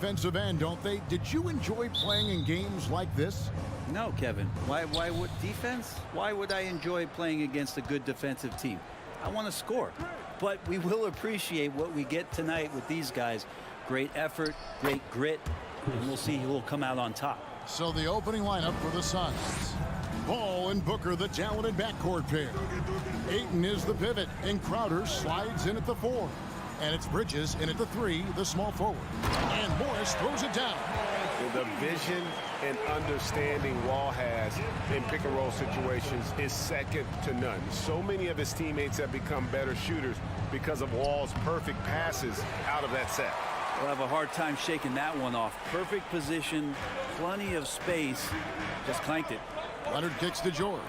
defensive end, don't they? Did you enjoy playing in games like this? No, Kevin. Why would defense? Why would I enjoy playing against a good defensive team? I want to score. But we will appreciate what we get tonight with these guys. Great effort, great grit, and we'll see who will come out on top. So the opening lineup for the Suns. Ball and Booker, the talented backcourt pair. Ayton is the pivot, and Crowder slides in at the 4. And it's Bridges in at the 3, the small forward. And Morris throws it down. The vision and understanding Wall has in pick-and-roll situations is second to none. So many of his teammates have become better shooters because of Wall's perfect passes out of that set. We'll have a hard time shaking that one off. Perfect position, plenty of space, just clanked it. Leonard kicks to George.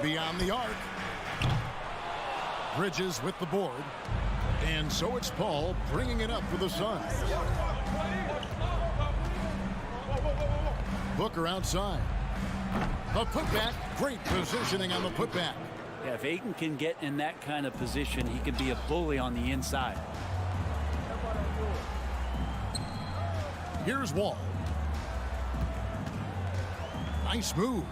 Beyond the arc. Bridges with the board. And so it's Paul bringing it up for the Suns. Booker outside. The putback. Great positioning on the putback. Yeah, if Ayton can get in that kind of position, he can be a bully on the inside. Here's Wall. Nice move.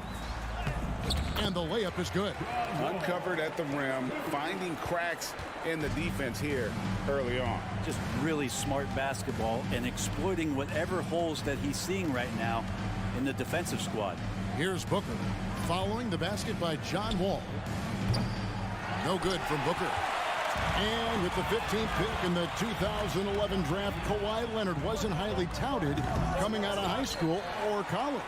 And the layup is good. Uncovered at the rim, finding cracks in the defense here early on. Just really smart basketball and exploiting whatever holes that he's seeing right now in the defensive squad. Here's Booker. Following the basket by John Wall. No good from Booker. And with the 15th pick in the 2011 draft, Kawhi Leonard wasn't highly touted coming out of high school or college.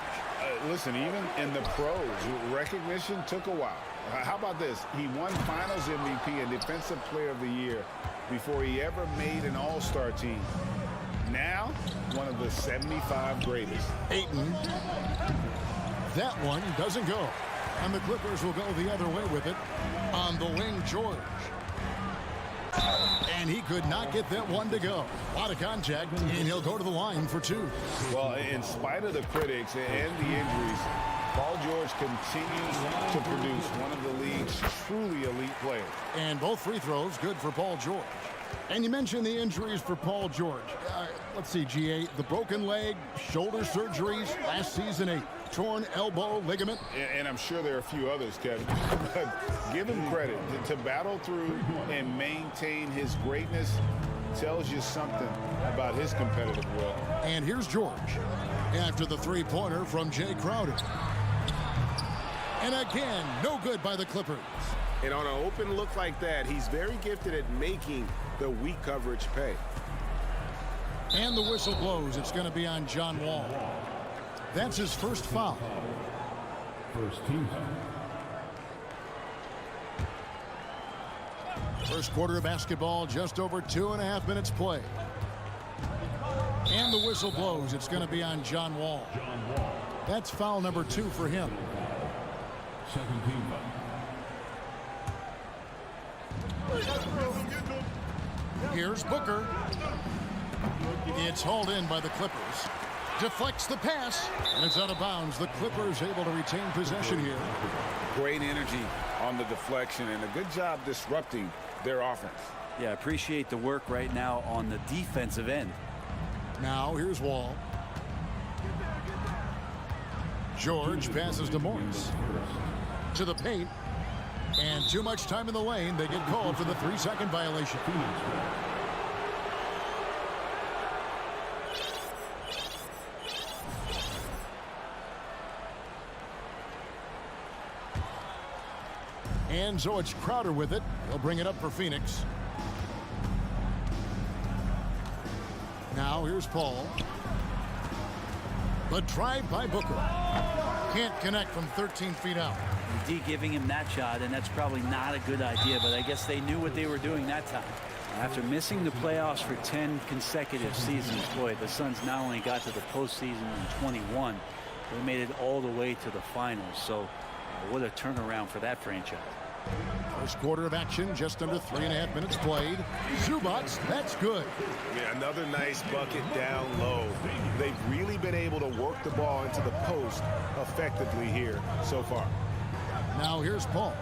Listen, even in the pros, recognition took a while. How about this? He won Finals MVP and Defensive Player of the Year before he ever made an All-Star team. Now, one of the 75 greatest. Ayton. That one doesn't go. And the Clippers will go the other way with it. On the wing, George. And he could not get that one to go. A lot of contact, and he'll go to the line for 2. Well, in spite of the critics and the injuries, Paul George continues to produce one of the league's truly elite players. And both free throws good for Paul George. And you mentioned the injuries for Paul George. Let's see, GA, the broken leg, shoulder surgeries, last season a torn elbow ligament. And I'm sure there are a few others, Kevin. But give him credit. To battle through and maintain his greatness tells you something about his competitive will. And here's George after the three-pointer from Jay Crowder. And again, no good by the Clippers. And on an open look like that, he's very gifted at making the weak coverage pay. And the whistle blows. It's going to be on John Wall. That's his first foul. First team foul. First quarter of basketball, just over 2.5 minutes played. And the whistle blows. It's going to be on John Wall. That's foul number 2 for him. Second team foul. Here's Booker. It's hauled in by the Clippers. Deflects the pass, and it's out of bounds. The Clippers able to retain possession here. Great energy on the deflection and a good job disrupting their offense. Yeah, appreciate the work right now on the defensive end. Now here's Wall. George passes to Morris. To the paint. And too much time in the lane. They get called for the 3-second violation. And so it's Crowder with it. He'll bring it up for Phoenix. Now here's Paul. The drive by Booker. Can't connect from 13 feet out. D giving him that shot, and that's probably not a good idea, but I guess they knew what they were doing that time. After missing the playoffs for 10 consecutive seasons, boy, the Suns not only got to the postseason in 21, they made it all the way to the finals. So what a turnaround for that franchise. First quarter of action, just under 3.5 minutes played. Zubats, that's good. Yeah, another nice bucket down low. They've really been able to work the ball into the post effectively here so far. Now here's Paul.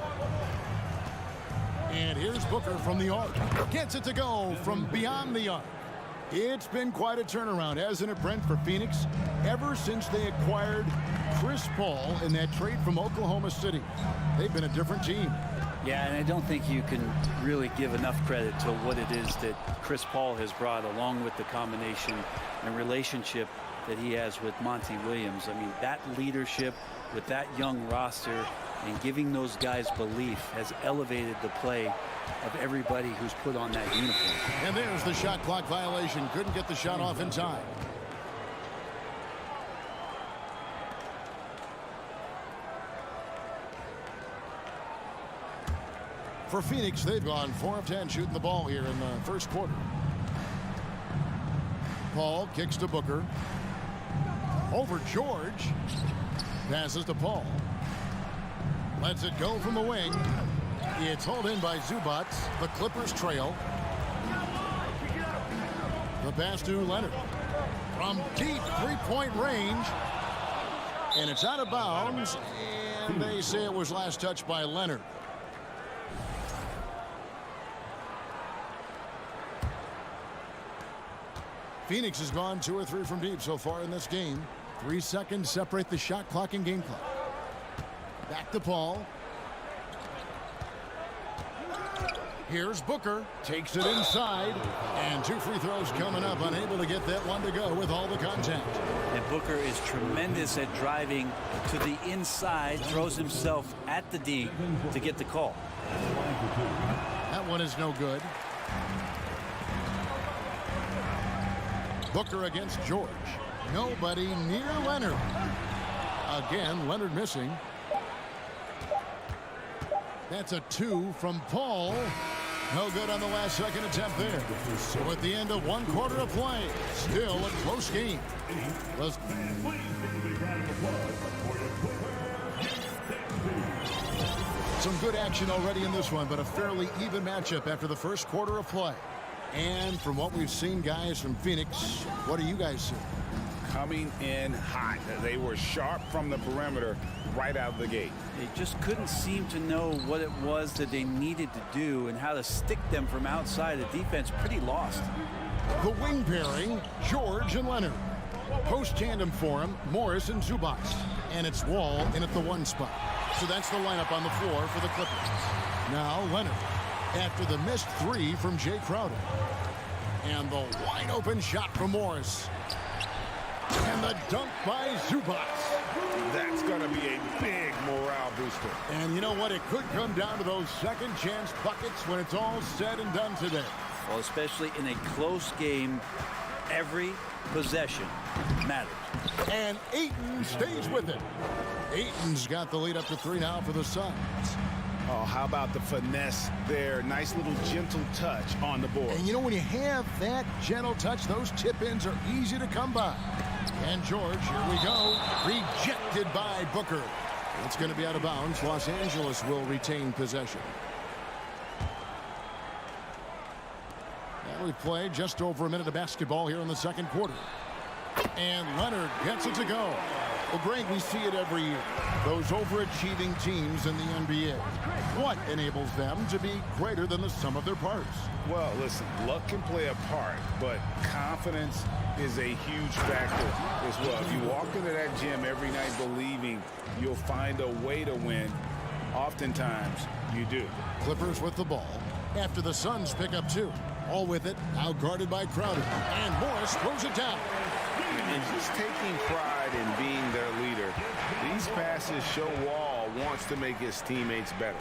And here's Booker from the arc. Gets it to go from beyond the arc. It's been quite a turnaround, hasn't it, Brent, for Phoenix? Ever since they acquired Chris Paul in that trade from Oklahoma City, they've been a different team. Yeah, and I don't think you can really give enough credit to what it is that Chris Paul has brought, along with the combination and relationship that he has with Monty Williams. I mean, that leadership with that young roster and giving those guys belief has elevated the play of everybody who's put on that uniform. And there's the shot clock violation. Couldn't get the shot off in time. For Phoenix, they've gone 4 of 10 shooting the ball here in the first quarter. Paul kicks to Booker. Over George. Passes to Paul. Lets it go from the wing. It's hauled in by Zubac. The Clippers trail. The pass to Leonard. From deep three-point range. And it's out of bounds. And they say it was last touched by Leonard. Phoenix has gone 2 or 3 from deep so far in this game. 3 seconds separate the shot clock and game clock. Back to Paul. Here's Booker. Takes it inside. And 2 free throws coming up. Unable to get that one to go with all the contact. And Booker is tremendous at driving to the inside. Throws himself at the D to get the call. That one is no good. Booker against George. Nobody near Leonard. Again, Leonard missing. That's a 2 from Paul. No good on the last second attempt there. So at the end of 1 quarter of play, still a close game. Some good action already in this one, but a fairly even matchup after the first quarter of play. And from what we've seen, guys, from Phoenix, what do you guys see? Coming in hot. They were sharp from the perimeter right out of the gate. They just couldn't seem to know what it was that they needed to do and how to stick them from outside. The defense pretty lost. The wing pairing, George and Leonard. Post tandem for him, Morris and Zubac. And it's Wall in at the 1 spot. So that's the lineup on the floor for the Clippers. Now Leonard. After the missed 3 from Jay Crowder. And the wide open shot from Morris. And the dunk by Zubac. That's going to be a big morale booster. And you know what? It could come down to those second chance buckets when it's all said and done today. Well, especially in a close game, every possession matters. And Ayton stays with it. Ayton's got the lead up to 3 now for the Suns. Oh, how about the finesse there? Nice little gentle touch on the board. And you know, when you have that gentle touch, those tip-ins are easy to come by. And George, here we go. Rejected by Booker. It's going to be out of bounds. Los Angeles will retain possession. And we played just over a minute of basketball here in the second quarter. And Leonard gets it to go. Well, Greg, we see it every year. Those overachieving teams in the NBA. What enables them to be greater than the sum of their parts? Well, listen, luck can play a part, but confidence is a huge factor as well. If you walk into that gym every night believing you'll find a way to win, oftentimes you do. Clippers with the ball after the Suns pick up 2. All with it, now guarded by Crowder. And Morris throws it down. And just taking pride in being their leader, these passes show Wall wants to make his teammates better.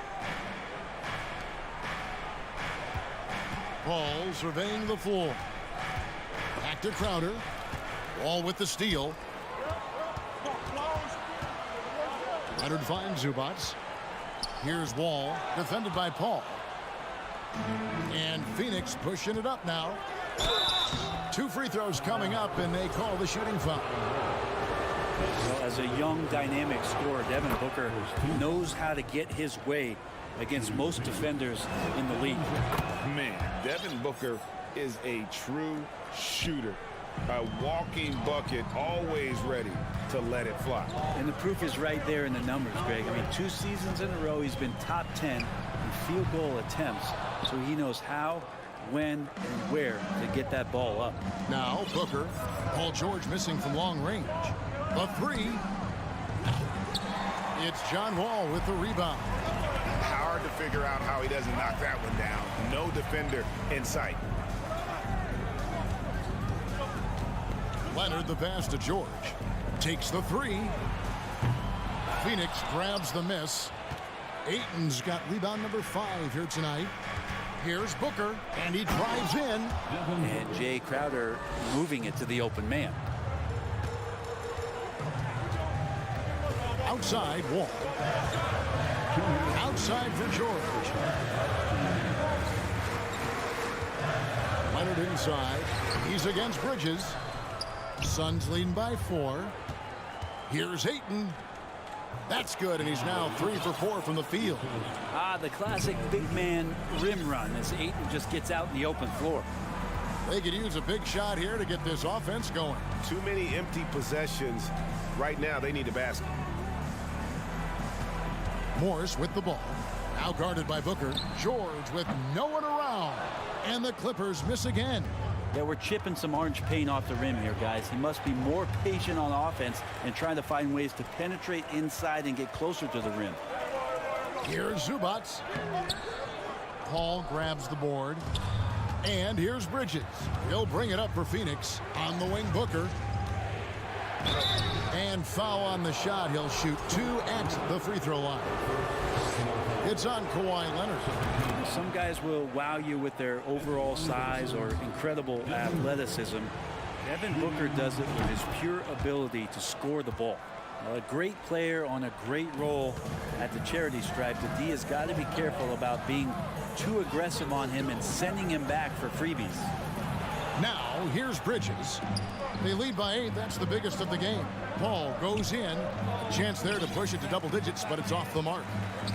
Paul surveying the floor. Back to Crowder. Wall with the steal. Leonard finds Zubac. Here's Wall, defended by Paul. And Phoenix pushing it up now. 2 free throws coming up, and they call the shooting foul. Well, as a young, dynamic scorer, Devin Booker knows how to get his way against most defenders in the league. Man, Devin Booker is a true shooter. A walking bucket, always ready to let it fly. And the proof is right there in the numbers, Greg. I mean, 2 seasons in a row, he's been top 10 in field goal attempts. So he knows how when, and where to get that ball up. Now Booker. Paul George missing from long range. The three. It's John Wall with the rebound. Hard to figure out how he doesn't knock that one down. No defender in sight. Leonard the pass to George. Takes the three. Phoenix grabs the miss. Ayton's got rebound number 5 here tonight. Here's Booker, and he drives in. And Jay Crowder moving it to the open man. Outside, Wall. Outside for George. Leonard inside. He's against Bridges. Suns leading by 4. Here's Ayton. That's good, and he's now 3 for 4 from the field. The classic big man rim run as Ayton just gets out in the open floor. They could use a big shot here to get this offense going. Too many empty possessions. Right now, they need a basket. Morris with the ball. Now guarded by Booker. George with no one around. And the Clippers miss again. Yeah, we're chipping some orange paint off the rim here, guys. He must be more patient on offense and trying to find ways to penetrate inside and get closer to the rim. Here's Zubac. Paul grabs the board. And here's Bridges. He'll bring it up for Phoenix. On the wing, Booker. And foul on the shot. He'll shoot 2 at the free throw line. It's on Kawhi Leonard. Some guys will wow you with their overall size or incredible athleticism. Devin Booker does it with his pure ability to score the ball. A great player on a great role at the charity stripe. The D has got to be careful about being too aggressive on him and sending him back for freebies. Now, here's Bridges. They lead by 8. That's the biggest of the game. Paul goes in. Chance there to push it to double digits, but it's off the mark.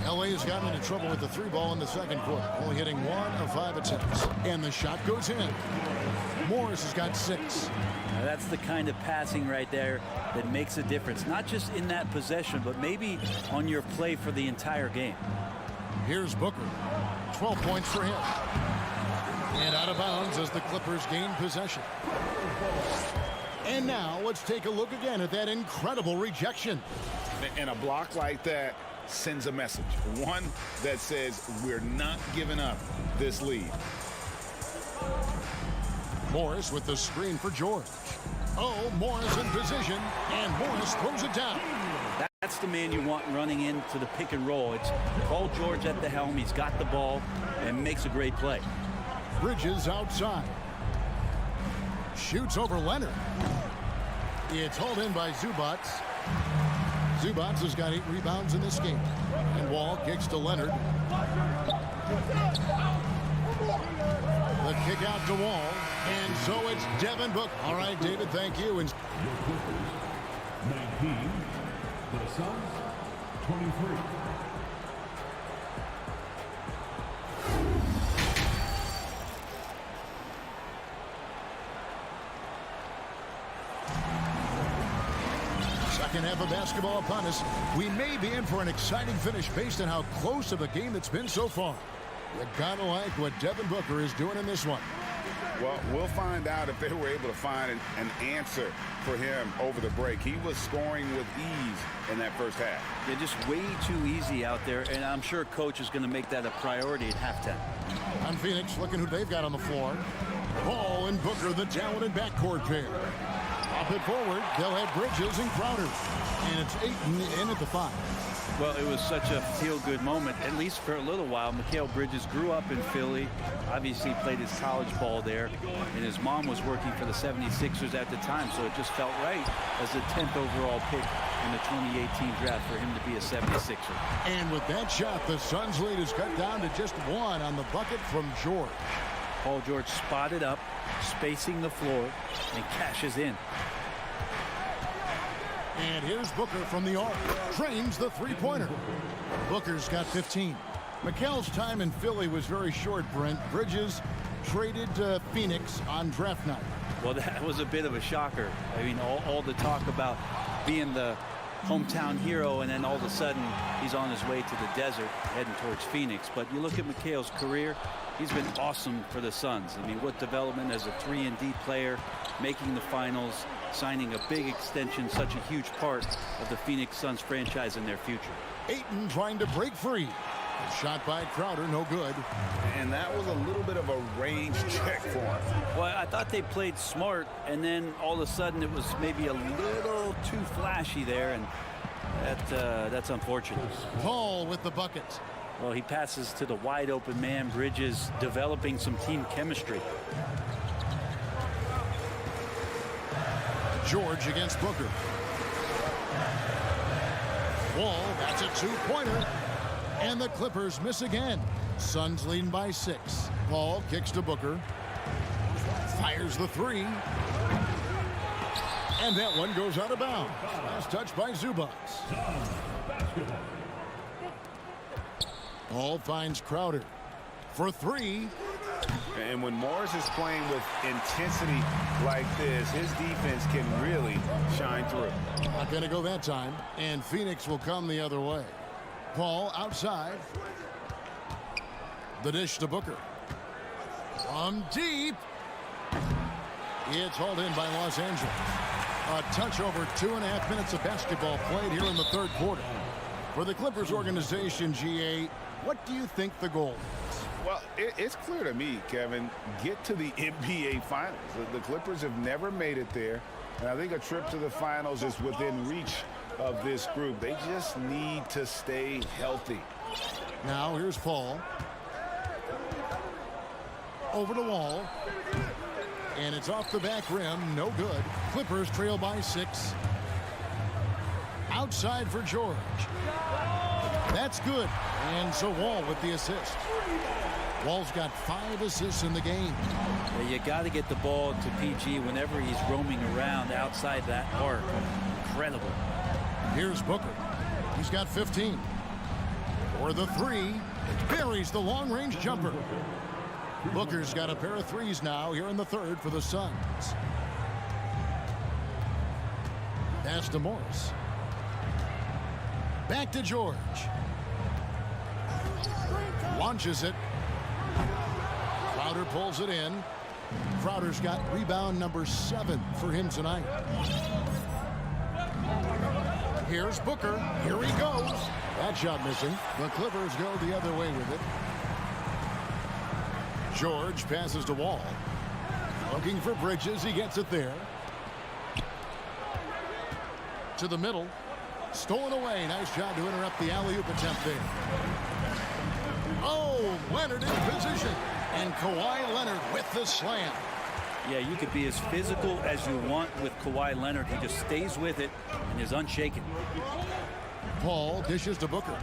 LA has gotten into trouble with the 3 ball in the second quarter, only hitting 1 of 5 attempts. And the shot goes in. Morris has got 6. Now that's the kind of passing right there that makes a difference, not just in that possession, but maybe on your play for the entire game. Here's Booker. 12 points for him. And out of bounds as the Clippers gain possession. And now let's take a look again at that incredible rejection. And a block like that sends a message. One that says we're not giving up this lead. Morris with the screen for George. Oh, Morris in position, and Morris throws it down. That's the man you want running into the pick and roll. It's Paul George at the helm. He's got the ball and makes a great play. Bridges outside. Shoots over Leonard. It's hauled in by Zubac. Zubac has got 8 rebounds in this game. And Wall kicks to Leonard. The kick out to Wall. And so it's Devin Booker. All right, David, thank you. And The Clippers, 19. The Suns, 23. Second half of basketball upon us. We may be in for an exciting finish based on how close of a game it's been so far. You gotta like what Devin Booker is doing in this one. Well, we'll find out if they were able to find an answer for him over the break. He was scoring with ease in that first half. They're just way too easy out there, and I'm sure coach is going to make that a priority at halftime. On Phoenix, looking who they've got on the floor. Paul and Booker, the talented backcourt pair. Pop it forward. They'll have Bridges and Crowder. And it's Ayton in at the 5. Well, it was such a feel-good moment, at least for a little while. Mikal Bridges grew up in Philly, obviously played his college ball there, and his mom was working for the 76ers at the time, so it just felt right as the 10th overall pick in the 2018 draft for him to be a 76er. And with that shot, the Suns' lead is cut down to just 1 on the bucket from George. Paul George spotted up, spacing the floor, and cashes in. And here's Booker from the arc. Trains the 3-pointer. Booker's got 15. Mikal's time in Philly was very short, Brent. Bridges traded to Phoenix on draft night. Well, that was a bit of a shocker. I mean, all the talk about being the hometown hero, and then all of a sudden he's on his way to the desert heading towards Phoenix. But you look at McHale's career, he's been awesome for the Suns. I mean, what development as a 3-and-D player, making the finals, signing a big extension, such a huge part of the Phoenix Suns franchise and their future. Ayton trying to break free. Shot by Crowder, no good. And that was a little bit of a range check for him. Well, I thought they played smart, and then all of a sudden it was maybe a little too flashy there, and that's unfortunate. Paul with the bucket. Well, he passes to the wide open man. Bridges developing some team chemistry. George against Booker. Wall, that's a two-pointer. And the Clippers miss again. Suns leading by 6. Paul kicks to Booker. Fires the 3. And that one goes out of bounds. Last touch by Zubac. Paul finds Crowder for 3. And when Morris is playing with intensity like this, his defense can really shine through. Not going to go that time. And Phoenix will come the other way. Paul outside. The dish to Booker. From deep. It's hauled in by Los Angeles. A touch over 2.5 minutes of basketball played here in the third quarter. For the Clippers organization, GA, what do you think the goal is? Well, it's clear to me, Kevin, get to the NBA Finals. The Clippers have never made it there, and I think a trip to the Finals is within reach of this group. They just need to stay healthy. Now here's Paul. Over the wall. And it's off the back rim. No good. Clippers trail by 6. Outside for George. That's good. And so Wall with the assist. Wall's got 5 assists in the game. Yeah, you got to get the ball to PG whenever he's roaming around outside that arc. Incredible. Here's Booker. He's got 15. For the 3. Buries the long-range jumper. Booker's got a pair of 3s now here in the third for the Suns. Pass to Morris. Back to George. Launches it. Crowder pulls it in. Crowder's got rebound number 7 for him tonight. Here's Booker. Here he goes. That shot missing. The Clippers go the other way with it. George passes to Wall. Looking for Bridges. He gets it there. To the middle. Stolen away. Nice job to interrupt the alley-oop attempt there. Oh, Leonard in position. And Kawhi Leonard with the slam. Yeah, you could be as physical as you want with Kawhi Leonard. He just stays with it and is unshaken. Paul dishes to Booker.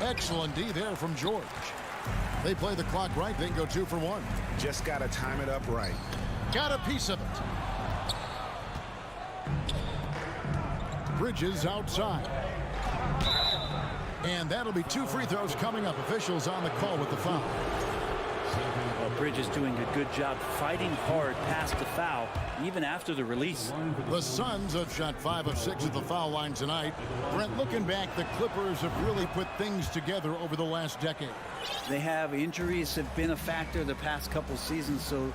Excellent D there from George. They play the clock right. They can go 2 for 1. Just got to time it up right. Got a piece of it. Bridges outside. And that'll be 2 free throws coming up. Officials on the call with the foul. Well, Bridges doing a good job fighting hard past the foul, even after the release. The Suns have shot 5 of 6 at the foul line tonight. Brent, looking back, the Clippers have really put things together over the last decade. They have injuries have been a factor the past couple seasons, so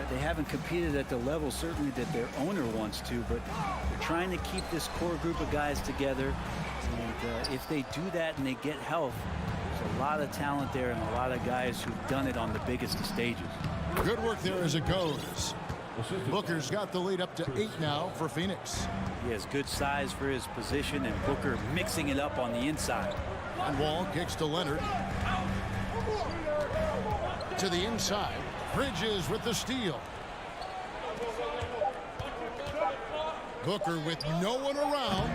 they haven't competed at the level certainly that their owner wants to, but they're trying to keep this core group of guys together. And if they do that and they get health, there's a lot of talent there and a lot of guys who've done it on the biggest of stages. Good work there as it goes. Booker's got the lead up to 8 now for Phoenix. He has good size for his position, and Booker mixing it up on the inside. And Wall kicks to Leonard. To the inside. Bridges with the steal. Booker with no one around.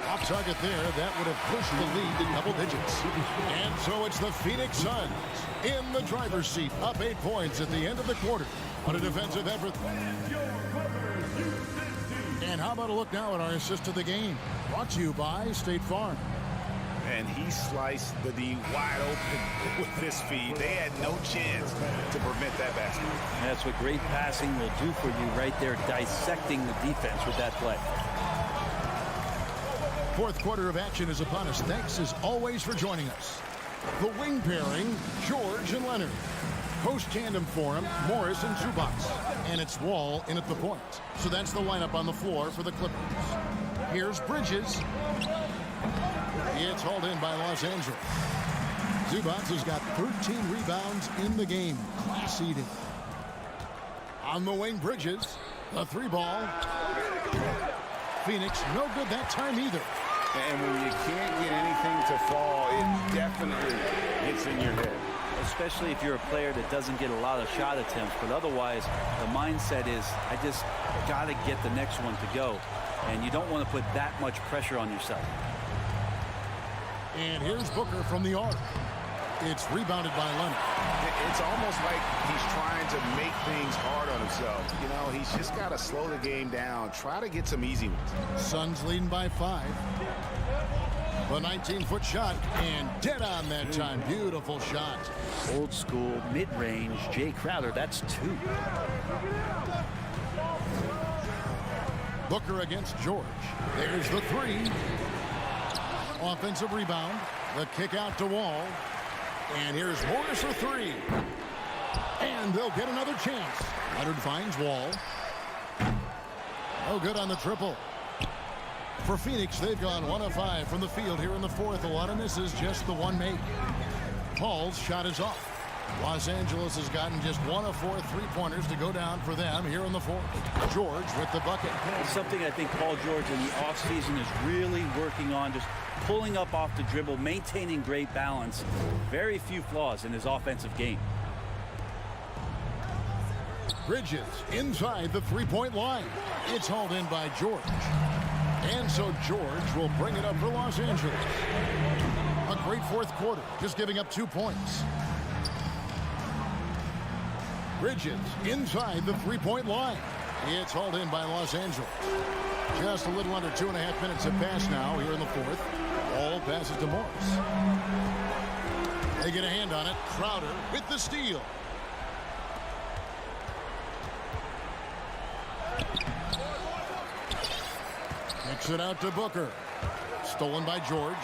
Off target there. That would have pushed the lead to double digits. And so it's the Phoenix Suns in the driver's seat, up 8 points at the end of the quarter on a defensive effort. And how about a look now at our assist of the game? Brought to you by State Farm. And he sliced the D wide open with this feed. They had no chance to prevent that basket. That's what great passing will do for you right there, dissecting the defense with that play. Fourth quarter of action is upon us. Thanks as always for joining us. The wing pairing, George and Leonard. Post tandem for him, Morris and Zubac. And it's Wall in at the point. So that's the lineup on the floor for the Clippers. Here's Bridges. It's hauled in by Los Angeles. Zubac has got 13 rebounds in the game. Class eating. On the wing, Bridges. A three ball. Phoenix, no good that time either. And when you can't get anything to fall, it definitely gets in your head. Especially if you're a player that doesn't get a lot of shot attempts. But otherwise, the mindset is, I just got to get the next one to go. And you don't want to put that much pressure on yourself. And here's Booker from the arc. It's rebounded by Leonard. It's almost like he's trying to make things hard on himself. You know, he's just got to slow the game down. Try to get some easy ones. Suns leading by 5. The 19-foot shot, and dead on that time. Beautiful shot. Old school, mid-range, Jay Crowder, that's 2. Booker against George. There's the 3. Offensive rebound. The kick out to Wall. And here's Morris for 3. And they'll get another chance. Leonard finds Wall. No good on the triple. For Phoenix, they've gone 1 of 5 from the field here in the fourth. A lot of misses, just the one made. Paul's shot is off. Los Angeles has gotten just 1 of 4 three-pointers to go down for them here in the fourth. George with the bucket. It's something I think Paul George in the offseason is really working on, just pulling up off the dribble, maintaining great balance. Very few flaws in his offensive game. Bridges inside the three-point line. It's hauled in by George. And so George will bring it up for Los Angeles. A great fourth quarter, just giving up 2 points. Bridges inside the three-point line. It's hauled in by Los Angeles. Just a little under 2.5 minutes have passed now here in the fourth. All passes to Morris. They get a hand on it. Crowder with the steal. Kicks it out to Booker. Stolen by George.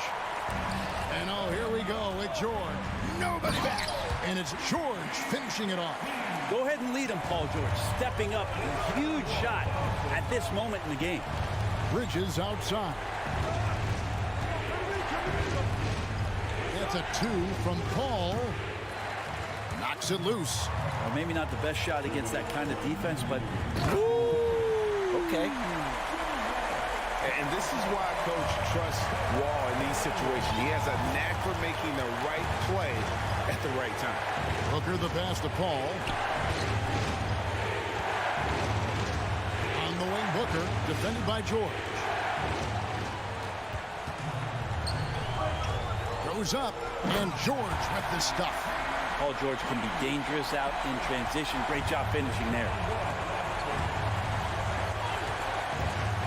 And oh, here we go with George. Nobody back. And it's George finishing it off. Go ahead and lead him, Paul George. Stepping up. Huge shot at this moment in the game. Bridges outside. That's a 2 from Paul. Knocks it loose. Or maybe not the best shot against that kind of defense, but okay. And this is why Coach trusts Wall in these situations. He has a knack for making the right play at the right time. Booker the pass to Paul. On the wing, Booker, defended by George. Goes up, and George with the stuff. Paul George can be dangerous out in transition. Great job finishing there.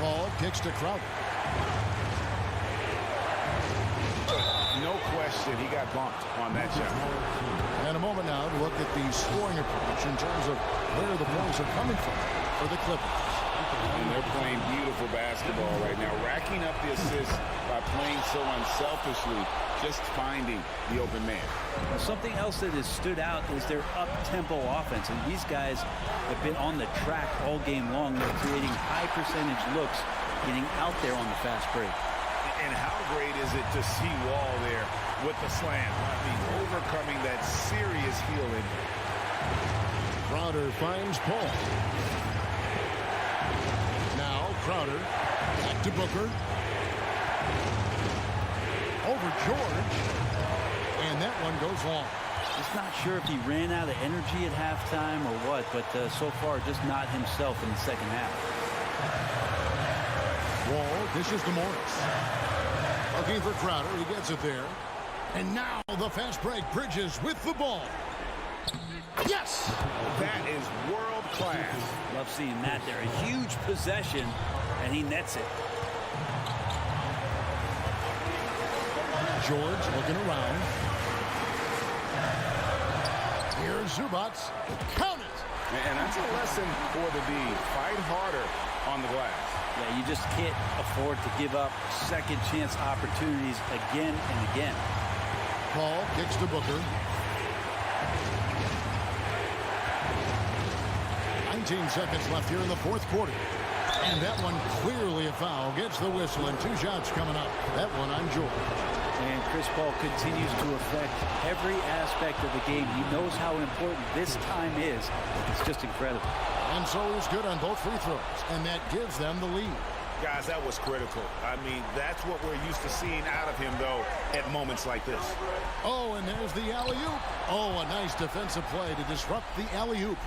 Paul kicks to Crowder. No question, he got bumped on that shot. And a moment now to look at the scoring approach in terms of where the points are coming from for the Clippers. And they're playing beautiful basketball right now, racking up the assists by playing so unselfishly, just finding the open man. Something else that has stood out is their up-tempo offense. And these guys have been on the track all game long. They're creating high percentage looks, getting out there on the fast break. And how great is it to see Wall there with the slam? I mean, overcoming that serious heel injury. Crowder finds Paul. Now Crowder back to Booker. Over George. And that one goes long. Just not sure if he ran out of energy at halftime or what, but so far just not himself in the second half. Wall dishes to Morris. Looking for Crowder. He gets it there. And now the fast break. Bridges with the ball. Yes! That is world class. Love seeing that there. A huge possession, and he nets it. George looking around. Here's Zubac. Count it. And that's a lesson for the D. Fight harder on the glass. Yeah, you just can't afford to give up second chance opportunities again and again. Paul kicks to Booker. 19 seconds left here in the fourth quarter. And that one clearly a foul. Gets the whistle and 2 shots coming up. That one on George. And Chris Paul continues to affect every aspect of the game. He knows how important this time is. It's just incredible. And so he's good on both free throws. And that gives them the lead. Guys, that was critical. I mean, that's what we're used to seeing out of him, though, at moments like this. Oh, and there's the alley-oop. Oh, a nice defensive play to disrupt the alley-oop.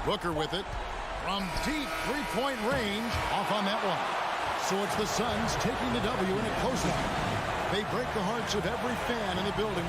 Booker with it from deep three-point range. Off on that one. So it's the Suns taking the W in a close one. They break the hearts of every fan in the building.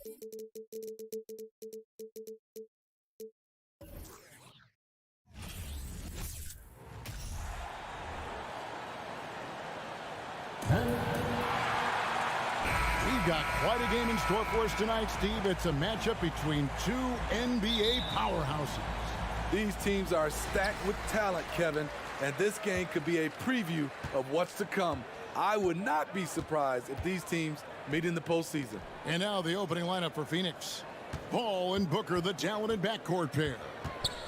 We've got quite a game in store for us tonight, Steve. It's a matchup between two NBA powerhouses. These teams are stacked with talent, Kevin, and this game could be a preview of what's to come. I would not be surprised if these teams meet in the postseason. And now the opening lineup for Phoenix. Ball and Booker, the talented backcourt pair.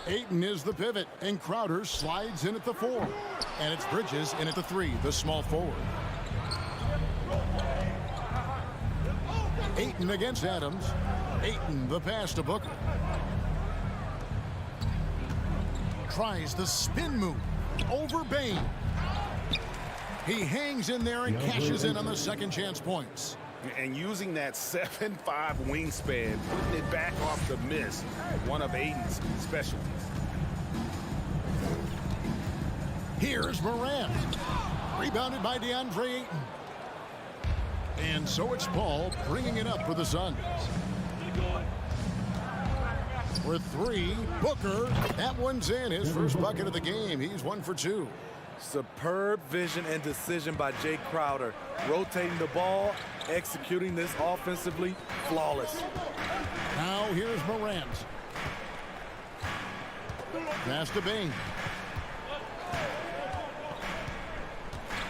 Ayton is the pivot, and Crowder slides in at the 4. And it's Bridges in at the 3, the small forward. Ayton against Adams. Ayton, the pass to Booker. Tries the spin move over Bain. He hangs in there and cashes in on the second chance points. And using that 7'5" wingspan, putting it back off the miss, one of Ayton's specialties. Here's Morant. Rebounded by DeAndre Ayton. And so it's Paul bringing it up for the Suns. For 3, Booker. That one's in. His first bucket of the game. He's 1 for 2. Superb vision and decision by Jay Crowder. Rotating the ball, executing this offensively, flawless. Now here's Morant. Pass to Bain.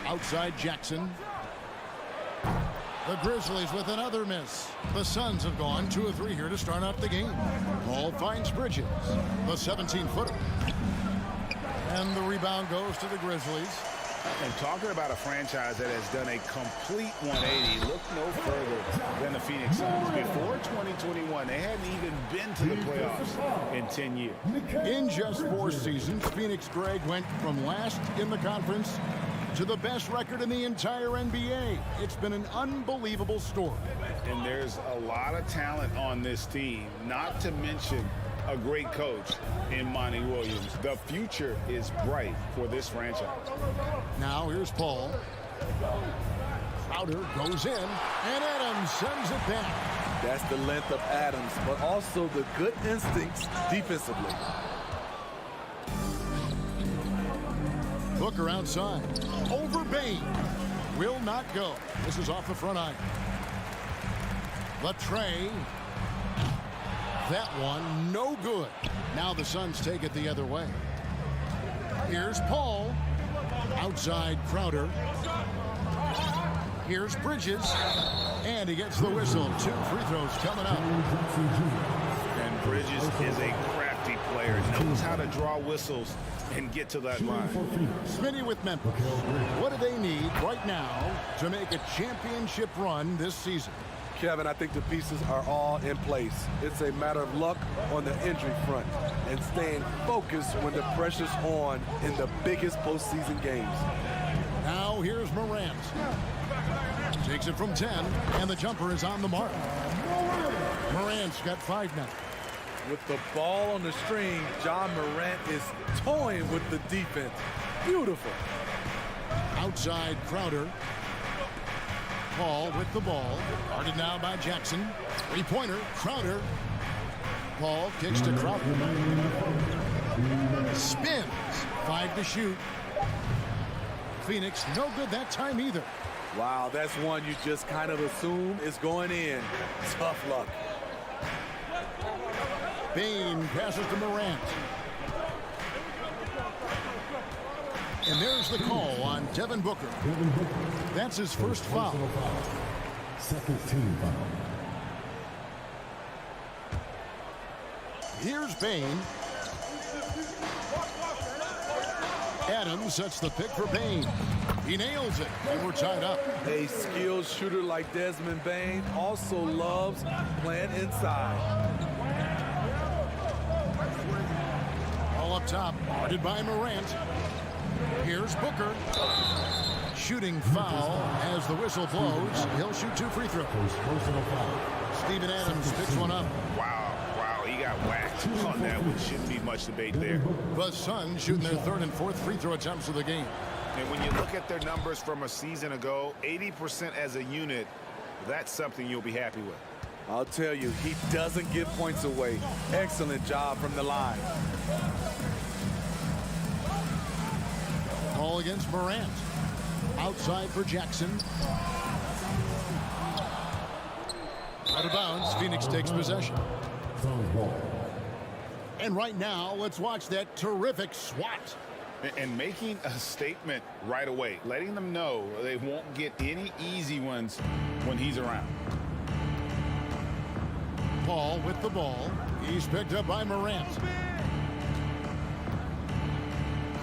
Outside Jackson. The Grizzlies with another miss. The Suns have gone 2 of 3 here to start out the game. Ball finds Bridges, the 17-footer. And the rebound goes to the Grizzlies. And talking about a franchise that has done a complete 180, look no further than the Phoenix Suns. Before 2021, they hadn't even been to the playoffs in 10 years. In just 4 seasons, Phoenix, Greg, went from last in the conference to the best record in the entire NBA. It's been an unbelievable story. And there's a lot of talent on this team, not to mention a great coach in Monty Williams. The future is bright for this franchise. Now here's Paul. Crowder goes in, and Adams sends it back. That's the length of Adams, but also the good instincts defensively. Booker outside. Over Bain. Will not go. This is off the front iron. Latrey. That one, no good. Now the Suns take it the other way. Here's Paul. Outside Crowder. Here's Bridges. And he gets the whistle. 2 free throws coming up. And Bridges is a crafty player, knows how to draw whistles and get to that line. Smitty with Memphis. What do they need right now to make a championship run this season? Kevin, I think the pieces are all in place. It's a matter of luck on the injury front and staying focused when the pressure's on in the biggest postseason games. Now here's Morant. Takes it from 10, and the jumper is on the mark. Morant's got 5 now. With the ball on the string, John Morant is toying with the defense. Beautiful. Outside Crowder. Paul with the ball. Guarded now by Jackson. 3-pointer. Crowder. Paul kicks to Crowder. Spins. 5 to shoot. Phoenix no good that time either. Wow, that's one you just kind of assume is going in. Tough luck. Bain passes to Morant. And there's the call on Devin Booker. That's his first foul. Second team foul. Here's Bain. Adams sets the pick for Bain. He nails it, and we're tied up. A skilled shooter like Desmond Bain also loves playing inside. All up top, guarded by Morant. Here's Booker. Shooting foul as the whistle blows. He'll shoot 2 free throws. Steven Adams picks one up. Wow, he got whacked on that one. Shouldn't be much debate there. The Suns shooting their 3rd and 4th free throw attempts of the game. And when you look at their numbers from a season ago, 80% as a unit, that's something you'll be happy with. I'll tell you, he doesn't give points away. Excellent job from the line. Ball against Morant. Outside for Jackson. Out of bounds, Phoenix takes possession. And right now, let's watch that terrific swat. And making a statement right away, letting them know they won't get any easy ones when he's around. Paul with the ball. He's picked up by Morant.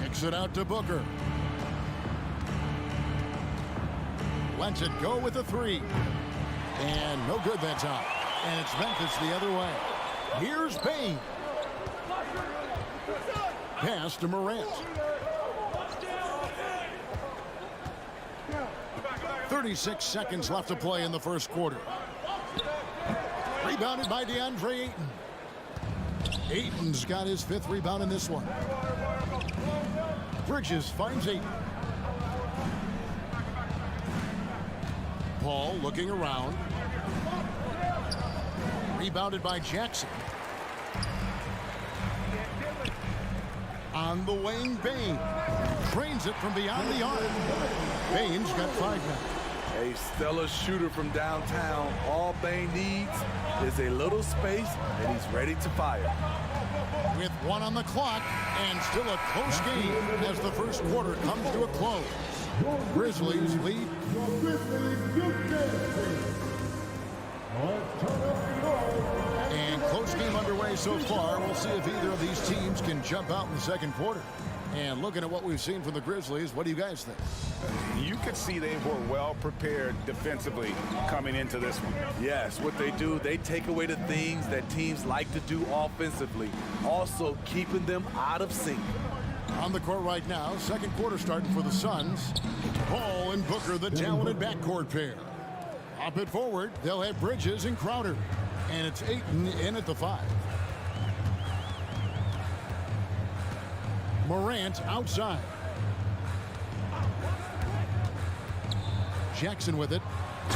Kicks it out to Booker. Lets it go with a three. And no good that time. And it's Memphis the other way. Here's Payne. Pass to Morant. 36 seconds left to play in the first quarter. Rebounded by DeAndre Ayton. Ayton's got his 5th rebound in this one. Bridges finds Ayton. Paul looking around. Rebounded by Jackson. On the wing, Bain. Drains it from beyond the arc. Bain's got 5 now. A stellar shooter from downtown. All Bain needs is a little space, and he's ready to fire. With 1 on the clock, and still a close game as the first quarter comes to a close. Grizzlies lead. And close game underway so far. We'll see if either of these teams can jump out in the second quarter. And looking at what we've seen from the Grizzlies, what do you guys think? You could see they were well prepared defensively coming into this one. Yes, what they do, they take away the things that teams like to do offensively, also keeping them out of sync. On the court right now, second quarter starting for the Suns. Paul and Booker, the talented backcourt pair. Up it forward, they'll have Bridges and Crowder. And it's Ayton in at the 5. Morant outside. Jackson with it.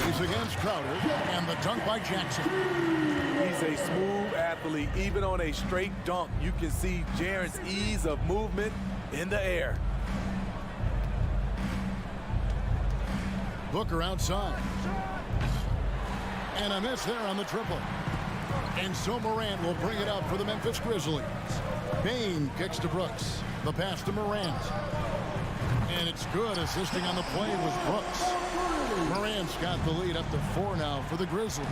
He's against Crowder. And the dunk by Jackson. He's a smooth athlete. Even on a straight dunk, you can see Jaren's ease of movement in the air. Booker outside. And a miss there on the triple. And so Morant will bring it up for the Memphis Grizzlies. Bain kicks to Brooks. The pass to Morant. And it's good. Assisting on the play was Brooks. Morant's got the lead up to 4 now for the Grizzlies.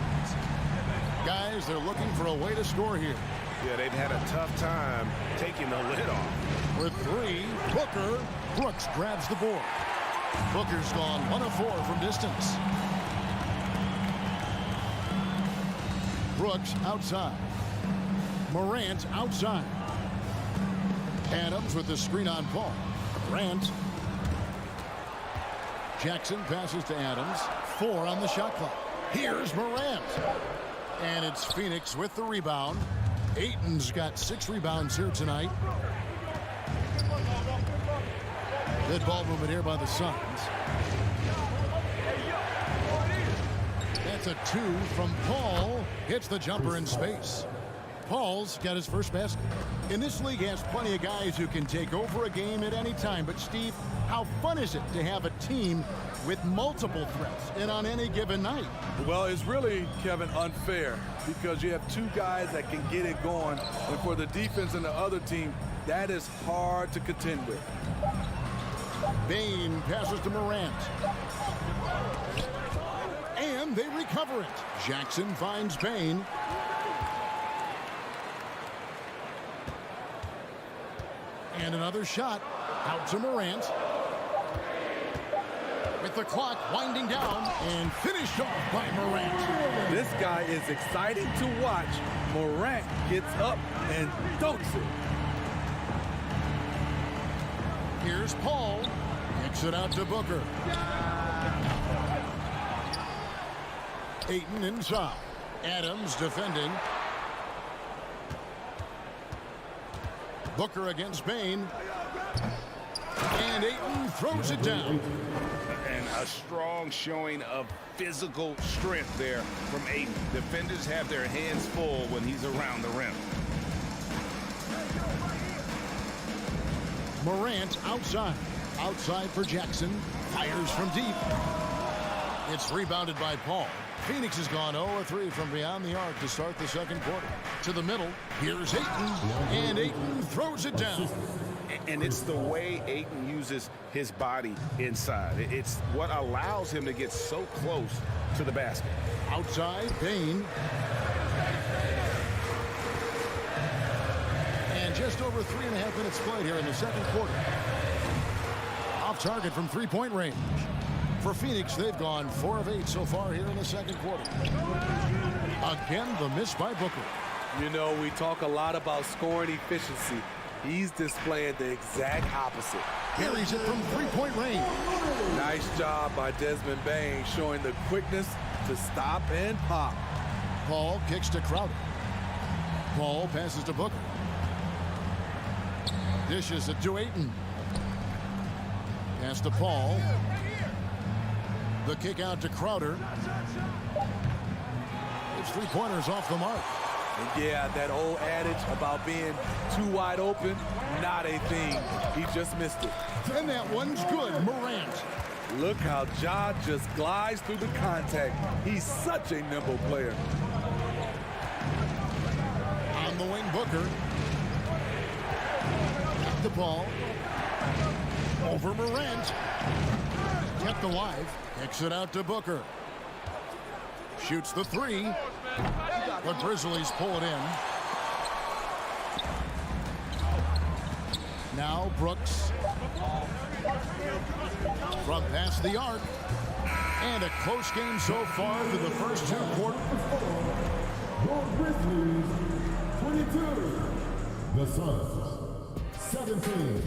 Guys, they're looking for a way to score here. Yeah, they've had a tough time taking the lid off. With 3, Booker. Brooks grabs the board. Booker's gone 1 of 4 from distance. Brooks outside. Morant outside. Adams with the screen on Paul. Morant. Jackson passes to Adams. 4 on the shot clock. Here's Morant. And it's Phoenix with the rebound. Ayton's got 6 rebounds here tonight. Good ball movement here by the Suns. That's a 2 from Paul. Hits the jumper in space. Paul's got his first basket. In this league has plenty of guys who can take over a game at any time. But, Steve, how fun is it to have a team with multiple threats and on any given night? Well, it's really, Kevin, unfair because you have 2 guys that can get it going. And for the defense and the other team, that is hard to contend with. Bain passes to Morant. And they recover it. Jackson finds Bain. And another shot out to Morant. With the clock winding down and finished off by Morant. This guy is exciting to watch. Morant gets up and dunks it. Here's Paul. Kicks it out to Booker. Ayton inside. Adams defending. Booker against Bain. And Ayton throws it down. And a strong showing of physical strength there from Ayton. Defenders have their hands full when he's around the rim. Morant outside. Outside for Jackson. Fires from deep. It's rebounded by Paul. Phoenix has gone 0-3 from beyond the arc to start the second quarter. To the middle. Here's Ayton. And Ayton throws it down. And it's the way Ayton uses his body inside. It's what allows him to get so close to the basket. Outside, Payne. And just over 3.5 minutes played here in the second quarter. Off target from three-point range. For Phoenix, they've gone 4 of 8 so far here in the second quarter. Again, the miss by Booker. You know, we talk a lot about scoring efficiency. He's displaying the exact opposite. Carries it from three-point range. Nice job by Desmond Bain showing the quickness to stop and pop. Paul kicks to Crowder. Paul passes to Booker. Dishes it to Ayton. Pass to Paul. The kick out to Crowder. It's three-pointers off the mark. And yeah, that old adage about being too wide open, not a thing. He just missed it. And that one's good. Morant. Look how Ja just glides through the contact. He's such a nimble player. On the wing, Booker. The ball. Over Morant. Kept alive. Kicks it out to Booker. Shoots the three. The Grizzlies pull it in. Now Brooks. From past the arc. And a close game so far through the first two quarters. Grizzlies 22. The Suns 17.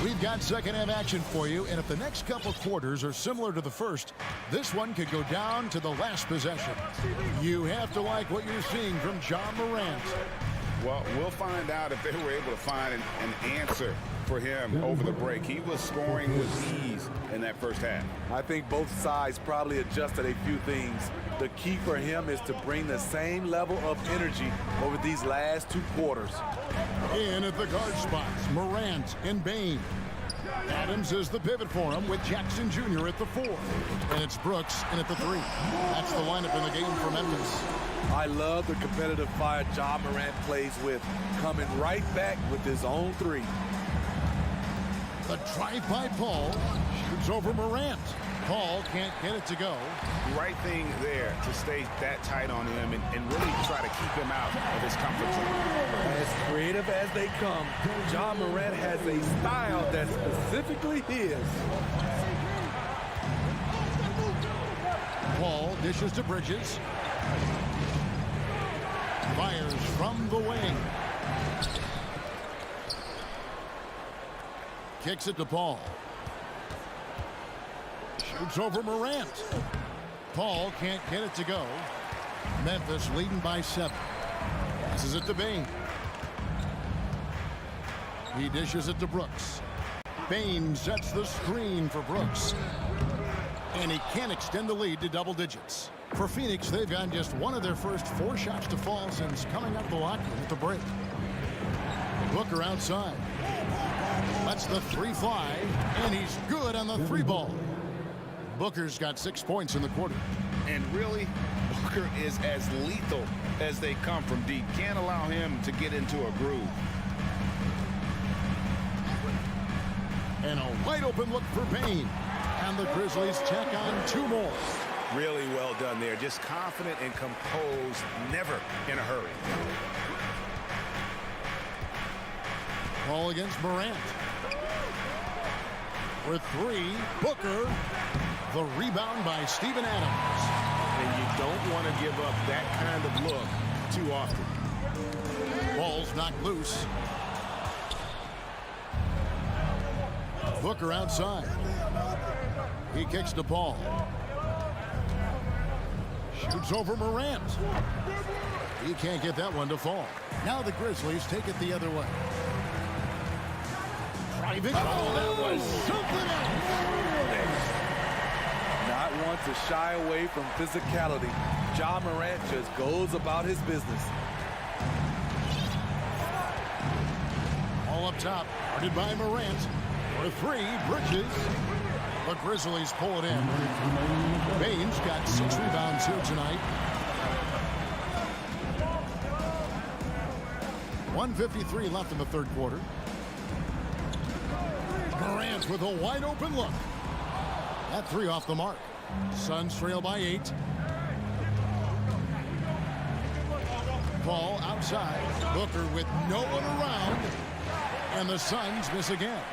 We've got second half action for you, and if the next couple quarters are similar to the first, this one could go down to the last possession. You have to like what you're seeing from John Morant. Well, we'll find out if they were able to find an answer for him over the break. He was scoring with ease in that first half. I think both sides probably adjusted a few things. The key for him is to bring the same level of energy over these last two quarters. In at the guard spots, Morant and Bain. Adams is the pivot for him with Jackson Jr. at the 4. And it's Brooks in at the 3. That's the lineup in the game for Memphis. I love the competitive fire Ja Morant plays with, coming right back with his own 3. The drive by Paul. Shoots over Morant. Paul can't get it to go. Right thing there to stay that tight on him and really try to keep him out of his comfort zone. As creative as they come, Ja Morant has a style that's specifically his. Paul dishes to Bridges. Fires from the wing. Kicks it to Paul. Shoots over Morant. Paul can't get it to go. Memphis leading by 7. Passes it to Bain. He dishes it to Brooks. Bain sets the screen for Brooks. And he can't extend the lead to double digits. For Phoenix, they've gotten just one of their first 4 shots to fall since coming up the locker room at the break. Booker outside. Lets the 3 fly, and he's good on the 3 ball. Booker's got 6 points in the quarter. And really, Booker is as lethal as they come from deep. Can't allow him to get into a groove. And a wide open look for Payne. And the Grizzlies check on 2 more. Really well done there. Just confident and composed, never in a hurry. Ball against Morant. For 3, Booker. The rebound by Steven Adams. And you don't want to give up that kind of look too often. Ball's knocked loose. Booker outside. He kicks to Paul. Shoots over Morant. He can't get that one to fall. Now the Grizzlies take it the other way. Private. Oh, that was something else. Not one to shy away from physicality. Ja Morant just goes about his business. All up top, guarded by Morant. For three, Bridges. The Grizzlies pull it in. Baines got 6 rebounds here tonight. 1:53 left in the third quarter. Morant with a wide open look. That 3 off the mark. Suns trail by 8. Ball outside. Booker with no one around. And the Suns miss again.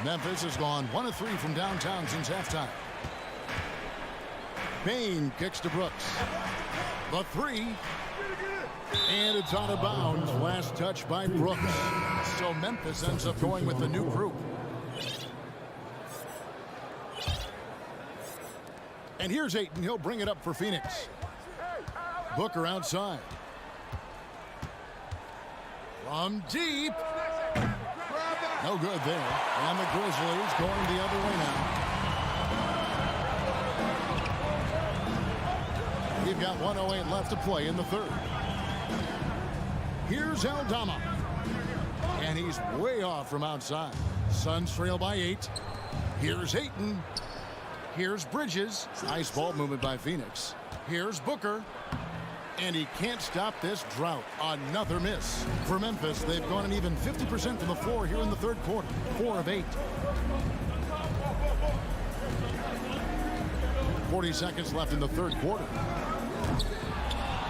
Memphis has gone 1 of 3 from downtown since halftime. Payne kicks to Brooks. The 3. And it's out of bounds. Last touch by Brooks. So Memphis ends up going with the new group. And here's Ayton. He'll bring it up for Phoenix. Booker outside. From deep. No good there. And the Grizzlies going the other way now. We've got 1:08 left to play in the third. Here's Aldama. And he's way off from outside. Suns trail by 8. Here's Ayton. Here's Bridges. Nice ball movement by Phoenix. Here's Booker. And he can't stop this drought. Another miss. For Memphis, they've gone an even 50% from the floor here in the third quarter. 4 of 8. 40 seconds left in the third quarter.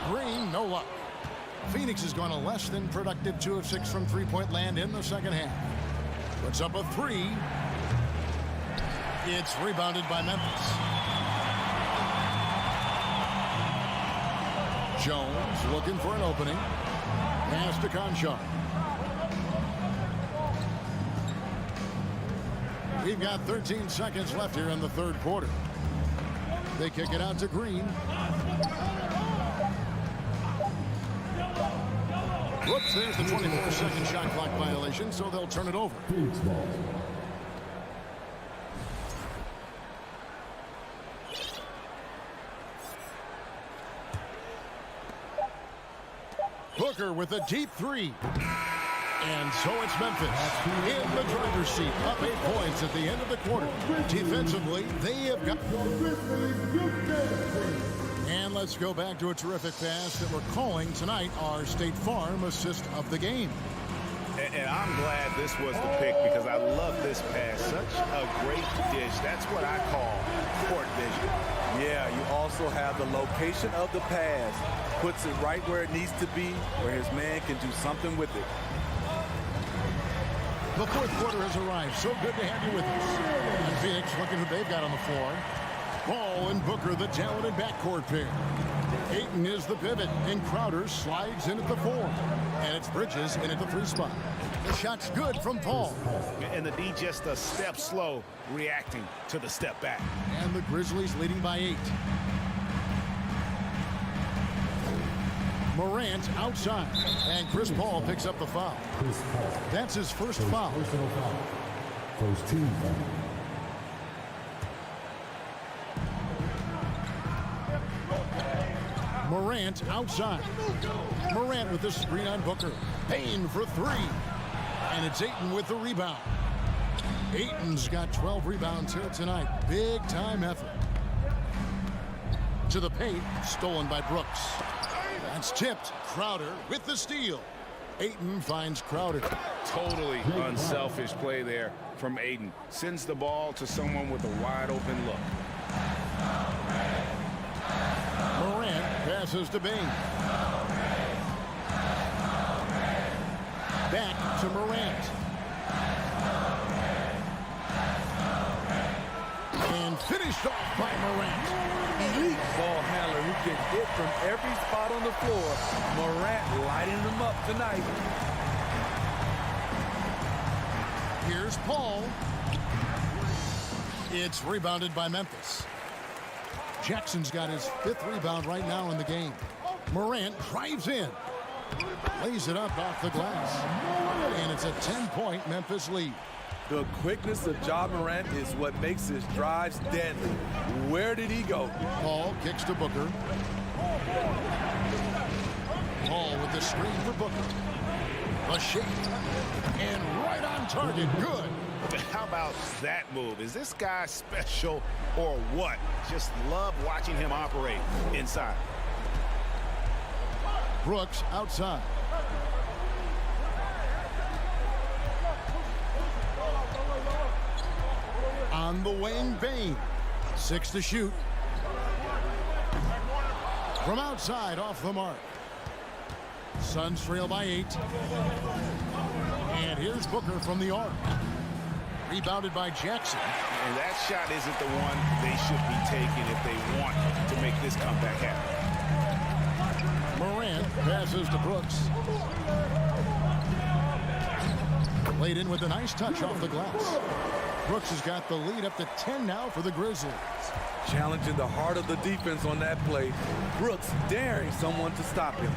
Green, no luck. Phoenix has gone a less than productive 2 of 6 from three-point land in the second half. Puts up a 3. It's rebounded by Memphis. Jones looking for an opening. Pass to Conchar. We've got 13 seconds left here in the third quarter. They kick it out to Green. Whoops, there's the 24-second shot clock violation, so they'll turn it over. Booker with a deep 3. And so it's Memphis in the driver's seat, up 8 points at the end of the quarter. Defensively, they have got... And let's go back to a terrific pass that we're calling tonight our State Farm assist of the game. And I'm glad this was the pick because I love this pass. Such a great dish. That's what I call court vision. Yeah, you also have the location of the pass. Puts it right where it needs to be, where his man can do something with it. The fourth quarter has arrived. So good to have you with us. And Phoenix looking who they've got on the floor. Ball and Booker, the talented backcourt pair. Ayton is the pivot, and Crowder slides in at the 4. And it's Bridges in at the 3 spot. The shot's good from Paul. And the D just a step slow, reacting to the step back. And the Grizzlies leading by 8. Morant outside, and Chris Paul picks up the foul. That's his first foul. Personal foul. First team foul. Morant outside. Morant with the screen on Booker. Payne for 3. And it's Ayton with the rebound. Ayton's got 12 rebounds here tonight. Big time effort. To the paint, stolen by Brooks. That's tipped. Crowder with the steal. Ayton finds Crowder. Totally unselfish play there from Ayton. Sends the ball to someone with a wide open look. Morant passes to Bain. Back to Morant. And finished off by Morant. Elite ball handler who can hit from every spot on the floor. Morant lighting them up tonight. Here's Paul. It's rebounded by Memphis. Jackson's got his 5th rebound right now in the game. Morant drives in. Lays it up off the glass. And it's a 10-point Memphis lead. The quickness of Ja Morant is what makes his drives deadly. Where did he go? Paul kicks to Booker. Paul with the screen for Booker. A shake. And right on target. Good. How about that move? Is this guy special or what? Just love watching him operate inside. Brooks outside. On the wing, Bane. 6 to shoot. From outside, off the mark. Suns trail by 8. And here's Booker from the arc. Rebounded by Jackson. And that shot isn't the one they should be taking if they want to make this comeback happen. Morant passes to Brooks. Laid in with a nice touch off the glass. Brooks has got the lead up to 10 now for the Grizzlies. Challenging the heart of the defense on that play. Brooks daring someone to stop him.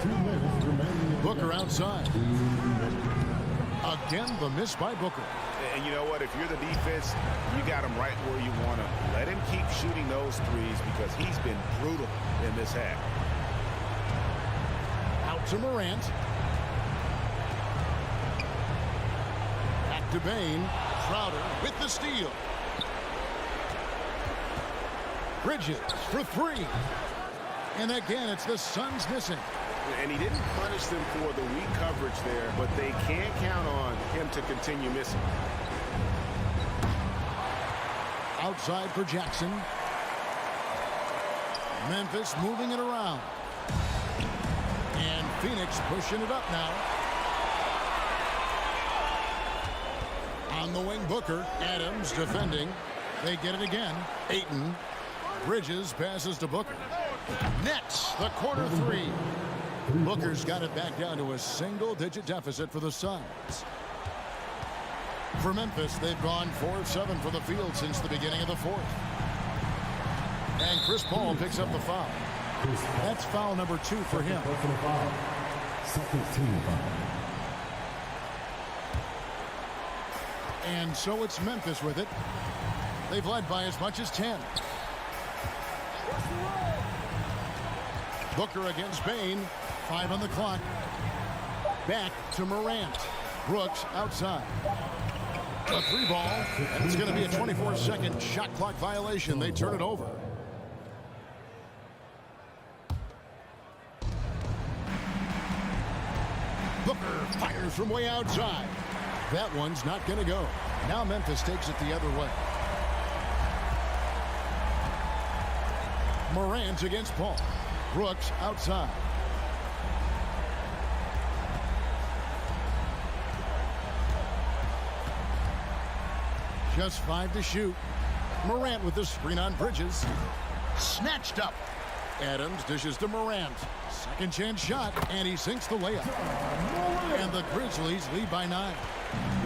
2 minutes remaining. Booker outside. Again, the miss by Booker. And you know what? If you're the defense, you got him right where you want him. Let him keep shooting those threes because he's been brutal in this half. Out to Morant. Back to Bane. Crowder with the steal. Bridges for 3. And again, it's the Suns missing. And he didn't punish them for the weak coverage there, but they can't count on him to continue missing. Outside for Jackson. Memphis moving it around. And Phoenix pushing it up now. On the wing, Booker. Adams defending. They get it again. Ayton. Bridges passes to Booker. Nets the corner 3. Booker's got it back down to a single-digit deficit for the Suns. For Memphis, they've gone 4 of 7 for the field since the beginning of the 4th. And Chris Paul picks up the foul. That's foul number 2 for him. Personal foul. Second team foul. And so it's Memphis with it. They've led by as much as 10. Booker against Bane. 5 on the clock. Back to Morant. Brooks outside. A 3 ball. And it's going to be a 24-second shot clock violation. They turn it over. Booker fires from way outside. That one's not going to go. Now Memphis takes it the other way. Morant against Paul. Brooks outside. Just 5 to shoot. Morant with the screen on Bridges. Snatched up. Adams dishes to Morant. Second chance shot, and he sinks the layup. And the Grizzlies lead by 9.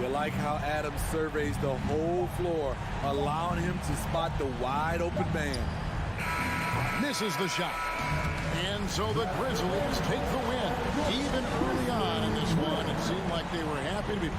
You like how Adams surveys the whole floor, allowing him to spot the wide open man. Misses the shot. And so the Grizzlies take the win. Even early on in this one, it seemed like they were happy to be...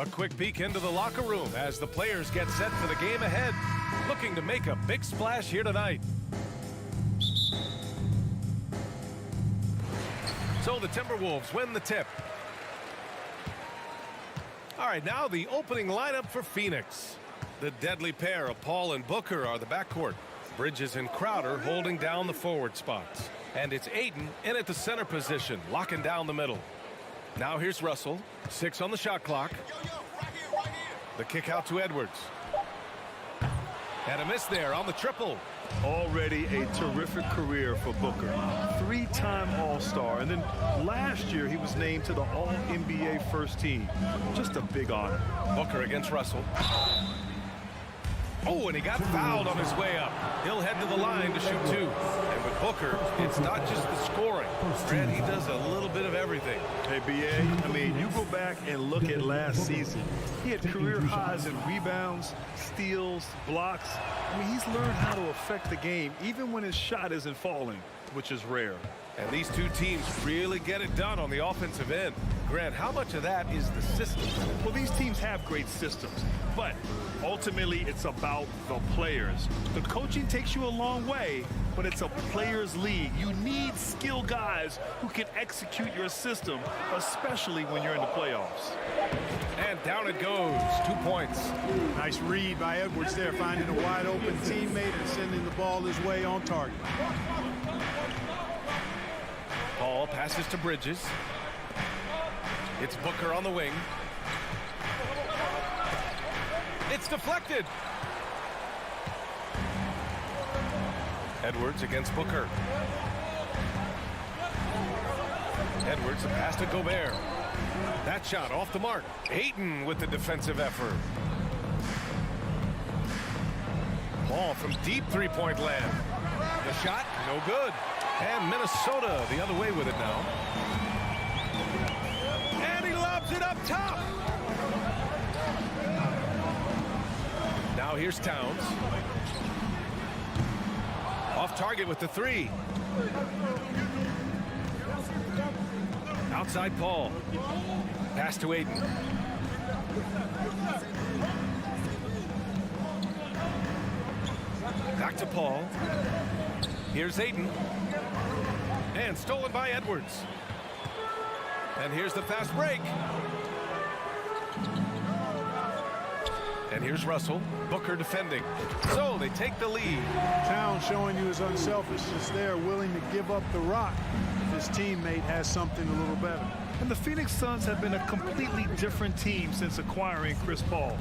A quick peek into the locker room as the players get set for the game ahead, looking to make a big splash here tonight. So the Timberwolves win the tip. All right, now the opening lineup for Phoenix. The deadly pair of Paul and Booker are the backcourt. Bridges and Crowder holding down the forward spots. And it's Ayton in at the center position, locking down the middle. Now here's Russell, 6 on the shot clock. The kick out to Edwards. And a miss there on the triple. Already a terrific career for Booker. 3-time All-Star, and then last year he was named to the All-NBA first team. Just a big honor. Booker against Russell. Oh, and he got fouled on his way up. He'll head to the line to shoot 2. And with Booker, it's not just the scoring. Grant, he does a little bit of everything. Hey, B.A., I mean, you go back and look at last season. He had career highs in rebounds, steals, blocks. I mean, he's learned how to affect the game, even when his shot isn't falling, which is rare. And these two teams really get it done on the offensive end. Grant, how much of that is the system? Well, these teams have great systems, but ultimately it's about the players. The coaching takes you a long way, but it's a players' league. You need skilled guys who can execute your system, especially when you're in the playoffs. And down it goes, 2 points. Nice read by Edwards there, finding a wide open teammate and sending the ball his way on target. Paul passes to Bridges. It's Booker on the wing. It's deflected. Edwards against Booker. Edwards, a pass to Gobert. That shot off the mark. Ayton with the defensive effort. Paul from deep three-point land. The shot, no good. And Minnesota the other way with it now. And he lobs it up top. Now here's Towns. Off target with the 3. Outside Paul. Pass to Ayton. Back to Paul. Here's Ayton. And stolen by Edwards. And here's the fast break. And here's Russell. Booker defending. So they take the lead. Towns showing you his unselfishness there, willing to give up the rock if his teammate has something a little better. And the Phoenix Suns have been a completely different team since acquiring Chris Paul.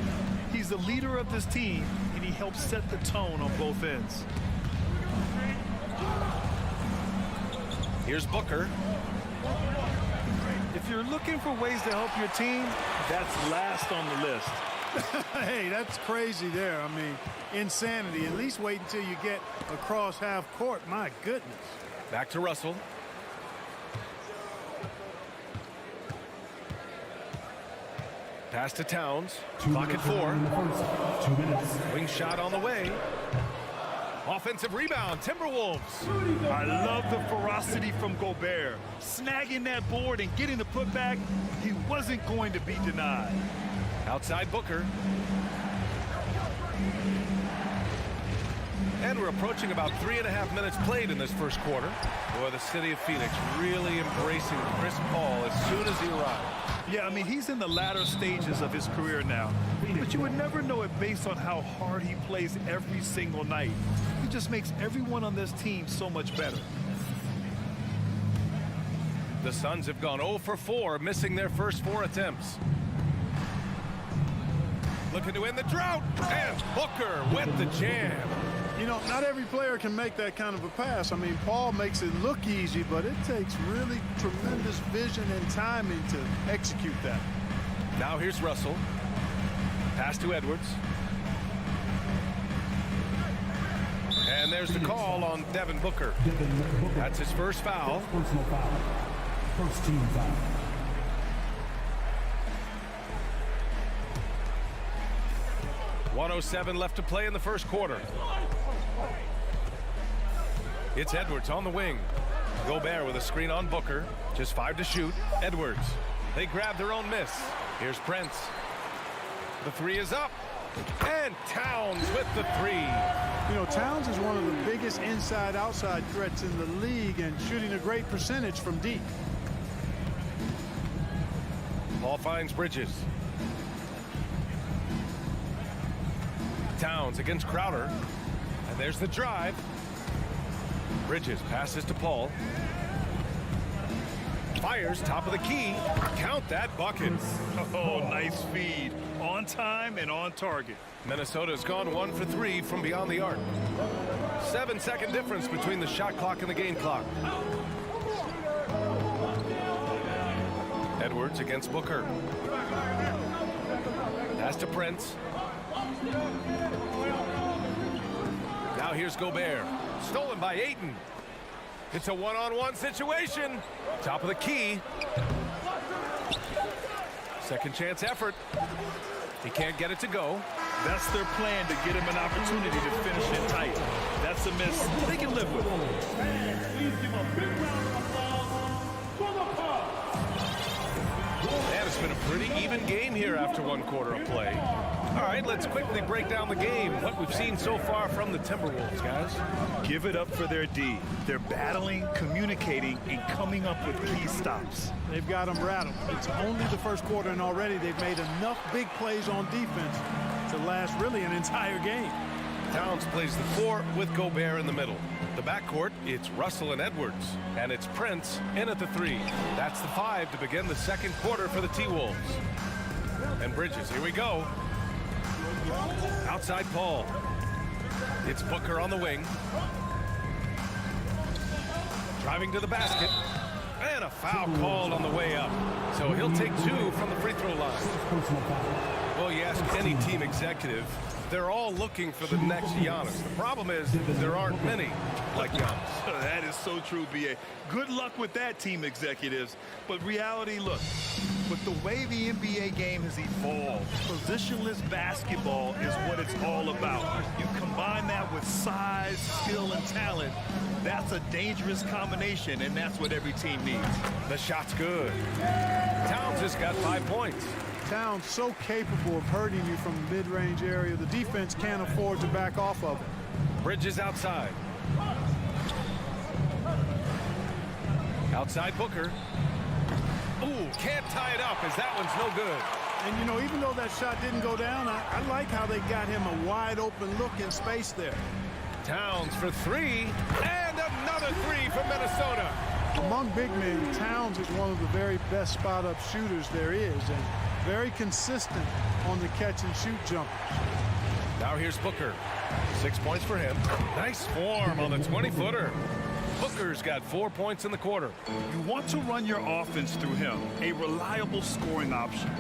He's the leader of this team, and he helps set the tone on both ends. Here's Booker. If you're looking for ways to help your team, that's last on the list. Hey, that's crazy there. I mean, insanity. At least wait until you get across half court. My goodness. Back to Russell. Pass to Towns. Clock at 4. 2 minutes. Wing shot on the way. Offensive rebound, Timberwolves. I love the ferocity from Gobert. Snagging that board and getting the putback, he wasn't going to be denied. Outside Booker. And we're approaching about 3.5 minutes played in this first quarter. Boy, the city of Phoenix really embracing Chris Paul as soon as he arrived. Yeah, I mean, he's in the latter stages of his career now. But you would never know it based on how hard he plays every single night. He just makes everyone on this team so much better. The Suns have gone 0 for 4, missing their first 4 attempts. Looking to end the drought. And Booker with the jam. You know, not every player can make that kind of a pass. I mean, Paul makes it look easy, but it takes really tremendous vision and timing to execute that. Now here's Russell. Pass to Edwards. And there's the call on Devin Booker. That's his first foul. Personal foul. First team foul. .107 left to play in the first quarter. It's Edwards on the wing. Gobert with a screen on Booker. Just 5 to shoot. Edwards. They grab their own miss. Here's Prince. The three is up. And Towns with the three. You know, Towns is one of the biggest inside-outside threats in the league and shooting a great percentage from deep. Ball finds Bridges. Towns against Crowder. And there's the drive. Bridges passes to Paul. Fires top of the key. Count that bucket. Oh, nice feed. On time and on target. Minnesota's gone 1 for 3 from beyond the arc. 7-second difference between the shot clock and the game clock. Edwards against Booker. Pass to Prince. Now here's Gobert. Stolen by Ayton. It's a one-on-one situation. Top of the key. Second chance effort. He can't get it to go. That's their plan, to get him an opportunity to finish it tight. That's a miss they can live with. And it's been a pretty even game here after 1 quarter of play. All right, let's quickly break down the game. What we've seen so far from the Timberwolves, guys. Give it up for their D. They're battling, communicating, and coming up with key stops. They've got them rattled. It's only the first quarter, and already they've made enough big plays on defense to last really an entire game. Towns plays the 4 with Gobert in the middle. The backcourt, it's Russell and Edwards. And it's Prince in at the 3. That's the 5 to begin the second quarter for the T-Wolves. And Bridges, here we go. Outside Paul. It's Booker on the wing. Driving to the basket. And a foul called on the way up. So he'll take 2 from the free throw line. Well, you ask any team executive, they're all looking for the next Giannis. The problem is there aren't many like Giannis. That is so true, B.A. Good luck with that, team executives. But reality, look, with the way the NBA game has evolved, positionless basketball is what it's all about. You combine that with size, skill, and talent, that's a dangerous combination, and that's what every team needs. The shot's good. Towns has got 5 points. Towns so capable of hurting you from the mid-range area. The defense can't afford to back off of it. Bridges outside. Outside Booker. Ooh, can't tie it up as that one's no good. And, you know, even though that shot didn't go down, I like how they got him a wide-open look in space there. Towns for 3, and another 3 from Minnesota. Among big men, Towns is one of the very best spot-up shooters there is, and very consistent on the catch-and-shoot jumpers. Now here's Booker. 6 points for him. Nice form on the 20-footer. Booker's got 4 points in the quarter. You want to run your offense through him, a reliable scoring option.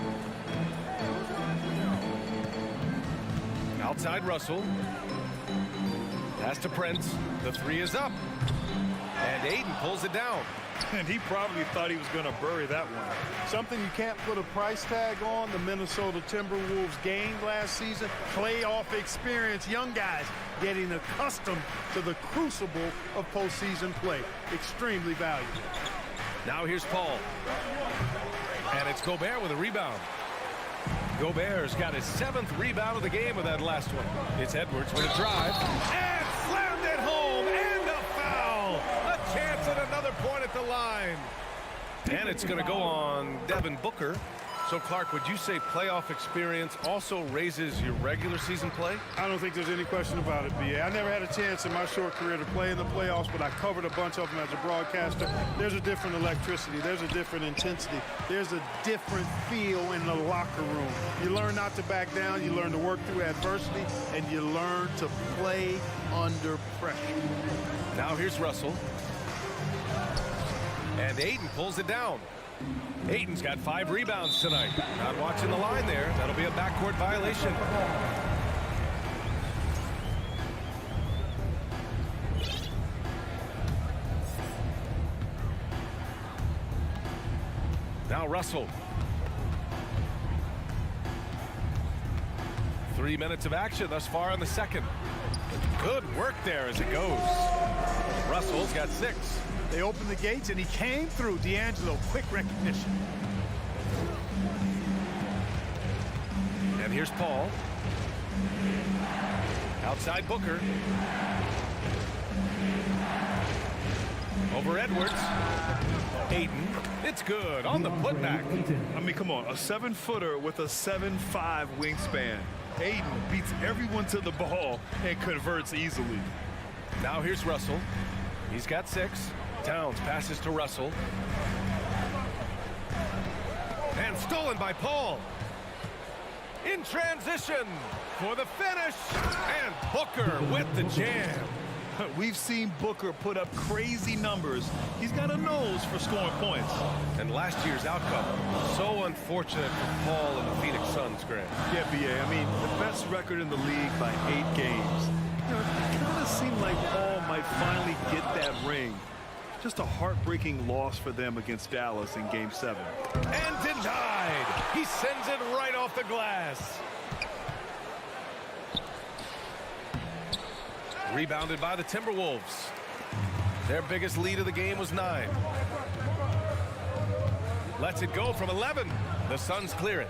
Outside Russell. Pass to Prince. The 3 is up. And Ayton pulls it down. And he probably thought he was going to bury that one. Something you can't put a price tag on, the Minnesota Timberwolves gained last season. Playoff experience, young guys getting accustomed to the crucible of postseason play. Extremely valuable. Now here's Paul. And it's Gobert with a rebound. Gobert's got his 7th rebound of the game with that last one. It's Edwards with a drive. And slammed it home. And a foul. A chance at another point at the line. And it's going to go on Devin Booker. So, Clark, would you say playoff experience also raises your regular season play? I don't think there's any question about it, B.A. I never had a chance in my short career to play in the playoffs, but I covered a bunch of them as a broadcaster. There's a different electricity. There's a different intensity. There's a different feel in the locker room. You learn not to back down. You learn to work through adversity, and you learn to play under pressure. Now here's Russell. And Ayton pulls it down. Ayton's got 5 rebounds tonight. Not watching the line there. That'll be a backcourt violation. Now Russell. 3 minutes of action thus far in the second. Good work there as it goes. Russell's got 6. They opened the gates, and he came through. D'Angelo, quick recognition. And here's Paul. Outside Booker. Over Edwards. Ayton. It's good on the putback. I mean, come on, a 7-footer with a 7'5" wingspan. Ayton beats everyone to the ball and converts easily. Now here's Russell. He's got 6. Towns passes to Russell. And stolen by Paul. In transition for the finish. And Booker with the jam. We've seen Booker put up crazy numbers. He's got a nose for scoring points. And last year's outcome, so unfortunate for Paul and the Phoenix Suns, Grant. Yeah, B.A. I mean, the best record in the league by 8 games. You know, it kind of seemed like Paul might finally get that ring. Just a heartbreaking loss for them against Dallas in Game 7. And denied. He sends it right off the glass. Rebounded by the Timberwolves. Their biggest lead of the game was 9. Lets it go from 11. The Suns clear it.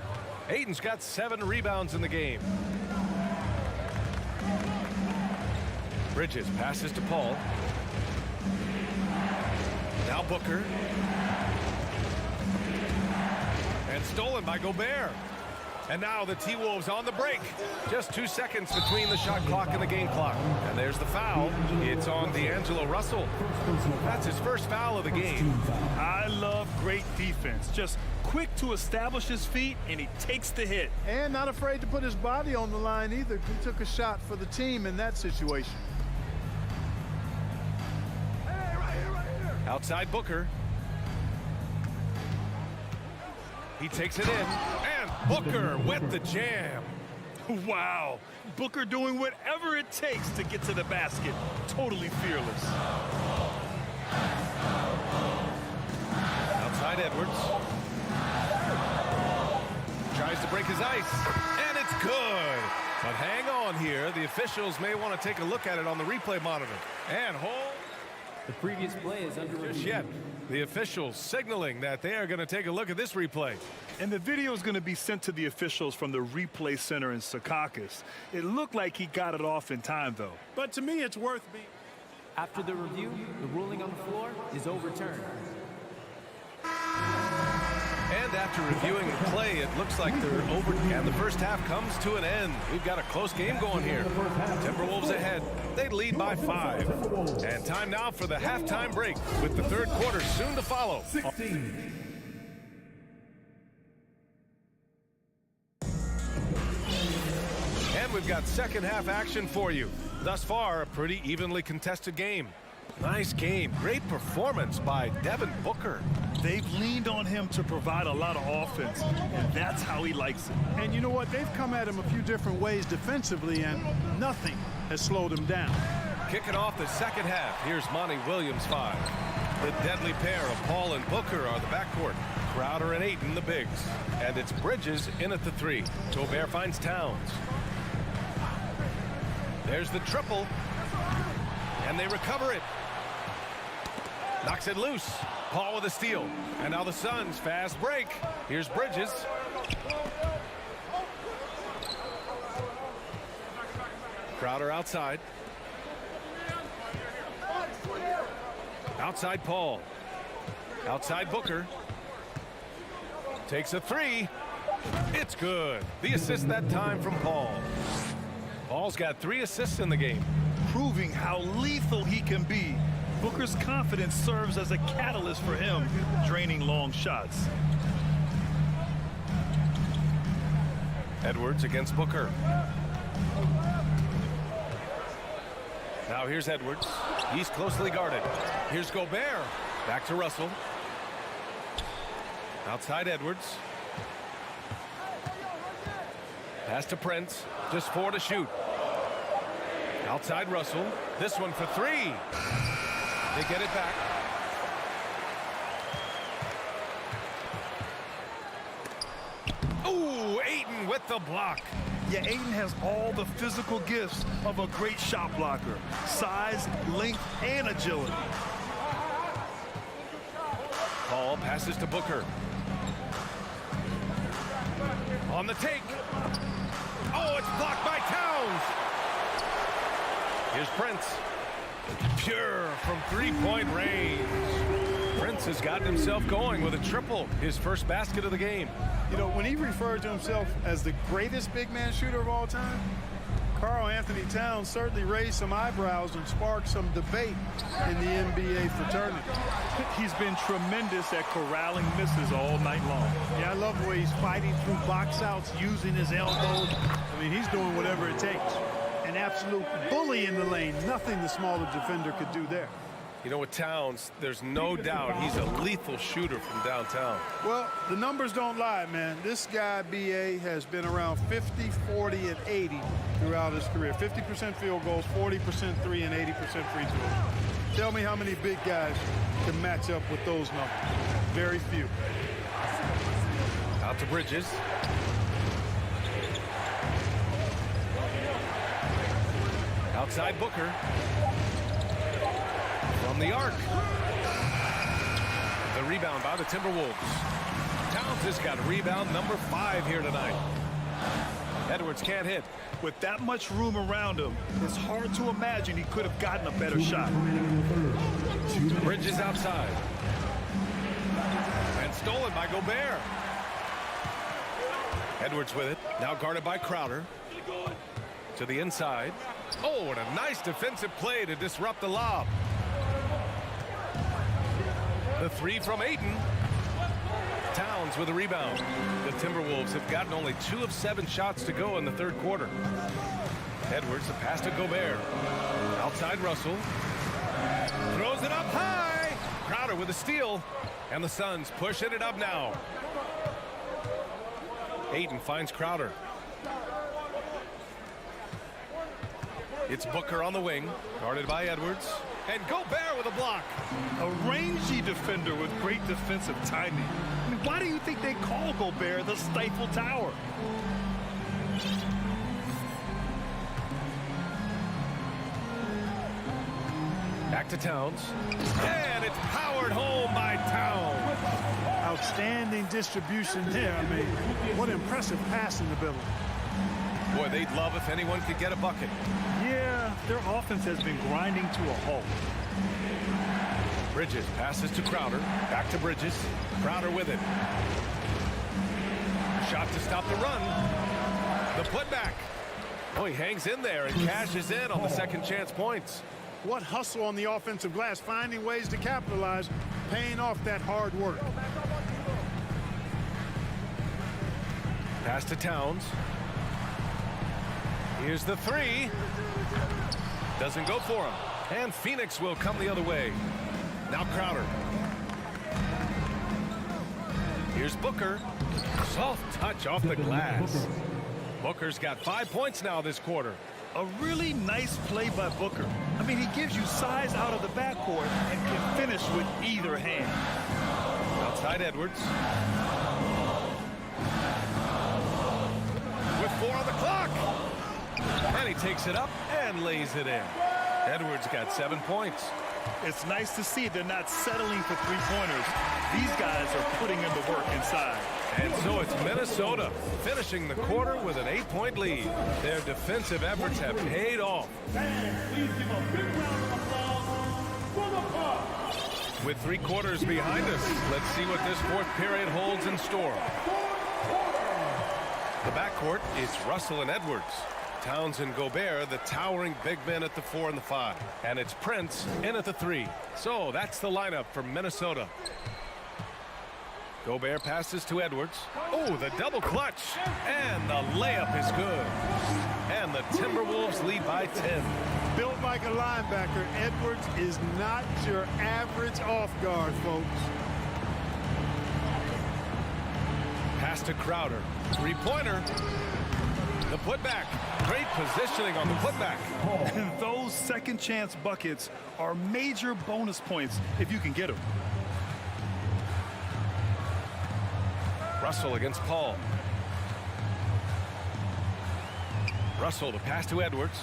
Ayton's got 7 rebounds in the game. Bridges passes to Paul. Now Booker. And stolen by Gobert. And now the T-Wolves on the break. Just 2 seconds between the shot clock and the game clock. And there's the foul. It's on D'Angelo Russell. That's his first foul of the game. I love great defense. Just quick to establish his feet, and he takes the hit. And not afraid to put his body on the line either. He took a shot for the team in that situation. Outside Booker. He takes it in. And Booker with the jam. Wow. Booker doing whatever it takes to get to the basket. Totally fearless. Outside Edwards. Tries to break his ice. And it's good. But hang on here. The officials may want to take a look at it on the replay monitor. And hold. The previous play is under Just review. yet. The officials signaling that they are going to take a look at this replay. And the video is going to be sent to the officials from the replay center in Secaucus. It looked like he got it off in time, though. But to me, it's worth being. After the review, the ruling on the floor is overturned. And after reviewing the play, it looks like they're over. And the first half comes to an end. We've got a close game going here. Timberwolves ahead. They lead by 5. And time now for the halftime break, with the third quarter soon to follow. 16. And we've got second half action for you. Thus far, a pretty evenly contested game. Nice game. Great performance by Devin Booker. They've leaned on him to provide a lot of offense, and that's how he likes it. And you know what? They've come at him a few different ways defensively, and nothing has slowed him down. Kicking off the second half, here's Monty Williams 5. The deadly pair of Paul and Booker are the backcourt. Crowder and Ayton the bigs. And it's Bridges in at the 3. Gobert finds Towns. There's the triple. And they recover it. Knocks it loose. Paul with a steal. And now the Suns fast break. Here's Bridges. Crowder outside. Outside Paul. Outside Booker. Takes a 3. It's good. The assist that time from Paul. Paul's got 3 assists in the game. Proving how lethal he can be. Booker's confidence serves as a catalyst for him, draining long shots. Edwards against Booker. Now here's Edwards. He's closely guarded. Here's Gobert. Back to Russell. Outside Edwards. Pass to Prince. Just 4 to shoot. Outside Russell. This one for 3. They get it back. Ooh, Ayton with the block. Yeah, Ayton has all the physical gifts of a great shot blocker. Size, length, and agility. Paul passes to Booker. On the take. Oh, it's blocked by Towns. Here's Prince. Pure from three-point range. Prince has gotten himself going with a triple, his first basket of the game. You know, when he referred to himself as the greatest big man shooter of all time, Karl Anthony Towns certainly raised some eyebrows and sparked some debate in the NBA fraternity. He's been tremendous at corralling misses all night long. Yeah, I love the way he's fighting through box outs, using his elbows. I mean, he's doing whatever it takes. An absolute bully in the lane. Nothing the smaller defender could do there. You know, with Towns, there's no doubt he's a lethal shooter from downtown. Well, the numbers don't lie, man. This guy, B.A., has been around 50, 40, and 80 throughout his career. 50% field goals, 40% three, and 80% free throws. Tell me how many big guys can match up with those numbers. Very few. Out to Bridges. Outside Booker. From the arc. The rebound by the Timberwolves. Towns has got rebound number 5 here tonight. Edwards can't hit. With that much room around him, it's hard to imagine he could have gotten a better shot. Bridges outside. And stolen by Gobert. Edwards with it. Now guarded by Crowder. To the inside. Oh, and a nice defensive play to disrupt the lob. The three from Ayton. Towns with a rebound. The Timberwolves have gotten only 2 of 7 shots to go in the third quarter. Edwards, the pass to Gobert. Outside Russell. Throws it up high. Crowder with a steal. And the Suns pushing it up now. Ayton finds Crowder. It's Booker on the wing, guarded by Edwards. And Gobert with a block. A rangy defender with great defensive timing. I mean, why do you think they call Gobert the Stifle Tower? Back to Towns. And it's powered home by Towns. Outstanding distribution there. I mean, what impressive passing ability. Boy, they'd love if anyone could get a bucket. Yeah, their offense has been grinding to a halt. Bridges passes to Crowder. Back to Bridges. Crowder with it. Shot to stop the run. The putback. Oh, he hangs in there and cashes in on the second chance points. What hustle on the offensive glass, finding ways to capitalize, paying off that hard work. Pass to Towns. Here's the three. Doesn't go for him. And Phoenix will come the other way. Now Crowder. Here's Booker. Soft touch off the glass. Booker's got 5 points now this quarter. A really nice play by Booker. I mean, he gives you size out of the backcourt and can finish with either hand. Outside Edwards. With 4 on the clock. And he takes it up and lays it in. Edwards got 7 points. It's nice to see they're not settling for three-pointers. These guys are putting in the work inside. And so it's Minnesota finishing the quarter with an 8-point lead. Their defensive efforts have paid off. With 3 quarters behind us, let's see what this fourth period holds in store. The backcourt is Russell and Edwards. Towns and Gobert, the towering big men at the 4 and the 5. And it's Prince in at the 3. So that's the lineup for Minnesota. Gobert passes to Edwards. Oh, the double clutch. And the layup is good. And the Timberwolves lead by 10. Built like a linebacker, Edwards is not your average off guard, folks. Pass to Crowder. 3-pointer. The putback. Great positioning on the putback. And those second chance buckets are major bonus points if you can get them. Russell against Paul. Russell, the pass to Edwards.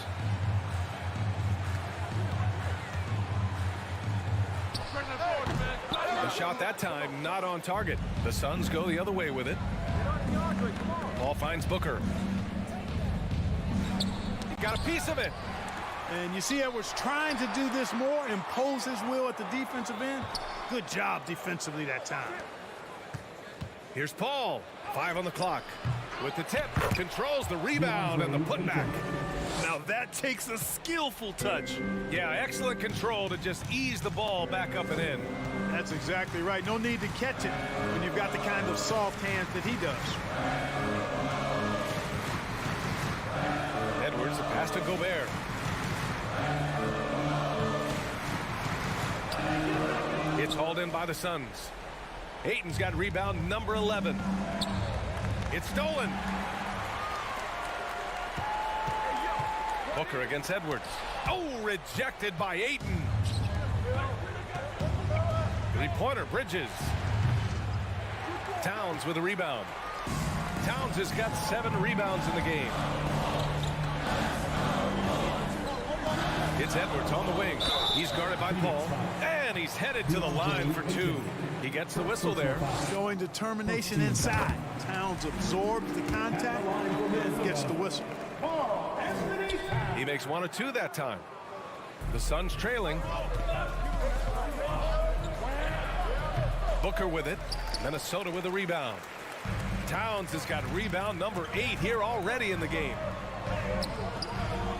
The shot that time not on target. The Suns go the other way with it. Paul finds Booker. Got a piece of it. And you see Edwards trying to do this more, impose his will at the defensive end. Good job defensively that time. Here's Paul. 5 on the clock. With the tip, controls the rebound and the putback. Now that takes a skillful touch. Yeah, excellent control to just ease the ball back up and in. That's exactly right. No need to catch it when you've got the kind of soft hands that he does. Edwards, a pass to Gobert. It's hauled in by the Suns. Ayton's got rebound number 11. It's stolen. Booker against Edwards. Oh, rejected by Ayton. Three-pointer, Bridges. Towns with a rebound. Towns has got 7 rebounds in the game. It's Edwards on the wing. He's guarded by Paul. And he's headed to the line for 2. He gets the whistle there. Showing determination inside. Towns absorbs the contact and gets the whistle. He makes 1 of 2 that time. The Suns trailing. Booker with it. Minnesota with a rebound. Towns has got rebound number 8 here already in the game.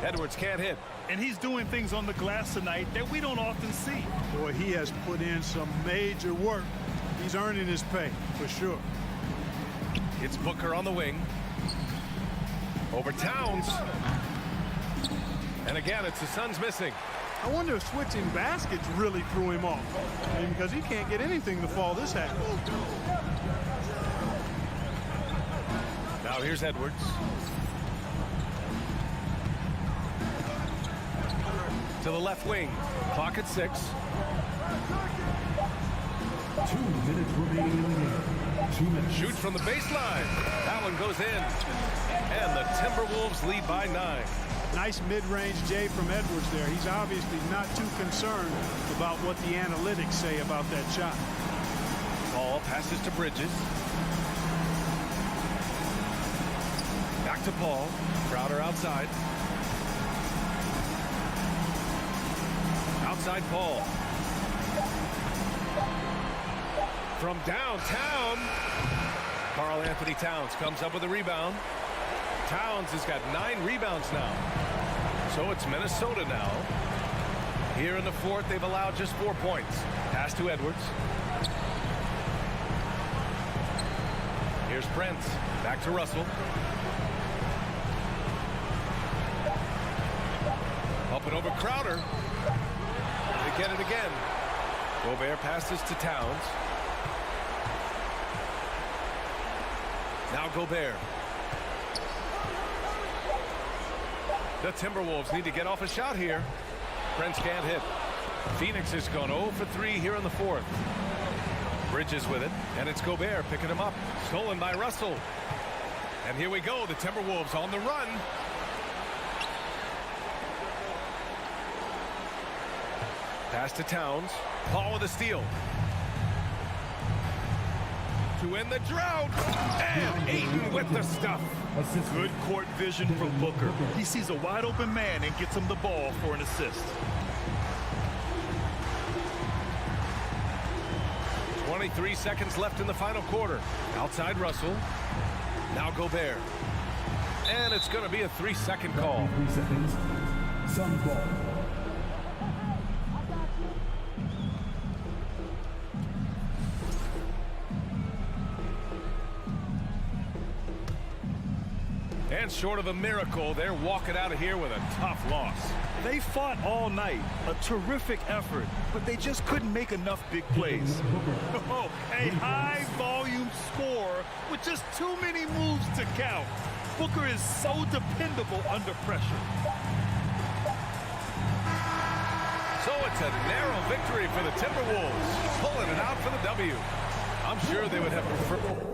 Edwards can't hit. And he's doing things on the glass tonight that we don't often see. Boy, he has put in some major work. He's earning his pay, for sure. It's Booker on the wing. Over Towns. And again, it's the Suns missing. I wonder if switching baskets really threw him off. I mean, because he can't get anything to fall this half. Now here's Edwards. To the left wing. Clock at 6. 2 minutes remaining in the game. 2 minutes. Shoots from the baseline. That one goes in. And the Timberwolves lead by 9. Nice mid-range J from Edwards there. He's obviously not too concerned about what the analytics say about that shot. Ball passes to Bridges. Back to Paul. Crowder outside. Outside Paul. From downtown, Karl Anthony Towns comes up with a rebound. Towns has got 9 rebounds now. So it's Minnesota now. Here in the 4th, they've allowed just 4 points. Pass to Edwards. Here's Prince. Back to Russell. Up and over Crowder. They get it again. Gobert passes to Towns. Now Gobert. The Timberwolves need to get off a shot here. Prince can't hit. Phoenix has gone 0 for 3 here in the 4th. Bridges with it, and it's Gobert picking him up. Stolen by Russell. And here we go, the Timberwolves on the run. Pass to Towns. Paul with a steal. To end the drought. And Ayton with the stuff. Good court vision from Booker. He sees a wide open man and gets him the ball for an assist. 23 seconds left in the final quarter. Outside Russell. Now Gobert. And it's going to be a 3-second call. 3 seconds. Suns ball. And short of a miracle, they're walking out of here with a tough loss. They fought all night. A terrific effort, but they just couldn't make enough big plays. Oh, a high-volume score with just too many moves to count. Booker is so dependable under pressure. So it's a narrow victory for the Timberwolves, pulling it out for the W. I'm sure they would have preferred.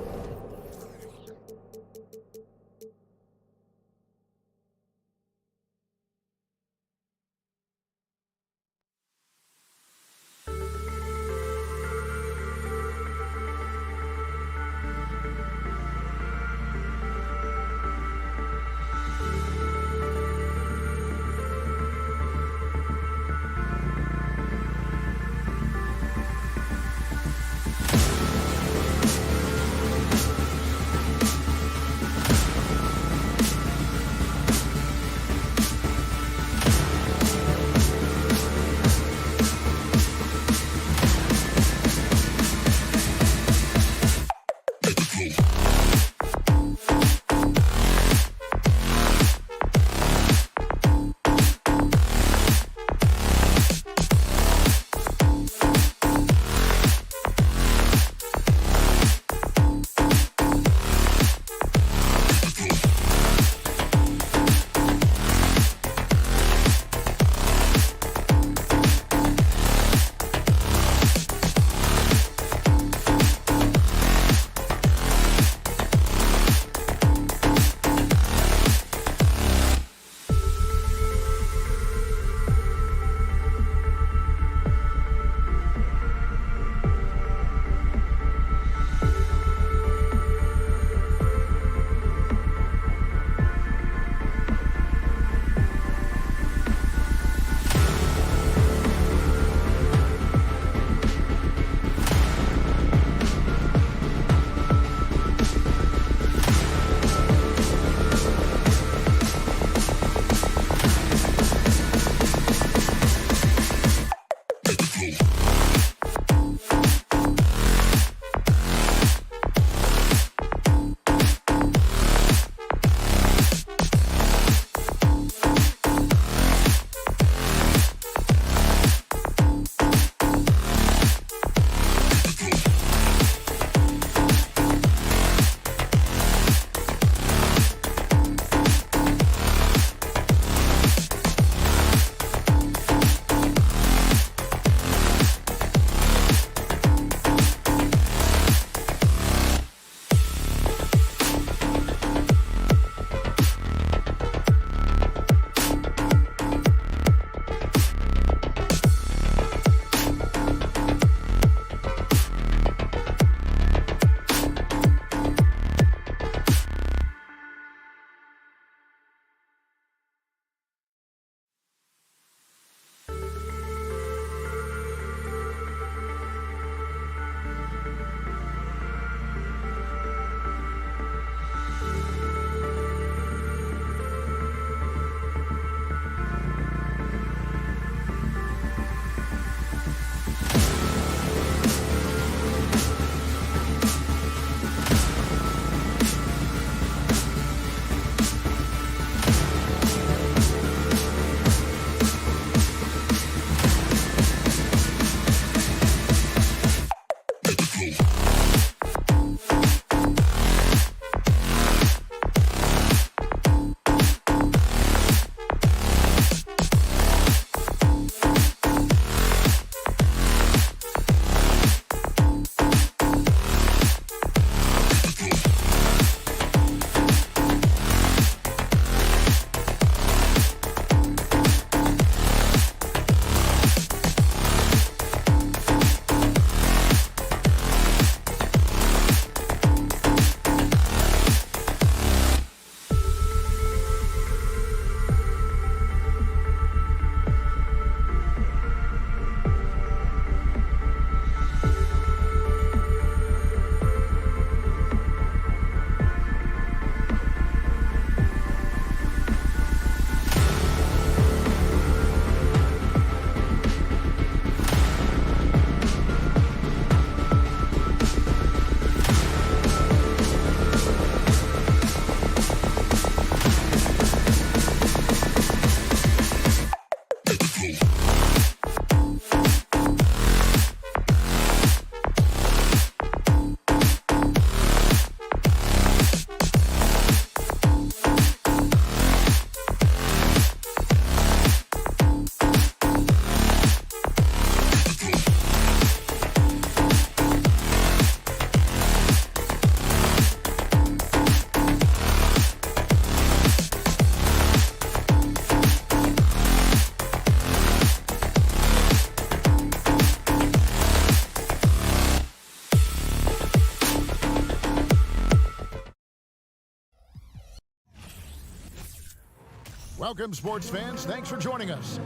Welcome, sports fans. Thanks for joining us.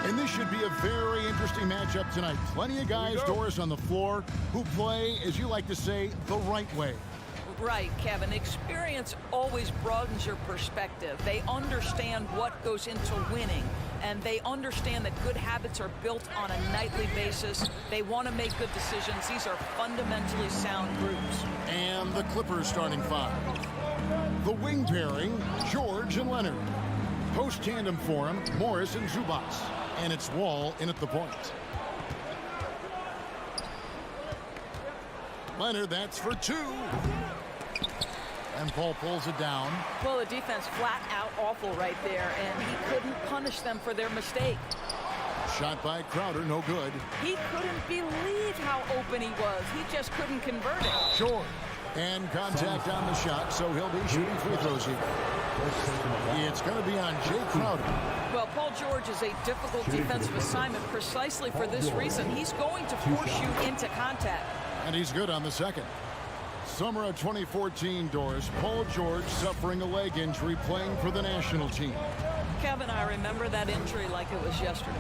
And this should be a very interesting matchup tonight. Plenty of guys, Doris, on the floor who play, as you like to say, the right way. Right, Kevin. Experience always broadens your perspective. They understand what goes into winning, and they understand that good habits are built on a nightly basis. They want to make good decisions. These are fundamentally sound groups. And the Clippers starting five. The wing pairing, George and Leonard. Post tandem for him, Morris and Zubac. And it's Wall in at the point. Leonard, that's for two. And Paul pulls it down. Well, the defense flat out awful right there, and he couldn't punish them for their mistake. Shot by Crowder, no good. He couldn't believe how open he was. He just couldn't convert it. Short. And contact on the shot, so he'll be shooting free throws here. It's going to be on Jay Crowder. Well, Paul George is a difficult defensive assignment precisely for this reason. He's going to force you into contact. And he's good on the second. Summer of 2014, Doris, Paul George suffering a leg injury playing for the national team. Kevin, I remember that injury like it was yesterday.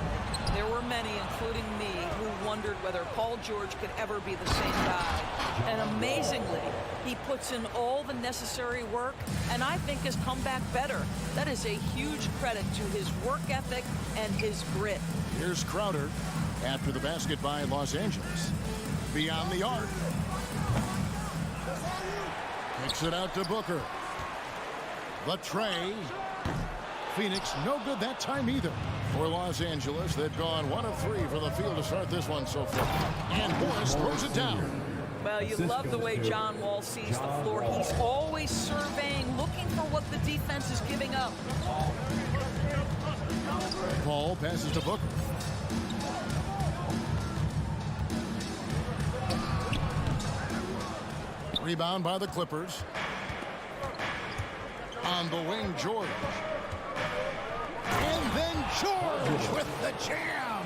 There were many, including me, who wondered whether Paul George could ever be the same guy. And amazingly, he puts in all the necessary work, and I think has come back better. That is a huge credit to his work ethic and his grit. Here's Crowder after the basket by Los Angeles. Beyond the arc. Kicks it out to Booker. The tray. Phoenix, no good that time either. For Los Angeles, they've gone 1 of 3 for the field to start this one so far. And Morris throws it down. Well, you love the way John Wall sees the floor. He's always surveying, looking for what the defense is giving up. Paul passes to Booker. Rebound by the Clippers. On the wing, George. And then George with the jam.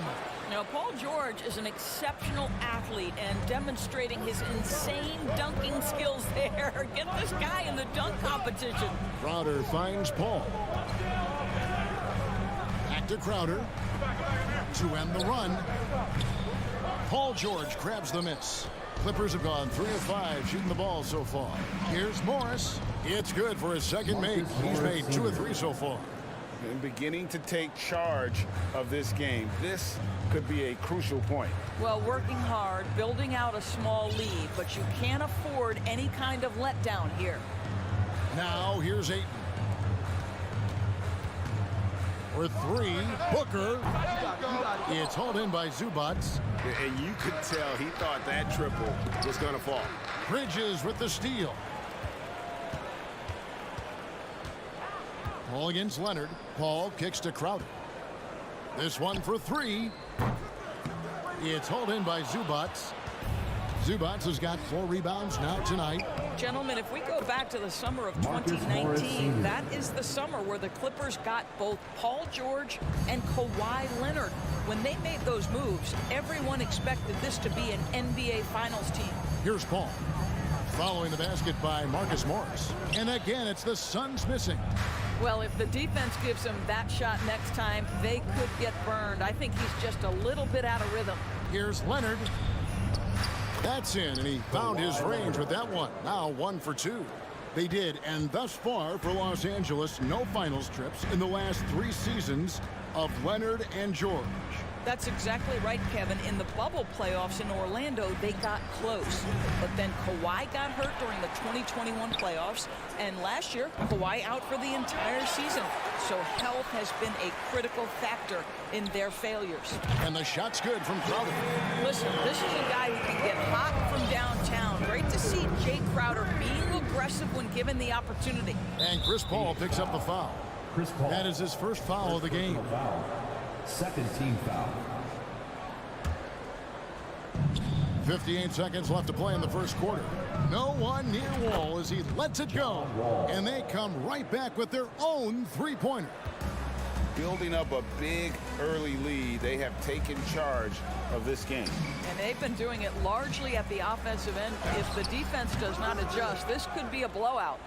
Now, Paul George is an exceptional athlete and demonstrating his insane dunking skills there. Get this guy in the dunk competition. Crowder finds Paul. Back to Crowder to end the run. Paul George grabs the miss. Clippers have gone 3 of 5 shooting the ball so far. Here's Morris. It's good for his second make. He's made 2 of 3 so far. And beginning to take charge of this game. This could be a crucial point. Well, working hard, building out a small lead, but you can't afford any kind of letdown here. Now here's Ayton. For 3, Booker. It's hauled in by Zubac. And you could tell he thought that triple was going to fall. Bridges with the steal. Paul against Leonard. Paul kicks to Crowder. This one for 3. It's hauled in by Zubac. Zubac has got 4 rebounds now tonight. Gentlemen, if we go back to the summer of 2019, that is the summer where the Clippers got both Paul George and Kawhi Leonard. When they made those moves, everyone expected this to be an NBA Finals team. Here's Paul. Following the basket by Marcus Morris. And again, it's the Suns missing. Well, if the defense gives him that shot next time, they could get burned. I think he's just a little bit out of rhythm. Here's Leonard. That's in, and he found his range with that one. Now 1 for 2. They did, and thus far for Los Angeles, no finals trips in the last 3 seasons of Leonard and George. That's exactly right, Kevin. In the bubble playoffs in Orlando, they got close. But then Kawhi got hurt during the 2021 playoffs. And last year, Kawhi out for the entire season. So health has been a critical factor in their failures. And the shot's good from Crowder. Listen, this is a guy who can get hot from downtown. Great to see Jay Crowder being aggressive when given the opportunity. And Chris Paul picks up the foul. Chris Paul. That is his first foul of the game. Second team foul. 58 seconds left to play in the first quarter. No one near Wall as he lets it go. And they come right back with their own three-pointer. Building up a big early lead, they have taken charge of this game. And they've been doing it largely at the offensive end. If the defense does not adjust, this could be a blowout.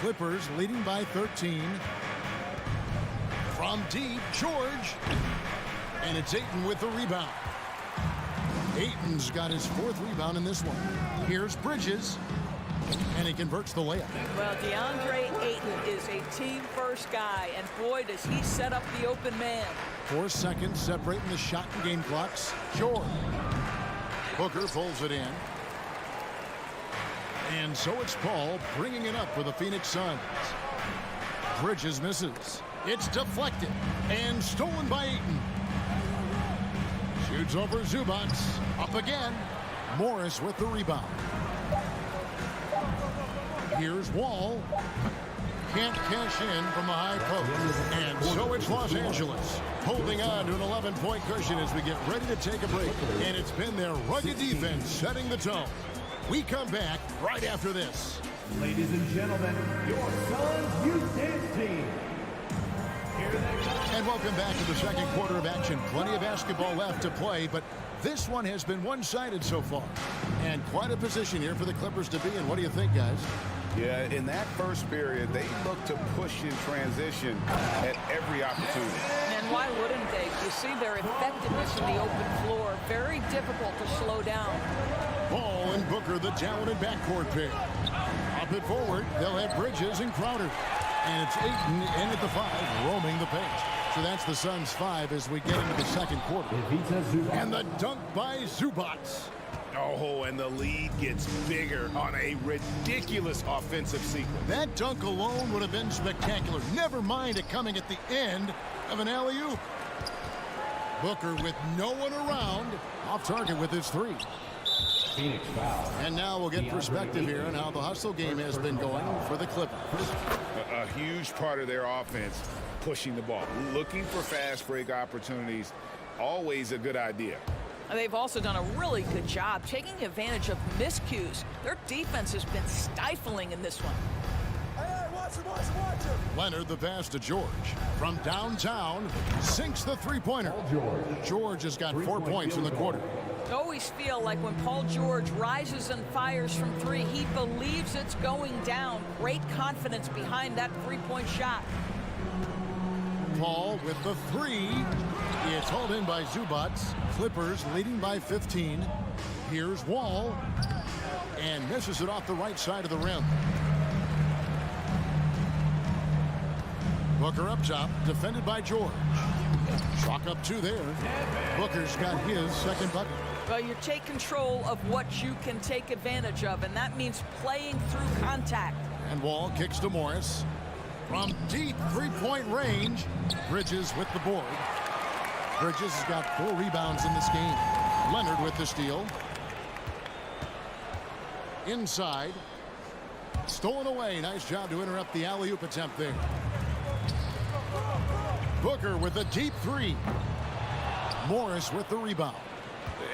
Clippers leading by 13. From deep, George. And it's Ayton with the rebound. Ayton's got his 4th rebound in this one. Here's Bridges. And he converts the layup. Well, DeAndre Ayton is a team-first guy, and boy, does he set up the open man. 4 seconds separating the shot and game clocks. George. Booker pulls it in. And so it's Paul bringing it up for the Phoenix Suns. Bridges misses. It's deflected and stolen by Ayton. Shoots over Zubac. Up again. Morris with the rebound. Here's Wall. Can't cash in from the high post. And so it's Los Angeles holding on to an 11-point cushion as we get ready to take a break. And it's been their rugged defense setting the tone. We come back right after this. Ladies and gentlemen, your Suns Youth Dance Team. Here they go. And welcome back to the second quarter of action. Plenty of basketball left to play, but this one has been one-sided so far. And quite a position here for the Clippers to be in. What do you think, guys? Yeah, in that first period, they looked to push in transition at every opportunity. And why wouldn't they? You see their effectiveness in the open floor. Very difficult to slow down. Ball and Booker, the talented backcourt pair. Up it forward, they'll have Bridges and Crowder. And it's Ayton in at the 5, roaming the paint. So that's the Suns' 5 as we get into the second quarter. And the dunk by Zubac. Oh, and the lead gets bigger on a ridiculous offensive sequence. That dunk alone would have been spectacular. Never mind it coming at the end of an alley-oop. Booker with no one around, off target with his 3. Phoenix foul. And now we'll get perspective here on how the hustle game has been going for the Clippers. A huge part of their offense, pushing the ball, looking for fast break opportunities, always a good idea. They've also done a really good job taking advantage of miscues. Their defense has been stifling in this one. Hey, watch him. Leonard the pass to George. From downtown, sinks the three-pointer. George has got 4 points in the quarter. I always feel like when Paul George rises and fires from 3, he believes it's going down. Great confidence behind that three-point shot. Paul with the 3. It's hauled in by Zubac. Clippers leading by 15. Here's Wall. And misses it off the right side of the rim. Booker up top, defended by George. Chalk up 2 there. Booker's got his second bucket. Well, you take control of what you can take advantage of, and that means playing through contact. And Wall kicks to Morris. From deep three-point range, Bridges with the board. Bridges has got 4 rebounds in this game. Leonard with the steal. Inside. Stolen away. Nice job to interrupt the alley-oop attempt there. Booker with a deep 3. Morris with the rebound.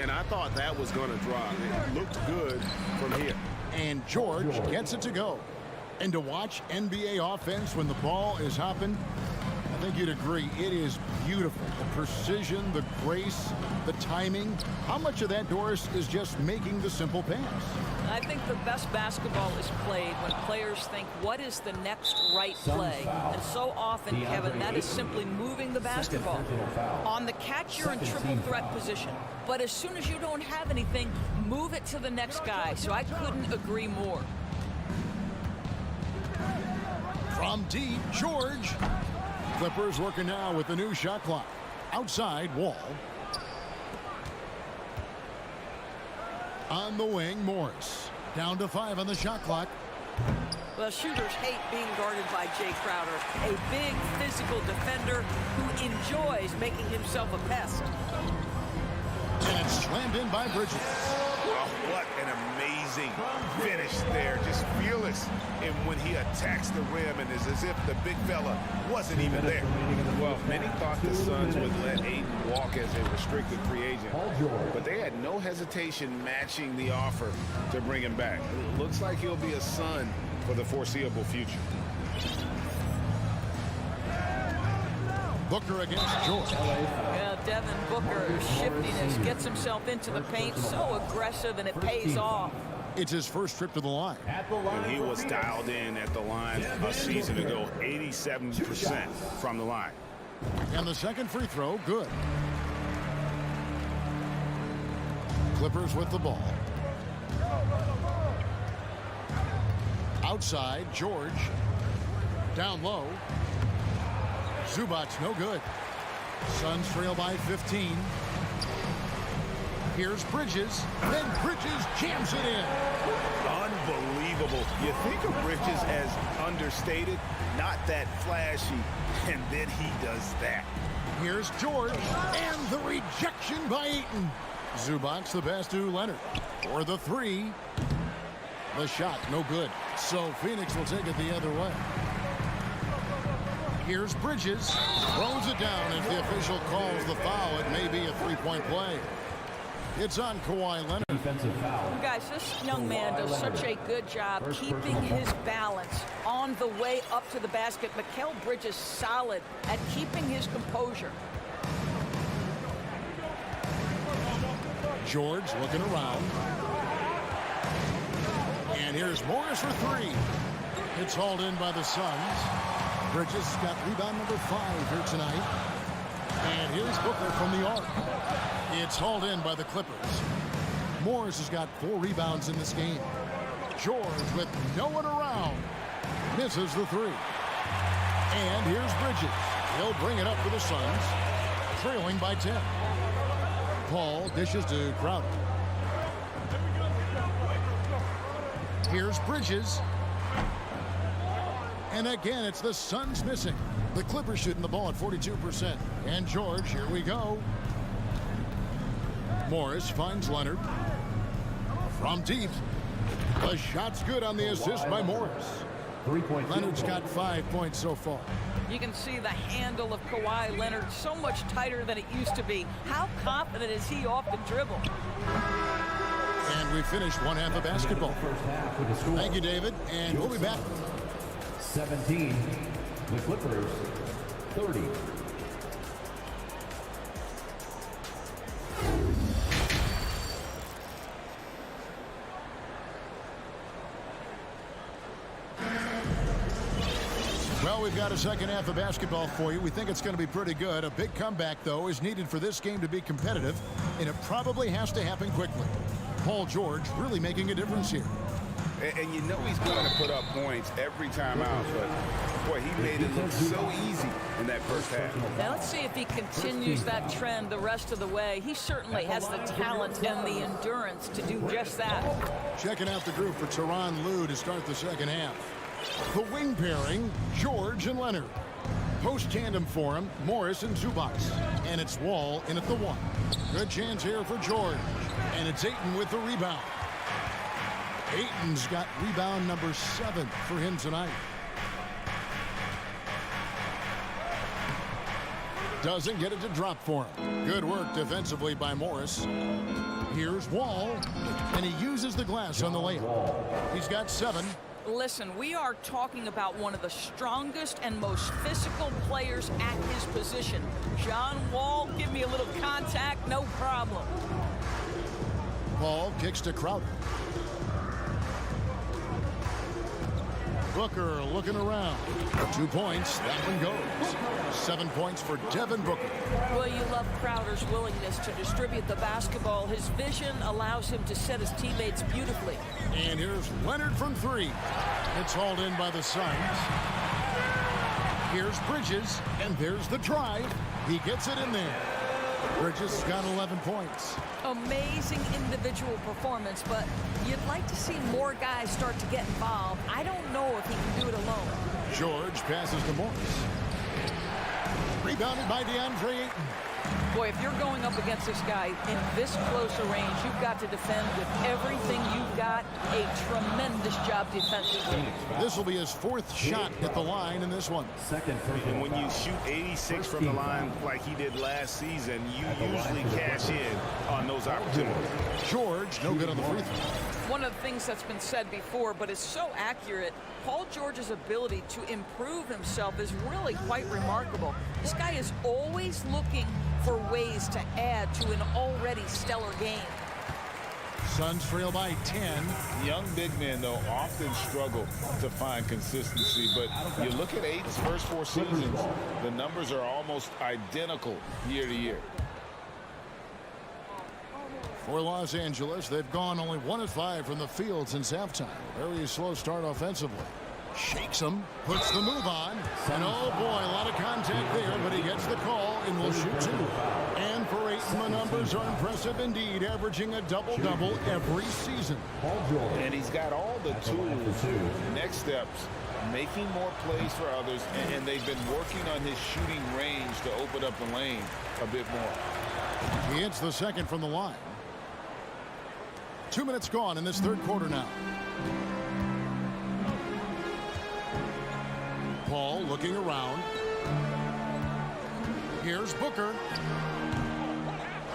And I thought that was going to drop. It looked good from here. And George gets it to go. And to watch NBA offense when the ball is hopping, I think you'd agree, it is beautiful. The precision, the grace, the timing. How much of that, Doris, is just making the simple pass? I think the best basketball is played when players think, what is the next right play? And so often, Kevin, that is simply moving the basketball. On the catch, you're in triple threat position. But as soon as you don't have anything, move it to the next guy. So I couldn't agree more. From deep, George. Clippers working now with the new shot clock. Outside, Wall. On the wing, Morris. Down to 5 on the shot clock. Well, shooters hate being guarded by Jay Crowder, a big physical defender who enjoys making himself a pest. And it's slammed in by Bridges. Oh, what an amazing finish there. Just fearless. And when he attacks the rim, and it's as if the big fella wasn't even there. Well, many thought the Suns would let Ayton walk as a restricted free agent. But they had no hesitation matching the offer to bring him back. It looks like he'll be a Sun for the foreseeable future. Booker against George. Yeah, Devin Booker's shiftiness gets himself into the paint, so aggressive, and it pays off. It's his first trip to the line. And he was dialed in at the line a season ago, 87% from the line. And the second free throw, good. Clippers with the ball. Outside, George. Down low. Zubac, no good. Suns trail by 15. Here's Bridges. Then Bridges jams it in. Unbelievable. You think of Bridges as understated, not that flashy, and then he does that. Here's George, and the rejection by Ayton. Zubac the pass to Leonard for the three. The shot, no good. So Phoenix will take it the other way. Here's Bridges. Throws it down as the official calls the foul. It may be a three-point play. It's on Kawhi Leonard. Defensive foul. Guys, this young man does such a good job keeping his balance on the way up to the basket. Mikal Bridges solid at keeping his composure. George looking around. And here's Morris for three. It's hauled in by the Suns. Bridges got rebound number 5 here tonight. And here's Booker from the arc. It's hauled in by the Clippers. Morris has got 4 rebounds in this game. George with no one around. Misses the three. And here's Bridges. He'll bring it up for the Suns. Trailing by 10. Paul dishes to Crowder. Here's Bridges. And again, it's the Suns missing. The Clippers shooting the ball at 42%. And George, here we go. Morris finds Leonard. From deep. The shot's good on the assist by Morris. Leonard's got 5 points so far. You can see the handle of Kawhi Leonard so much tighter than it used to be. How confident is he off the dribble? And we finished one half of basketball. Thank you, David. And we'll be back. 17, the Clippers, 30. Well, we've got a second half of basketball for you. We think it's going to be pretty good. A big comeback, though, is needed for this game to be competitive, and it probably has to happen quickly. Paul George really making a difference here. And you know he's going to put up points every time out, but boy, he made it look so easy in that first half. Now let's see if he continues that trend the rest of the way. He certainly has the talent and the endurance to do just that. Checking out the group for Tyronn Lue to start the second half. The wing pairing, George and Leonard. Post tandem for him, Morris and Zubac. And it's Wall in at the 1. Good chance here for George. And it's Ayton with the rebound. Ayton's got rebound number 7 for him tonight. Doesn't get it to drop for him. Good work defensively by Morris. Here's Wall, and he uses the glass on the layup. He's got 7. Listen, we are talking about one of the strongest and most physical players at his position. John Wall, give me a little contact, no problem. Paul kicks to Crowder. Booker looking around. 2 points. That one goes. 7 points for Devin Booker. Well, you love Crowder's willingness to distribute the basketball. His vision allows him to set his teammates beautifully. And here's Leonard from 3. It's hauled in by the Suns. Here's Bridges, and there's the drive. He gets it in there. Bridges has got 11 points. Amazing individual performance, but you'd like to see more guys start to get involved. I don't know if he can do it alone. George passes to Morris. Rebounded by DeAndre Ayton. Boy, if you're going up against this guy in this close a range, you've got to defend with everything you've got. A tremendous job defensively. This will be his 4th shot at the line in this one. And when you shoot 86 from the line like he did last season, you usually cash in on those opportunities. George, no good on the free throw. One of the things that's been said before, but it's so accurate, Paul George's ability to improve himself is really quite remarkable. This guy is always looking for ways to add to an already stellar game. Suns trail by 10. Young big men, though, often struggle to find consistency. But you look at Aiton's first 4 seasons, the numbers are almost identical year to year. For Los Angeles, they've gone only 1 of 5 from the field since halftime. Very slow start offensively. Shakes him, puts the move on, and oh boy, a lot of contact there, but he gets the call and will shoot 2. And for Ayton, the numbers are impressive indeed, averaging a double-double every season. And he's got all the tools, next steps, making more plays for others, and they've been working on his shooting range to open up the lane a bit more. He hits the second from the line. 2 minutes gone in this third quarter now. Paul looking around. Here's Booker.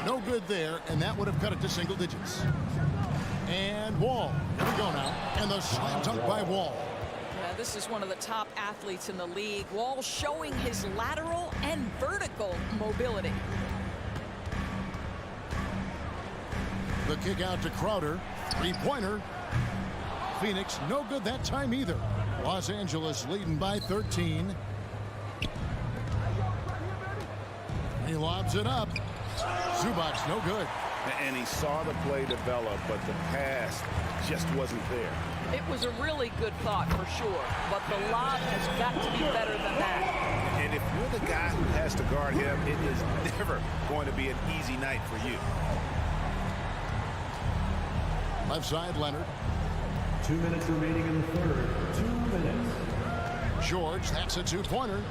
No good there, and that would have cut it to single digits. And Wall. Here we go now. And the slam dunk by Wall. Yeah, this is one of the top athletes in the league. Wall showing his lateral and vertical mobility. The kick out to Crowder. Three-pointer. Phoenix, no good that time either. Los Angeles leading by 13. He lobs it up. Zubac, no good. And he saw the play develop, but the pass just wasn't there. It was a really good thought for sure, but the lob has got to be better than that. And if you're the guy who has to guard him, it is never going to be an easy night for you. Left side, Leonard. 2 minutes remaining in the third. 2 minutes. George, that's a 2-pointer.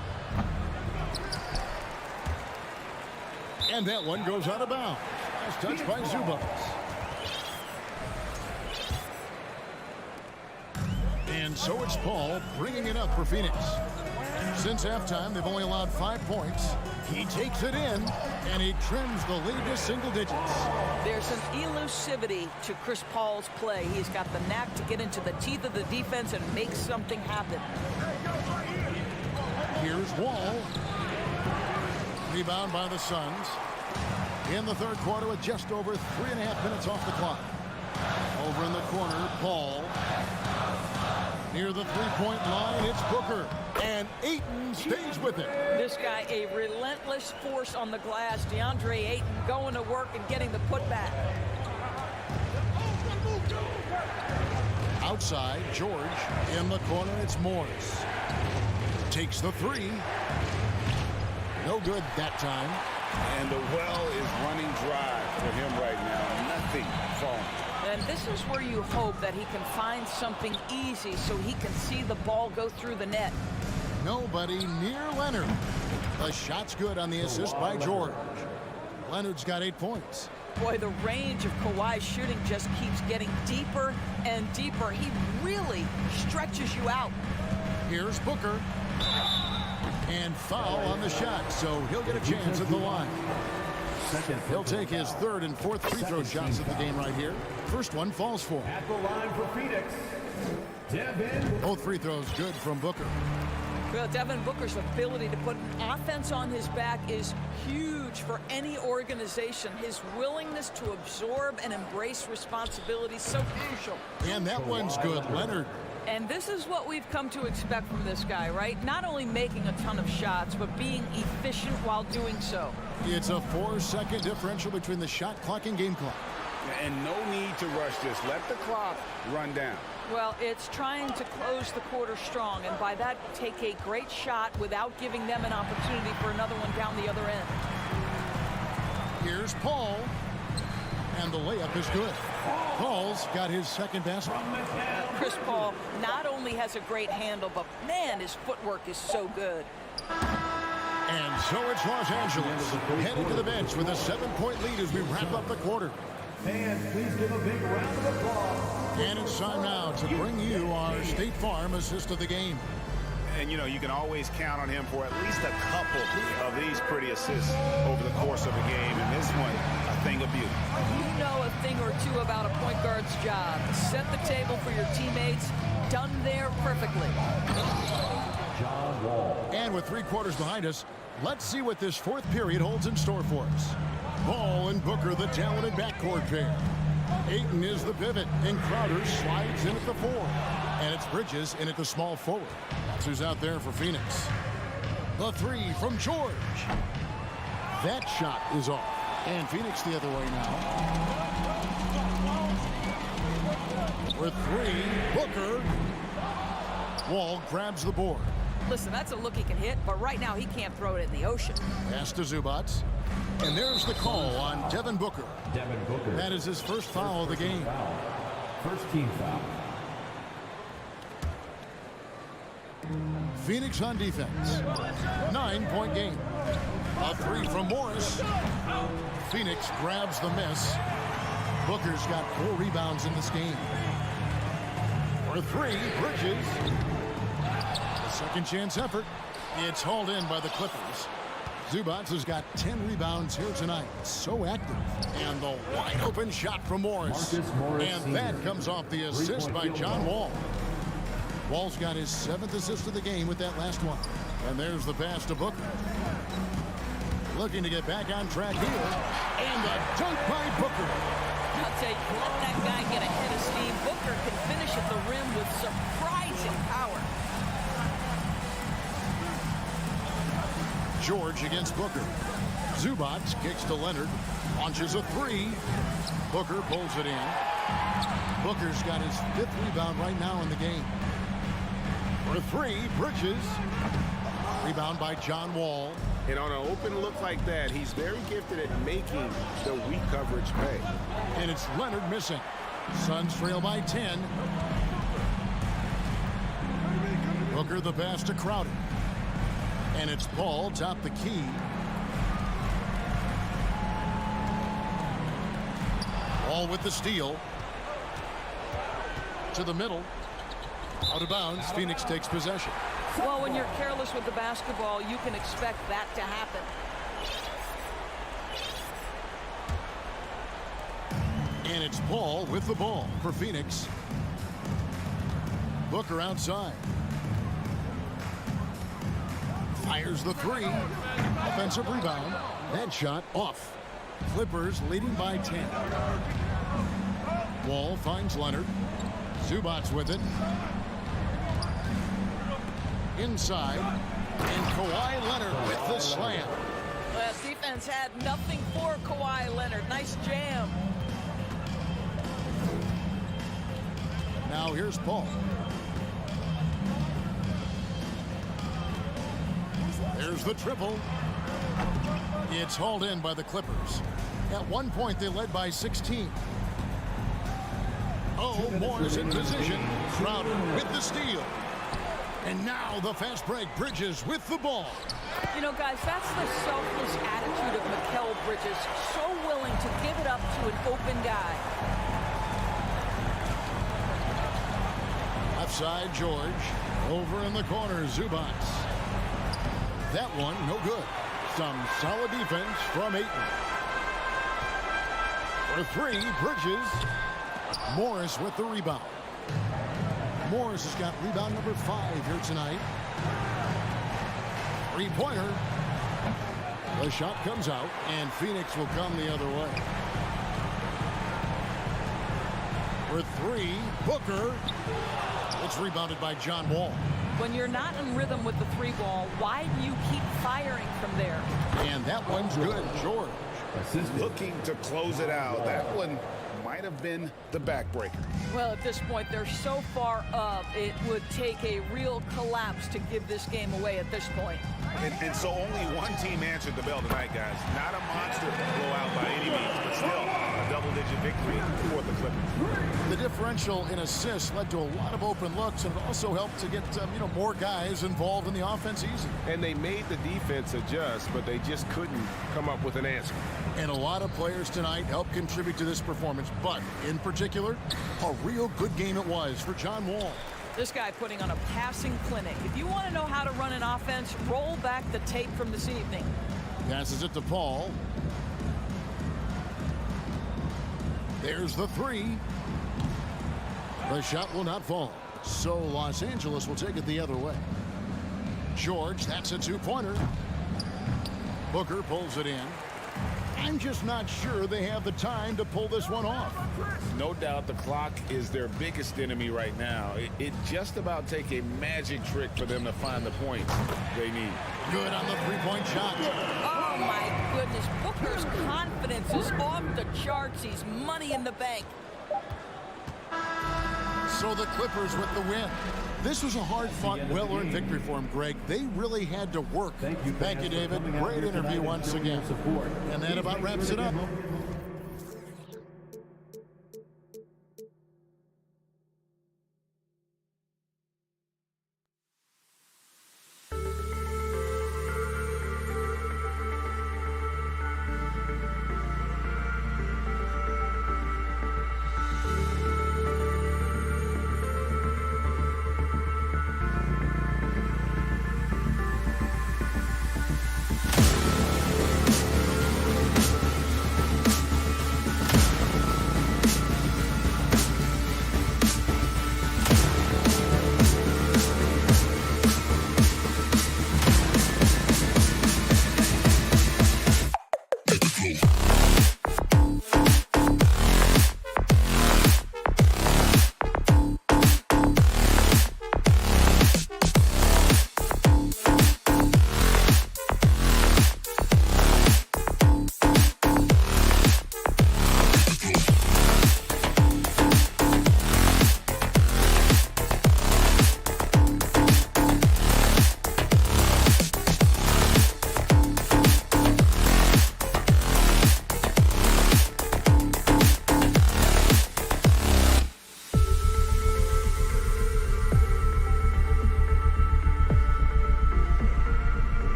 And that one goes out of bounds. Nice touch by Zubac. And so it's Paul bringing it up for Phoenix. Since halftime, they've only allowed 5 points. He takes it in, and he trims the lead to single digits. There's some elusivity to Chris Paul's play. He's got the knack to get into the teeth of the defense and make something happen. Here's Wall. Rebound by the Suns. In the third quarter with just over 3.5 minutes off the clock. Over in the corner, Paul. Near the three-point line, it's Booker. And Ayton stays with it. This guy, a relentless force on the glass. DeAndre Ayton going to work and getting the putback. Outside, George. In the corner, it's Morris. Takes the 3. No good that time. And the well is running dry for him right now. Nothing falling. And this is where you hope that he can find something easy so he can see the ball go through the net. Nobody near Leonard. The shot's good on the assist by George. Leonard's got 8 points. Boy, the range of Kawhi's shooting just keeps getting deeper and deeper. He really stretches you out. Here's Booker. And foul on the shot, so he'll get a chance at the line. He'll take his third and fourth free throw shots of the game right here. First one falls for him. At the line for Phoenix, Devin. Both free throws good from Booker. Well, Devin Booker's ability to put offense on his back is huge for any organization. His willingness to absorb and embrace responsibility is so crucial. And that one's good, Leonard. And this is what we've come to expect from this guy, right? Not only making a ton of shots, but being efficient while doing so. It's a 4-second differential between the shot clock and game clock. And no need to rush this. Let the clock run down. Well, it's trying to close the quarter strong, and by that, take a great shot without giving them an opportunity for another one down the other end. Here's Paul. And the layup is good. Paul's got his second basket. Chris Paul not only has a great handle, but man, his footwork is so good. And so it's Los Angeles heading to the bench with a 7-point lead as we wrap up the quarter. Fans, please give a big round of applause. And it's time now to bring you our State Farm assist of the game. And, you know, you can always count on him for at least a couple of these pretty assists over the course of a game. And this one, a thing of beauty. You know a thing or two about a point guard's job. Set the table for your teammates. Done there perfectly. And with 3 quarters behind us, let's see what this fourth period holds in store for us. Ball in Booker, the talented backcourt pair. Ayton is the pivot, and Crowder slides in at the 4. And it's Bridges in at the small forward. That's who's out there for Phoenix. The 3 from George. That shot is off. And Phoenix the other way now. With 3, Booker. Wall grabs the board. Listen, that's a look he can hit, but right now he can't throw it in the ocean. Pass to Zubac. And there's the call on Devin Booker. That is his first foul of the game. First team foul. Phoenix on defense. 9-point game. A 3 from Morris. Phoenix grabs the miss. Booker's got 4 rebounds in this game. For 3, Bridges. A second chance effort. It's hauled in by the Clippers. Zubac has got 10 rebounds here tonight. So active. And the wide open shot from Morris. And that comes off the assist by John Wall. Wall's got his 7th assist of the game with that last one. And there's the pass to Booker. Looking to get back on track here. And a dunk by Booker. I'll tell you, let that guy get ahead of steam. Booker can finish at the rim with surprising power. George against Booker. Zubac kicks to Leonard. Launches a 3. Booker pulls it in. Booker's got his 5th rebound right now in the game. For 3, Bridges. Rebound by John Wall. And on an open look like that, he's very gifted at making the weak coverage pay. And it's Leonard missing. Suns trail by 10. Booker the pass to Crowder. And it's Paul top the key. Wall with the steal. To the middle. Out of bounds. Phoenix takes possession. Well, when you're careless with the basketball, you can expect that to happen. And it's Paul with the ball for Phoenix. Booker outside. Fires the 3. Offensive rebound. That shot off. Clippers leading by 10. Wall finds Leonard. Zubac with it. Inside. And Kawhi Leonard with the slam. Well, defense had nothing for Kawhi Leonard. Nice jam. Now here's Paul. There's the triple. It's hauled in by the Clippers. At one point, they led by 16. Oh, Moore's in position. Crowder with the steal. And now the fast break. Bridges with the ball. You know, guys, that's the selfless attitude of Mikal Bridges. So willing to give it up to an open guy. Left side, George. Over in the corner, Zubac. That one, no good. Some solid defense from Ayton. For 3, Bridges. Morris with the rebound. Morris has got rebound number 5 here tonight. 3-pointer. The shot comes out, and Phoenix will come the other way. For 3, Booker. It's rebounded by John Wall. When you're not in rhythm with the 3-ball, why do you keep firing from there? And that one's good, George. Looking to close it out. That one might have been the backbreaker. Well, at this point, they're so far up, it would take a real collapse to give this game away at this point. And so only one team answered the bell tonight, guys. Not a monster blowout by any means, but still a double-digit victory for the Clippers. The differential in assists led to a lot of open looks, and it also helped to get more guys involved in the offense easy. And they made the defense adjust, but they just couldn't come up with an answer. And a lot of players tonight helped contribute to this performance, but in particular, a real good game it was for John Wall. This guy putting on a passing clinic. If you want to know how to run an offense, roll back the tape from this evening. Passes it to Paul. There's the 3. The shot will not fall. So Los Angeles will take it the other way. George, that's a 2-pointer. Booker pulls it in. I'm just not sure they have the time to pull this one off. No doubt the clock is their biggest enemy right now. It just about take a magic trick for them to find the points they need. Good on the three-point shot. Oh, my goodness. Booker's confidence is off the charts. He's money in the bank. So the Clippers with the win. This was a hard-fought, well-earned victory for him, Greg. They really had to work. Thank you, David. Great interview once again. And that about wraps it up.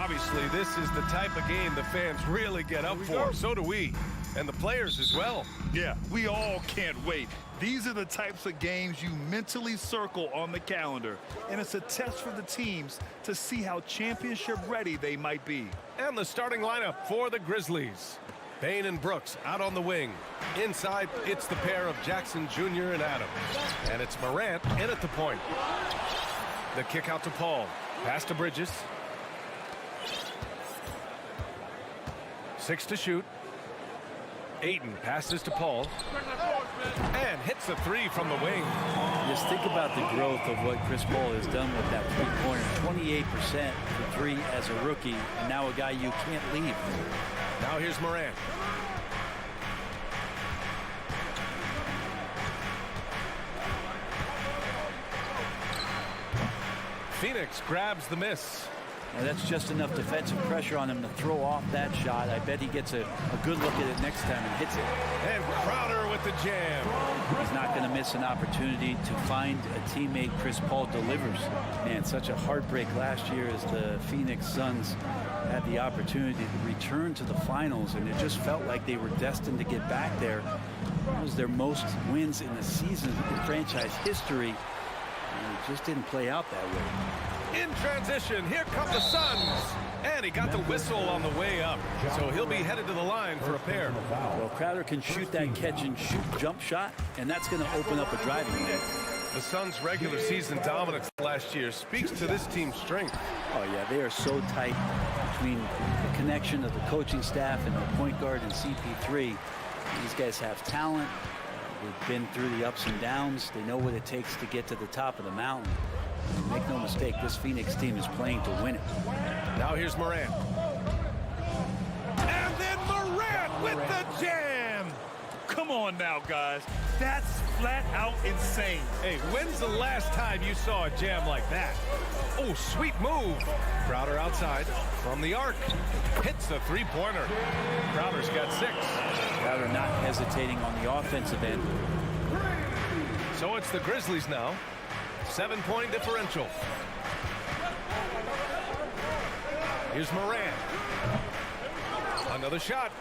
Obviously, this is the type of game the fans really get up for. So do we, and the players as well. Yeah, we all can't wait. These are the types of games you mentally circle on the calendar, and it's a test for the teams to see how championship ready they might be. And the starting lineup for the Grizzlies. Bain and Brooks out on the wing. Inside, it's the pair of Jackson Jr. and Adams. And it's Morant in at the point. The kick out to Paul. Pass to Bridges. 6 to shoot. Ayton passes to Paul. And hits the 3 from the wing. Just think about the growth of what Chris Paul has done with that three-pointer. 28% for 3 as a rookie, and now a guy you can't leave. Now here's Morant. Phoenix grabs the miss. Now that's just enough defensive pressure on him to throw off that shot. I bet he gets a good look at it next time and hits it. And Crowder with the jam. He's not going to miss an opportunity to find a teammate. Chris Paul delivers. Man, such a heartbreak last year as the Phoenix Suns had the opportunity to return to the finals, and it just felt like they were destined to get back there. That was their most wins in the season in franchise history, and it just didn't play out that way. In transition, here come the Suns. And he got the whistle on the way up. So he'll be headed to the line for a pair. Well, Crowder can shoot that catch-and-shoot jump shot, and that's going to open up a driving lane. The Suns' regular season dominance last year speaks to this team's strength. Oh, yeah, they are so tight between the connection of the coaching staff and the point guard and CP3. These guys have talent. They've been through the ups and downs. They know what it takes to get to the top of the mountain. Make no mistake, this Phoenix team is playing to win it. Now here's Morant. And then Morant with the jam. Come on now, guys. That's flat out insane. Hey, when's the last time you saw a jam like that? Oh, sweet move. Crowder outside from the arc. Hits a three-pointer. Crowder's got 6. Crowder not hesitating on the offensive end. So it's the Grizzlies now. 7-point differential. Here's Morant. Another shot.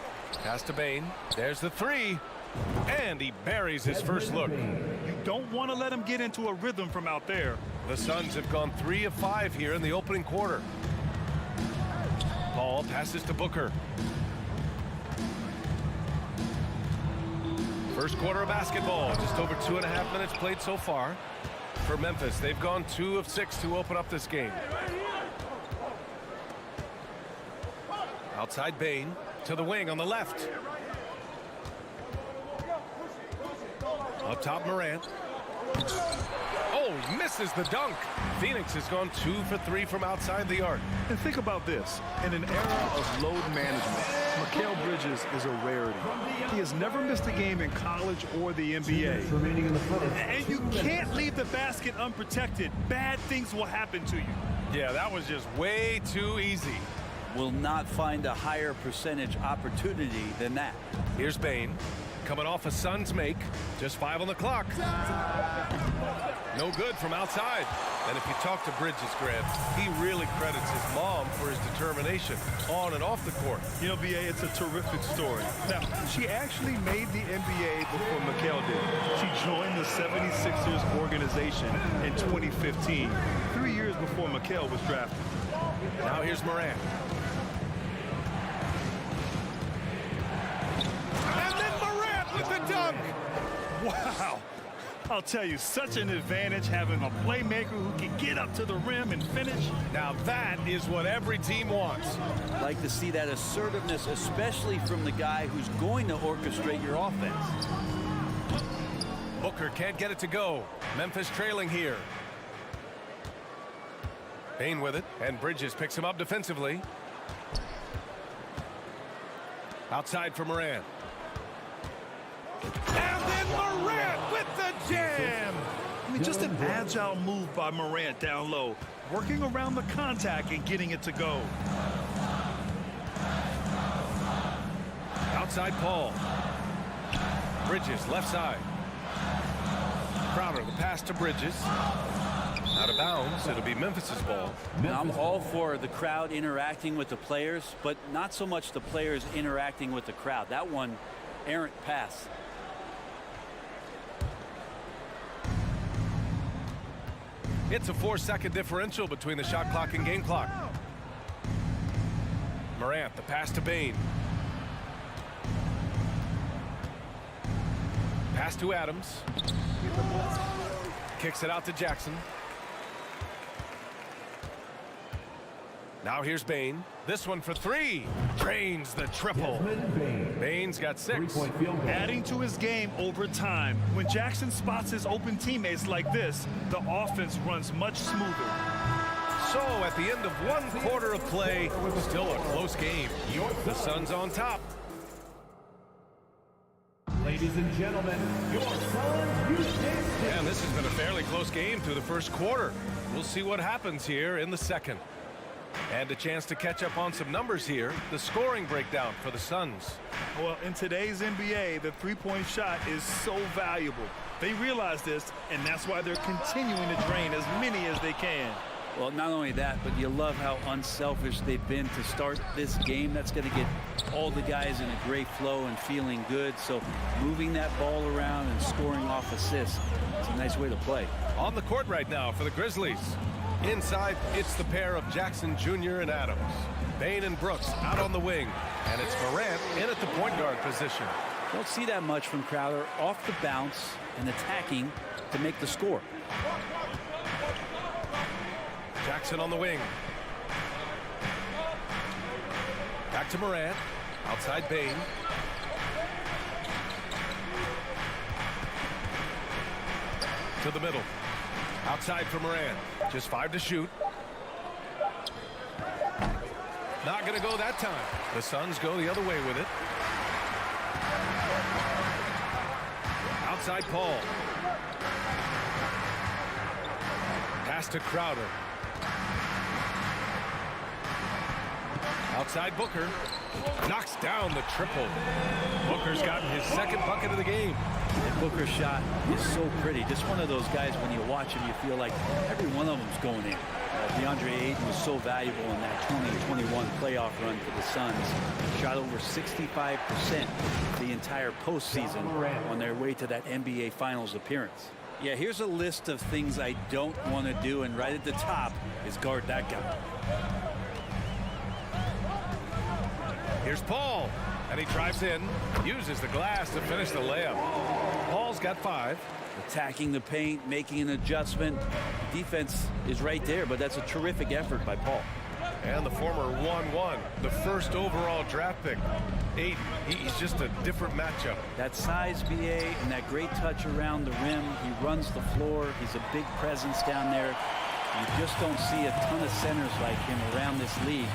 Pass to Bain. There's the 3. And he buries his first look. You don't want to let him get into a rhythm from out there. The Suns have gone 3 of 5 here in the opening quarter. Paul passes to Booker. First quarter of basketball. Just over 2.5 minutes played so far. For Memphis, they've gone 2 of 6 to open up this game. Outside Bain to the wing on the left. Up top Morant. Oh, misses the dunk. Phoenix has gone 2 for 3 from outside the arc. And think about this. In an era of load management, Mikal Bridges is a rarity. He has never missed a game in college or the NBA. And you can't leave the basket unprotected. Bad things will happen to you. Yeah, that was just way too easy. Will not find a higher percentage opportunity than that. Here's Bain. Coming off a Suns make. Just 5 on the clock. No good from outside. And if you talk to Bridges, Grant, he really credits his mom for his determination on and off the court. You know, BA, it's a terrific story. Now, she actually made the NBA before Mikal did. She joined the 76ers organization in 2015, 3 years before Mikal was drafted. Now here's Morant. And then Morant with the dunk. Wow. I'll tell you, such an advantage having a playmaker who can get up to the rim and finish. Now that is what every team wants. Like to see that assertiveness, especially from the guy who's going to orchestrate your offense. Booker can't get it to go. Memphis trailing here. Bain with it, and Bridges picks him up defensively. Outside for Morant. And then Morant with the jam! I mean, just an agile move by Morant down low, working around the contact and getting it to go. Outside Paul. Bridges left side. Crowder, the pass to Bridges. Out of bounds. It'll be Memphis's ball. Now, I'm all for the crowd interacting with the players, but not so much the players interacting with the crowd. That one, errant pass. It's a 4-second differential between the shot clock and game clock. Morant, the pass to Bane. Pass to Adams. Kicks it out to Jackson. Now here's Bane. This one for three. Drains the triple. Bane's got 6. Adding to his game over time. When Jackson spots his open teammates like this, the offense runs much smoother. So at the end of 1 quarter of play, still a close game. The Suns on top. Ladies and gentlemen, your Suns Houston. And this has been a fairly close game through the first quarter. We'll see what happens here in the second. And a chance to catch up on some numbers here. The scoring breakdown for the Suns. Well, in today's NBA, the three-point shot is so valuable. They realize this, and that's why they're continuing to drain as many as they can. Well, not only that, but you love how unselfish they've been to start this game. That's going to get all the guys in a great flow and feeling good. So moving that ball around and scoring off assists, it's a nice way to play. On the court right now for the Grizzlies. Inside, it's the pair of Jackson Jr. and Adams. Bane and Brooks out on the wing. And it's Morant in at the point guard position. Don't see that much from Crowder off the bounce and attacking to make the score. Jackson on the wing. Back to Morant. Outside Bane. To the middle. Outside for Morant. Just 5 to shoot. Not going to go that time. The Suns go the other way with it. Outside Paul. Pass to Crowder. Outside Booker. Knocks down the triple. Booker's gotten his 2nd bucket of the game. And Booker's shot is so pretty. Just one of those guys, when you watch him, you feel like every one of them's going in. DeAndre Ayton was so valuable in that 2021 playoff run for the Suns. Shot over 65% the entire postseason on their way to that NBA Finals appearance. Yeah, here's a list of things I don't want to do, and right at the top is guard that guy. Here's Paul, and he drives in, uses the glass to finish the layup. Paul's got 5. Attacking the paint, making an adjustment. Defense is right there, but that's a terrific effort by Paul. And the former 1-1, the first overall draft pick. Ayton, he's just a different matchup. That size, BA, and that great touch around the rim. He runs the floor. He's a big presence down there. You just don't see a ton of centers like him around this league,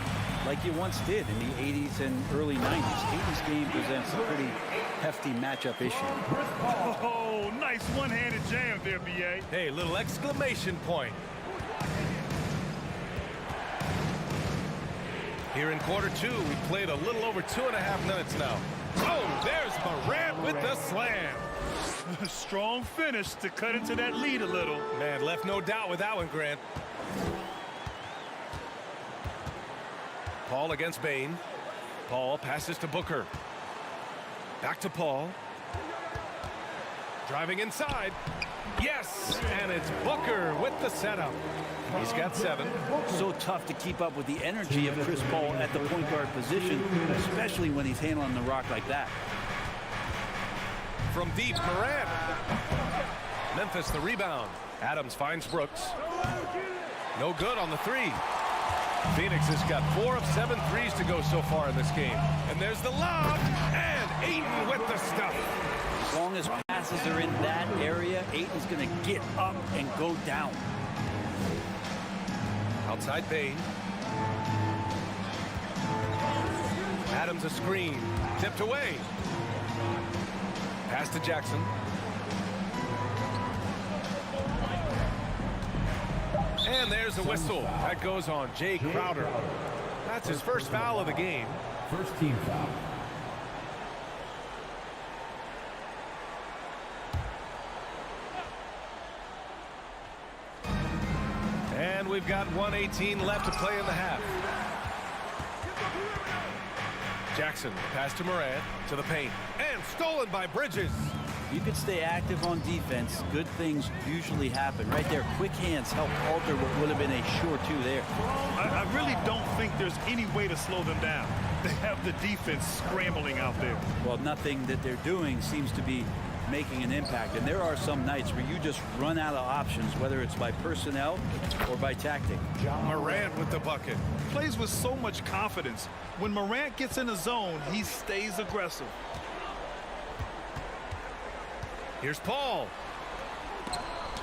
like you once did in the 80s and early 90s. Ayton's game presents a pretty hefty matchup issue. Oh, nice one-handed jam there, B.A. Hey, little exclamation point. Here in quarter 2, we played a little over 2.5 minutes now. Oh, there's Morant with the slam. Strong finish to cut into that lead a little. Man, left no doubt with that one, Grant. Paul against Bane. Paul passes to Booker. Back to Paul. Driving inside. Yes, and it's Booker with the setup. He's got 7. So tough to keep up with the energy of Chris Paul at the point guard position, especially when he's handling the rock like that. From deep, Morant. Memphis the rebound. Adams finds Brooks. No good on the 3. Phoenix has got 4 of 7 threes to go so far in this game. And there's the lob, and Ayton with the stuff. As long as passes are in that area, Ayton's going to get up and go down. Outside Bane. Adams a screen. Tipped away. Pass to Jackson. And there's a whistle. That goes on Jay Crowder. That's his first foul of the game. First team foul. And we've got 1:18 left to play in the half. Jackson, pass to Morant, to the paint, and stolen by Bridges. You could stay active on defense. Good things usually happen. Right there, quick hands help alter what would have been a sure two there. I really don't think there's any way to slow them down. They have the defense scrambling out there. Well, nothing that they're doing seems to be making an impact. And there are some nights where you just run out of options, whether it's by personnel or by tactic. Morant with the bucket. Plays with so much confidence. When Morant gets in the zone, he stays aggressive. Here's Paul.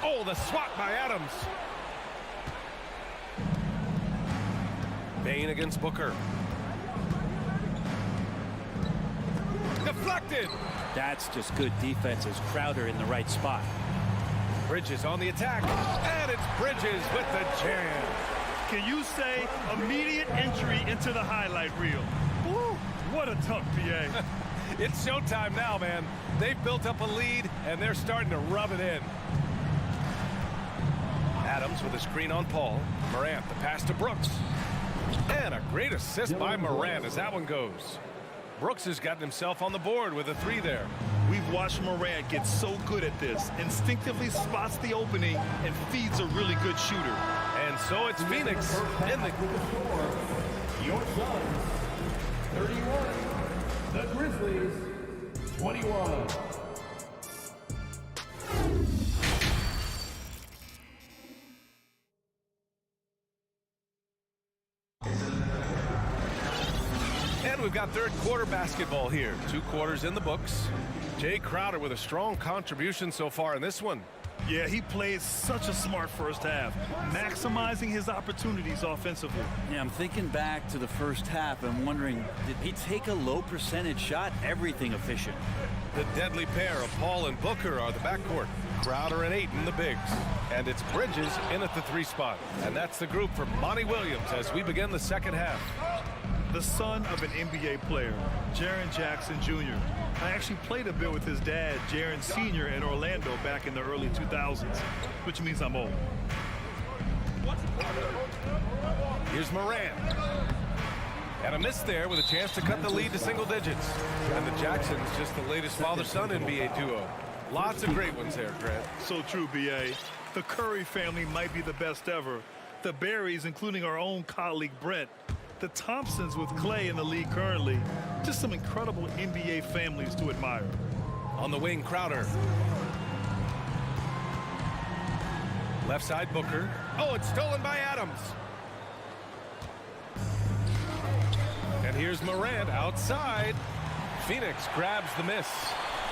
Oh, the swat by Adams. Bain against Booker. Deflected. That's just good defense as Crowder in the right spot. Bridges on the attack. And it's Bridges with the jam. Can you say immediate entry into the highlight reel? Woo, what a tough PA. It's showtime now, man. They've built up a lead, and they're starting to rub it in. Adams with a screen on Paul. Morant, the pass to Brooks. And a great assist by Morant as that one goes. Brooks has gotten himself on the board with a three there. We've watched Morant get so good at this. Instinctively spots the opening and feeds a really good shooter. And so it's Phoenix in the... Your Suns, 31. The Grizzlies, 21. And we've got third quarter basketball here. 2 quarters in the books. Jay Crowder with a strong contribution so far in this one. Yeah, he played such a smart first half, maximizing his opportunities offensively. Yeah, I'm thinking back to the first half and wondering, did he take a low percentage shot? Everything efficient. The deadly pair of Paul and Booker are the backcourt. Crowder and Ayton, the bigs. And it's Bridges in at the 3 spot. And that's the group for Monty Williams as we begin the second half. The son of an NBA player, Jaren Jackson Jr. I actually played a bit with his dad, Jaren Sr. in Orlando back in the early 2000s, which means I'm old. Here's Morant. And a miss there with a chance to cut the lead to single digits. And the Jacksons, just the latest father-son NBA duo. Lots of great ones there, Grant. So true, B.A. The Curry family might be the best ever. The Berries, including our own colleague Brent. The Thompsons with Clay in the league currently. Just some incredible NBA families to admire. On the wing, Crowder. Left side, Booker. Oh, it's stolen by Adams. And here's Morant outside. Phoenix grabs the miss.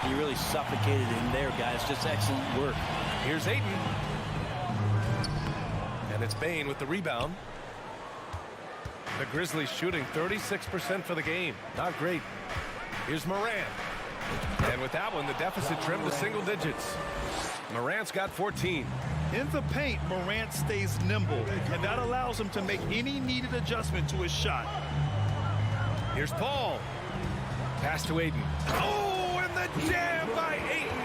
He really suffocated him there, guys. Just excellent work. Here's Ayton. And it's Bain with the rebound. The Grizzlies shooting 36% for the game. Not great. Here's Morant. And with that one, the deficit trimmed to single digits. Morant's got 14. In the paint, Morant stays nimble, and that allows him to make any needed adjustment to his shot. Here's Paul. Pass to Ayton. Oh, and the jam by Ayton.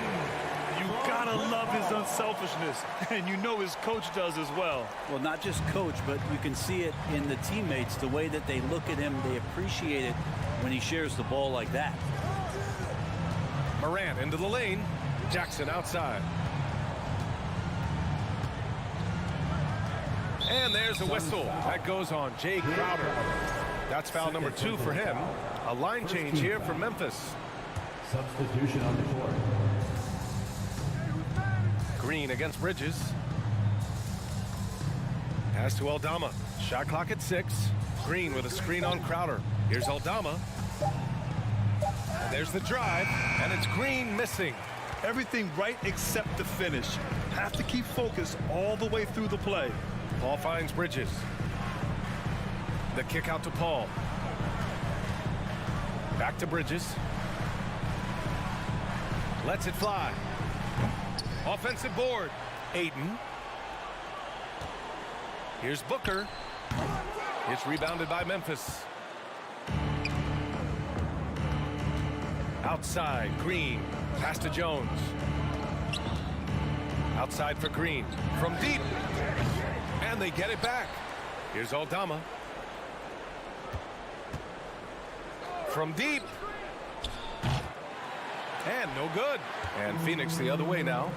You gotta love his unselfishness, and you know his coach does as well. Well, not just coach, but you can see it in the teammates, the way that they look at him. They appreciate it when he shares the ball like that. Morant into the lane. Jackson outside. And there's a whistle. That goes on Jay Crowder. That's foul number 2 for him. A line change here for Memphis. Substitution on the court. Green against Bridges. Pass to Aldama. Shot clock at 6. Green with a screen on Crowder. Here's Aldama. And there's the drive. And it's Green missing. Everything right except the finish. Have to keep focused all the way through the play. Paul finds Bridges. The kick out to Paul. Back to Bridges. Lets it fly. Offensive board. Ayton. Here's Booker. It's rebounded by Memphis. Outside, Green. Pass to Jones. Outside for Green. From deep. And they get it back. Here's Aldama. From deep. And no good. And Phoenix the other way now.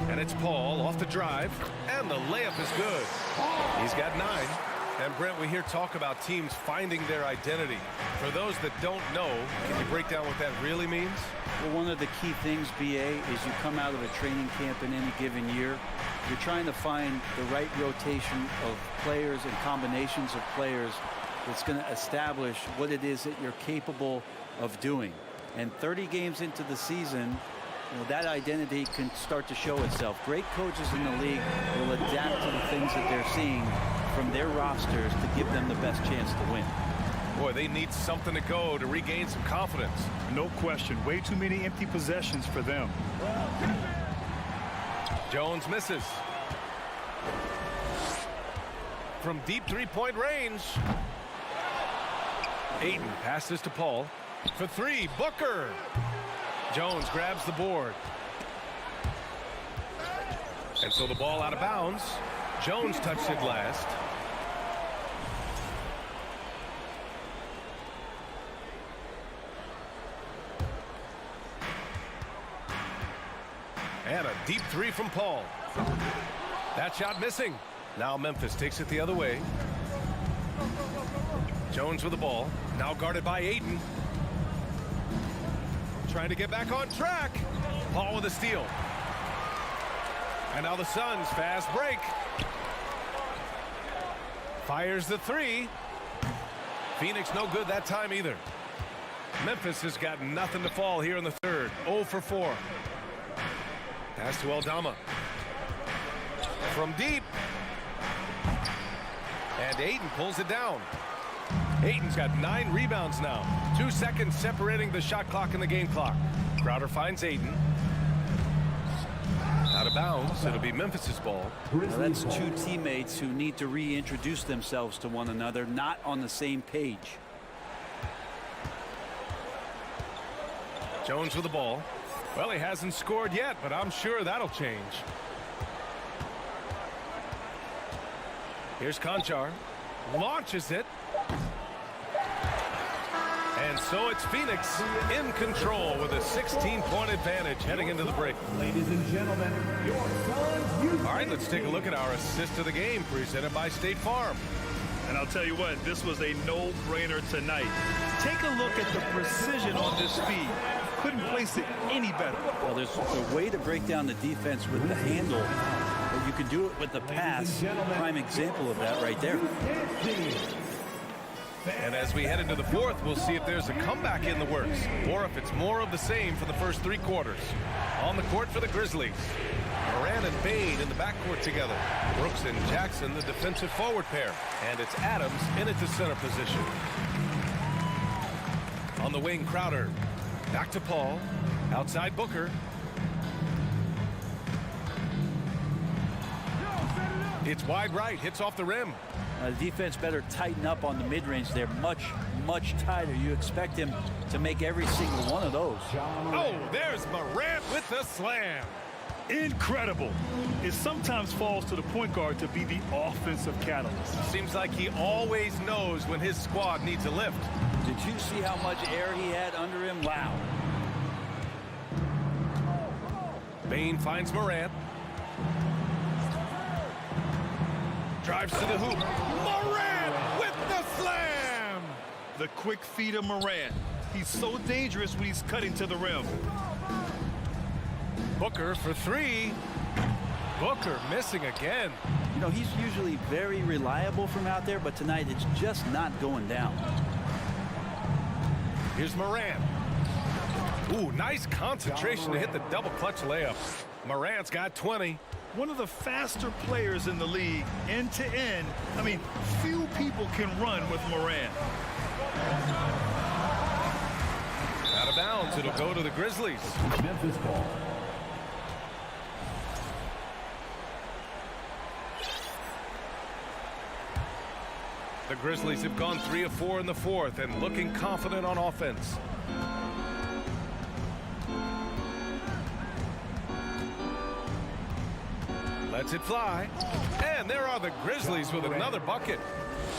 And it's Paul off the drive. And the layup is good. He's got 9. And Brent, we hear talk about teams finding their identity. For those that don't know, can you break down what that really means? Well, one of the key things, BA, is you come out of a training camp in any given year. You're trying to find the right rotation of players and combinations of players that's going to establish what it is that you're capable of doing. And 30 games into the season, that identity can start to show itself. Great coaches in the league will adapt to the things that they're seeing from their rosters to give them the best chance to win. Boy, they need something to go to regain some confidence. No question. Way too many empty possessions for them. Jones misses. From deep three-point range. Ayton passes to Paul. For 3, Booker. Jones grabs the board. And so the ball out of bounds. Jones touched it last. And a deep 3 from Paul. That shot missing. Now Memphis takes it the other way. Jones with the ball. Now guarded by Ayton. Trying to get back on track. Paul with a steal. And now the Suns fast break. Fires the 3. Phoenix no good that time either. Memphis has got nothing to fall here in the third. 0 for 4. Pass to Aldama. From deep. And Ayton pulls it down. Ayton's got 9 rebounds now. 2 seconds separating the shot clock and the game clock. Crowder finds Ayton. Out of bounds. It'll be Memphis's ball. Now that's 2 teammates who need to reintroduce themselves to one another, not on the same page. Jones with the ball. Well, he hasn't scored yet, but I'm sure that'll change. Here's Conchar. Launches it. And so it's Phoenix in control with a 16-point advantage heading into the break. Ladies and gentlemen, your Suns youth. All right, let's take a look at our assist of the game presented by State Farm. And I'll tell you what, this was a no-brainer tonight. Take a look at the precision on this feed. Couldn't place it any better. Well, there's a way to break down the defense with the handle, but you can do it with the pass. Prime example of that right there. And as we head into the fourth, we'll see if there's a comeback in the works or if it's more of the same for the first 3 quarters. On the court for the Grizzlies, Moran and Bain in the backcourt together. Brooks and Jackson, the defensive forward pair. And it's Adams in at the center position. On the wing, Crowder. Back to Paul. Outside Booker. It's wide right. Hits off the rim. The defense better tighten up on the mid-range. They're much, much tighter. You expect him to make every single one of those. Oh, there's Morant with the slam. Incredible. It sometimes falls to the point guard to be the offensive catalyst. Seems like he always knows when his squad needs a lift. Did you see how much air he had under him? Wow. Bain finds Morant. Drives to the hoop. Morant with the slam. The quick feed of Morant. He's so dangerous when he's cutting to the rim. Booker for 3. Booker missing again. You know, he's usually very reliable from out there, but tonight it's just not going down. Here's Morant. Ooh, nice concentration to hit the double clutch layup. Morant's got 20. One of the faster players in the league, end to end. I mean, few people can run with Morant. Out of bounds, it'll go to the Grizzlies. Memphis ball. The Grizzlies have gone 3 of 4 in the fourth and looking confident on offense. Let's Lets it fly. And there are the Grizzlies with another bucket.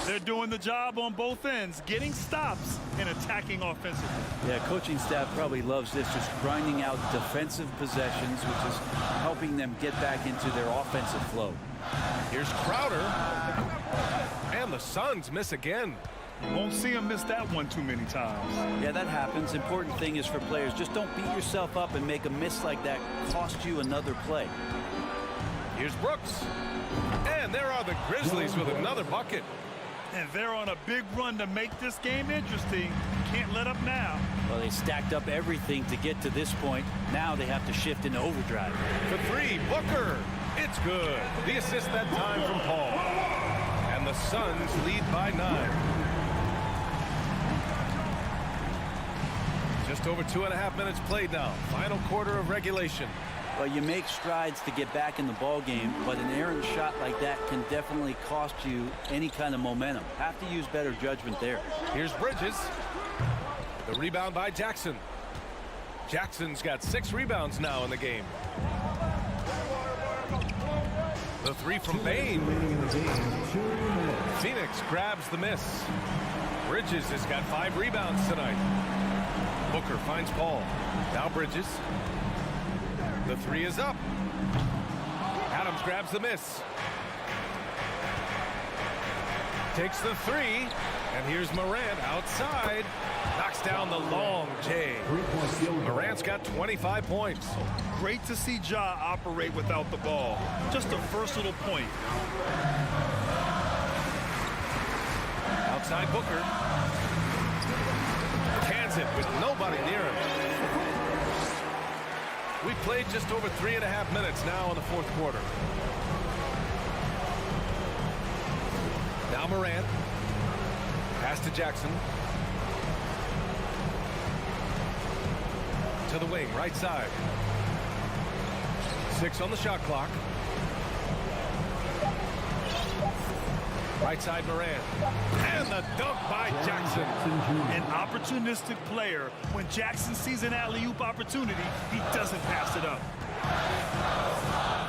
They're doing the job on both ends, getting stops and attacking offensively. Yeah, coaching staff probably loves this, just grinding out defensive possessions, which is helping them get back into their offensive flow. Here's Crowder. And the Suns miss again. Won't see him miss that one too many times. Yeah, that happens. Important thing is for players, just don't beat yourself up and make a miss like that cost you another play. Here's Brooks. And there are the Grizzlies with another bucket. And they're on a big run to make this game interesting. Can't let up now. Well, they stacked up everything to get to this point. Now they have to shift into overdrive. For three, Booker. It's good. The assist that time from Paul. And the Suns lead by 9. Just over 2.5 minutes played now. Final quarter of regulation. Well, you make strides to get back in the ball game, but an errant shot like that can definitely cost you any kind of momentum. Have to use better judgment there. Here's Bridges. The rebound by Jackson. Jackson's got 6 rebounds now in the game. The three from Bain. Phoenix grabs the miss. Bridges has got 5 rebounds tonight. Booker finds Paul. Now Bridges. The three is up. Adams grabs the miss. Takes the three. And here's Morant outside. Knocks down the long J. Morant's got 25 points. Great to see Ja operate without the ball. Just a versatile point. Outside Booker. Cans it with nobody near him. We've played just over 3.5 minutes now in the fourth quarter. Now Morant. Pass to Jackson. To the wing, right side. 6 on the shot clock. Right side Morant. And the dunk by Jackson. An opportunistic player. When Jackson sees an alley-oop opportunity, he doesn't pass it up.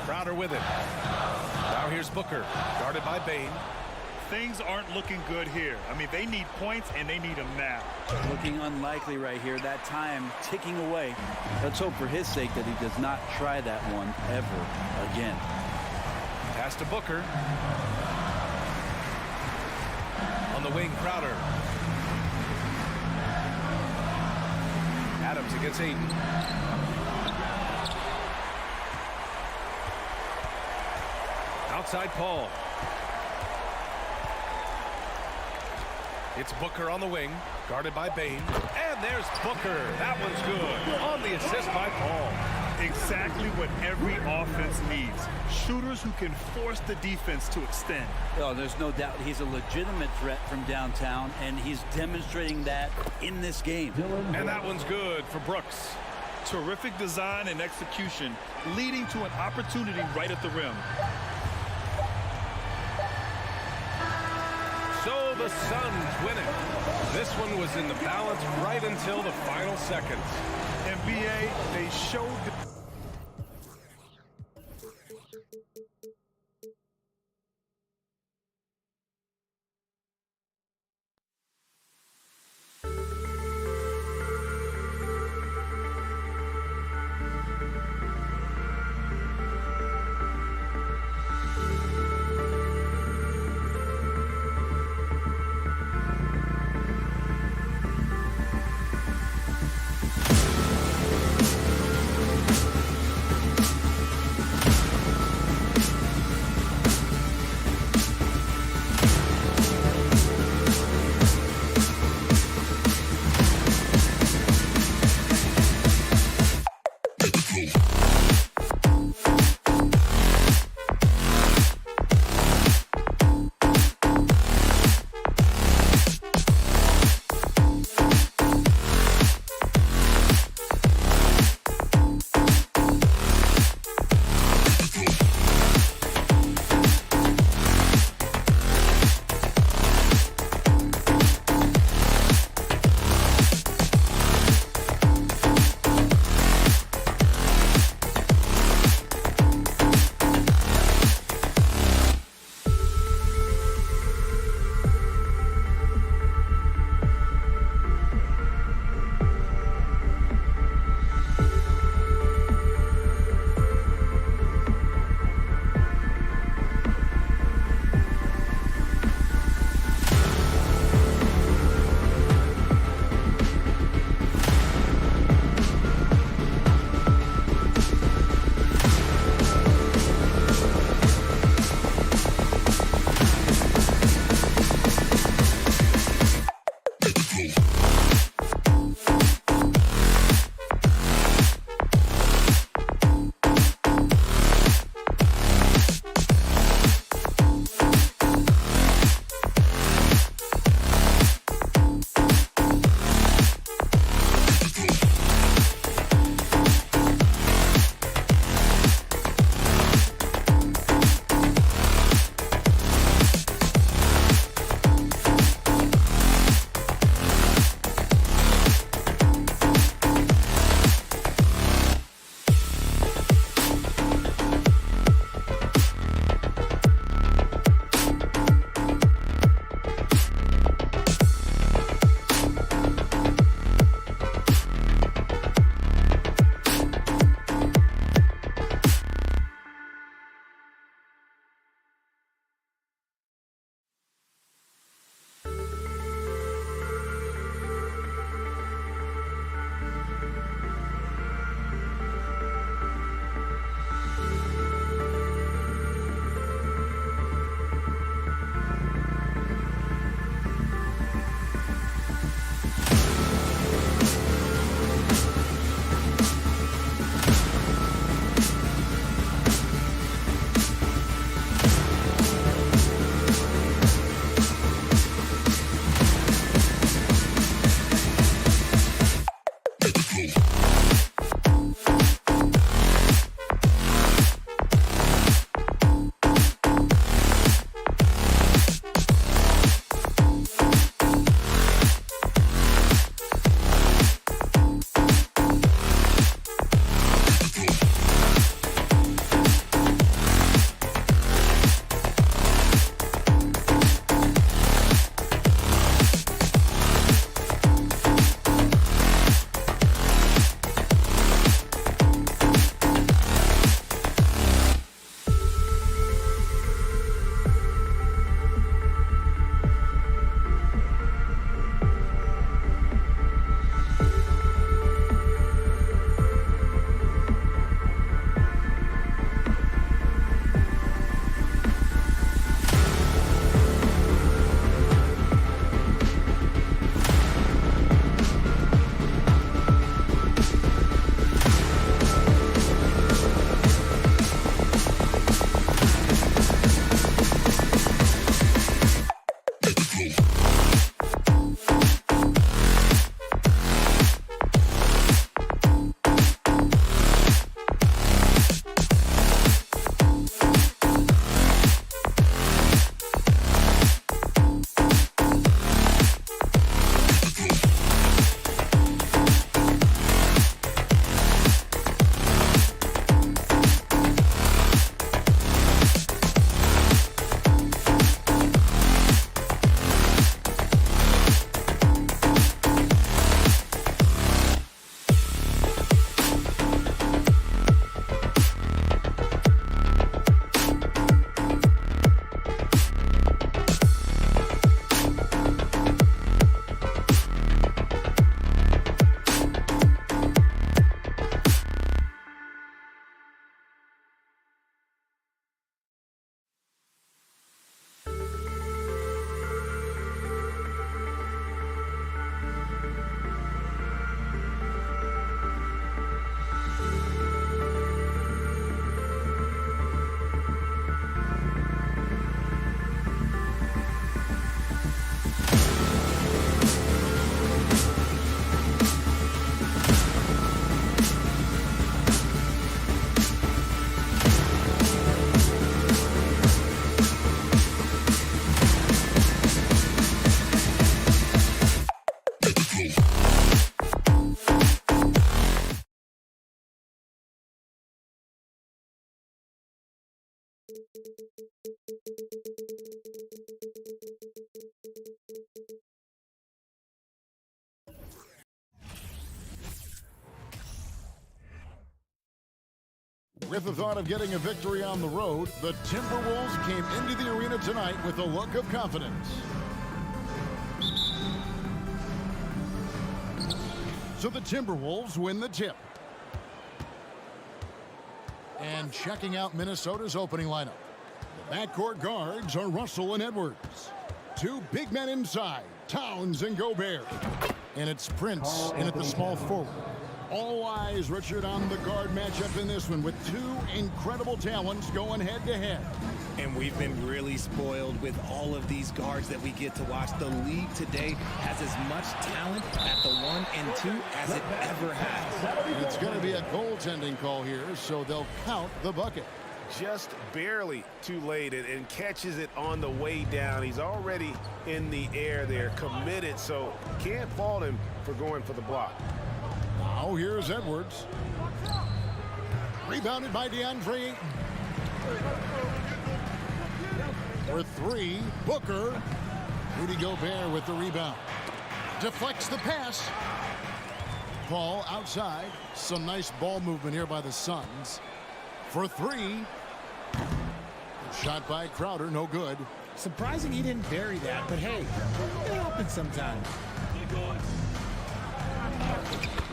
Crowder with it. Now here's Booker. Guarded by Bain. Things aren't looking good here. I mean, they need points, and they need them now. Looking unlikely right here. That time ticking away. Let's hope for his sake that he does not try that one ever again. Pass to Booker. On the wing, Crowder. Adams against Ayton. Outside Paul. It's Booker on the wing, guarded by Bain. And there's Booker. That one's good. On the assist by Paul. Exactly what every offense needs. Shooters who can force the defense to extend. Oh, there's no doubt he's a legitimate threat from downtown, and he's demonstrating that in this game. And that one's good for Brooks. Terrific design and execution, leading to an opportunity right at the rim. So the Suns win it. This one was in the balance right until the final seconds. NBA, they showed the With the thought of getting a victory on the road, the Timberwolves came into the arena tonight with a look of confidence. So the Timberwolves win the tip. And checking out Minnesota's opening lineup. The backcourt guards are Russell and Edwards. Two big men inside, Towns and Gobert. And it's Prince in at the small forward. All eyes, Richard, on the guard matchup in this one with two incredible talents going head-to-head. And we've been really spoiled with all of these guards that we get to watch. The league today has as much talent at the 1 and 2 as it ever has. It's going to be a goaltending call here, so they'll count the bucket. Just barely too late and catches it on the way down. He's already in the air there, committed, so can't fault him for going for the block. Now here's Edwards. Rebounded by DeAndre Ayton. For three, Booker. Rudy Gobert with the rebound. Deflects the pass. Paul outside. Some nice ball movement here by the Suns. For three. Shot by Crowder, no good. Surprising he didn't bury that, but hey, it happens sometimes.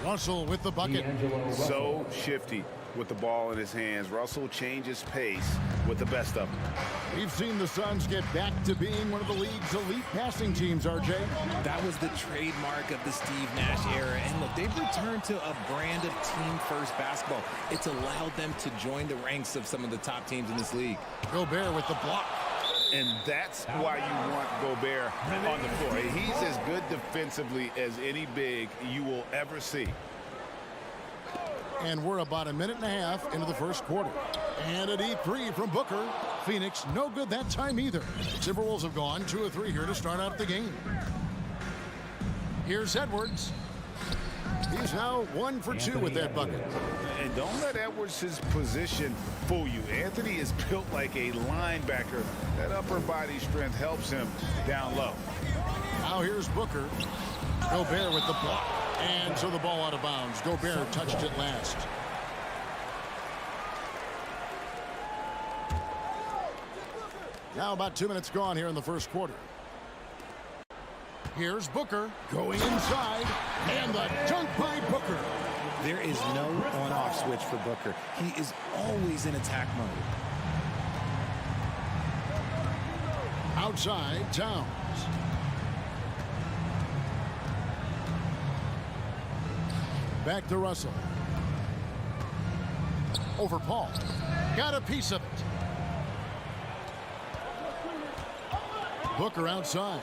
Russell with the bucket. So shifty with the ball in his hands. Russell changes pace with the best of them. We've seen the Suns get back to being one of the league's elite passing teams, RJ. That was the trademark of the Steve Nash era. And look, they've returned to a brand of team-first basketball. It's allowed them to join the ranks of some of the top teams in this league. Gobert with the block. And that's why you want Gobert on the floor. He's as good defensively as any big you will ever see. And we're about a minute and a half into the first quarter. And a deep three from Booker. Phoenix, no good that time either. Timberwolves have gone 2 of 3 here to start out the game. Here's Edwards. He's now 1 for 2 with that bucket. And don't let Edwards' position fool you. Anthony is built like a linebacker. That upper body strength helps him down low. Now here's Booker. Gobert with the block. And so the ball out of bounds. Gobert touched it last. Now about 2 minutes gone here in the first quarter. Here's Booker going inside. And the dunk by Booker. There is no on-off switch for Booker. He is always in attack mode. Outside, Towns. Back to Russell. Over Paul. Got a piece of it. Booker outside.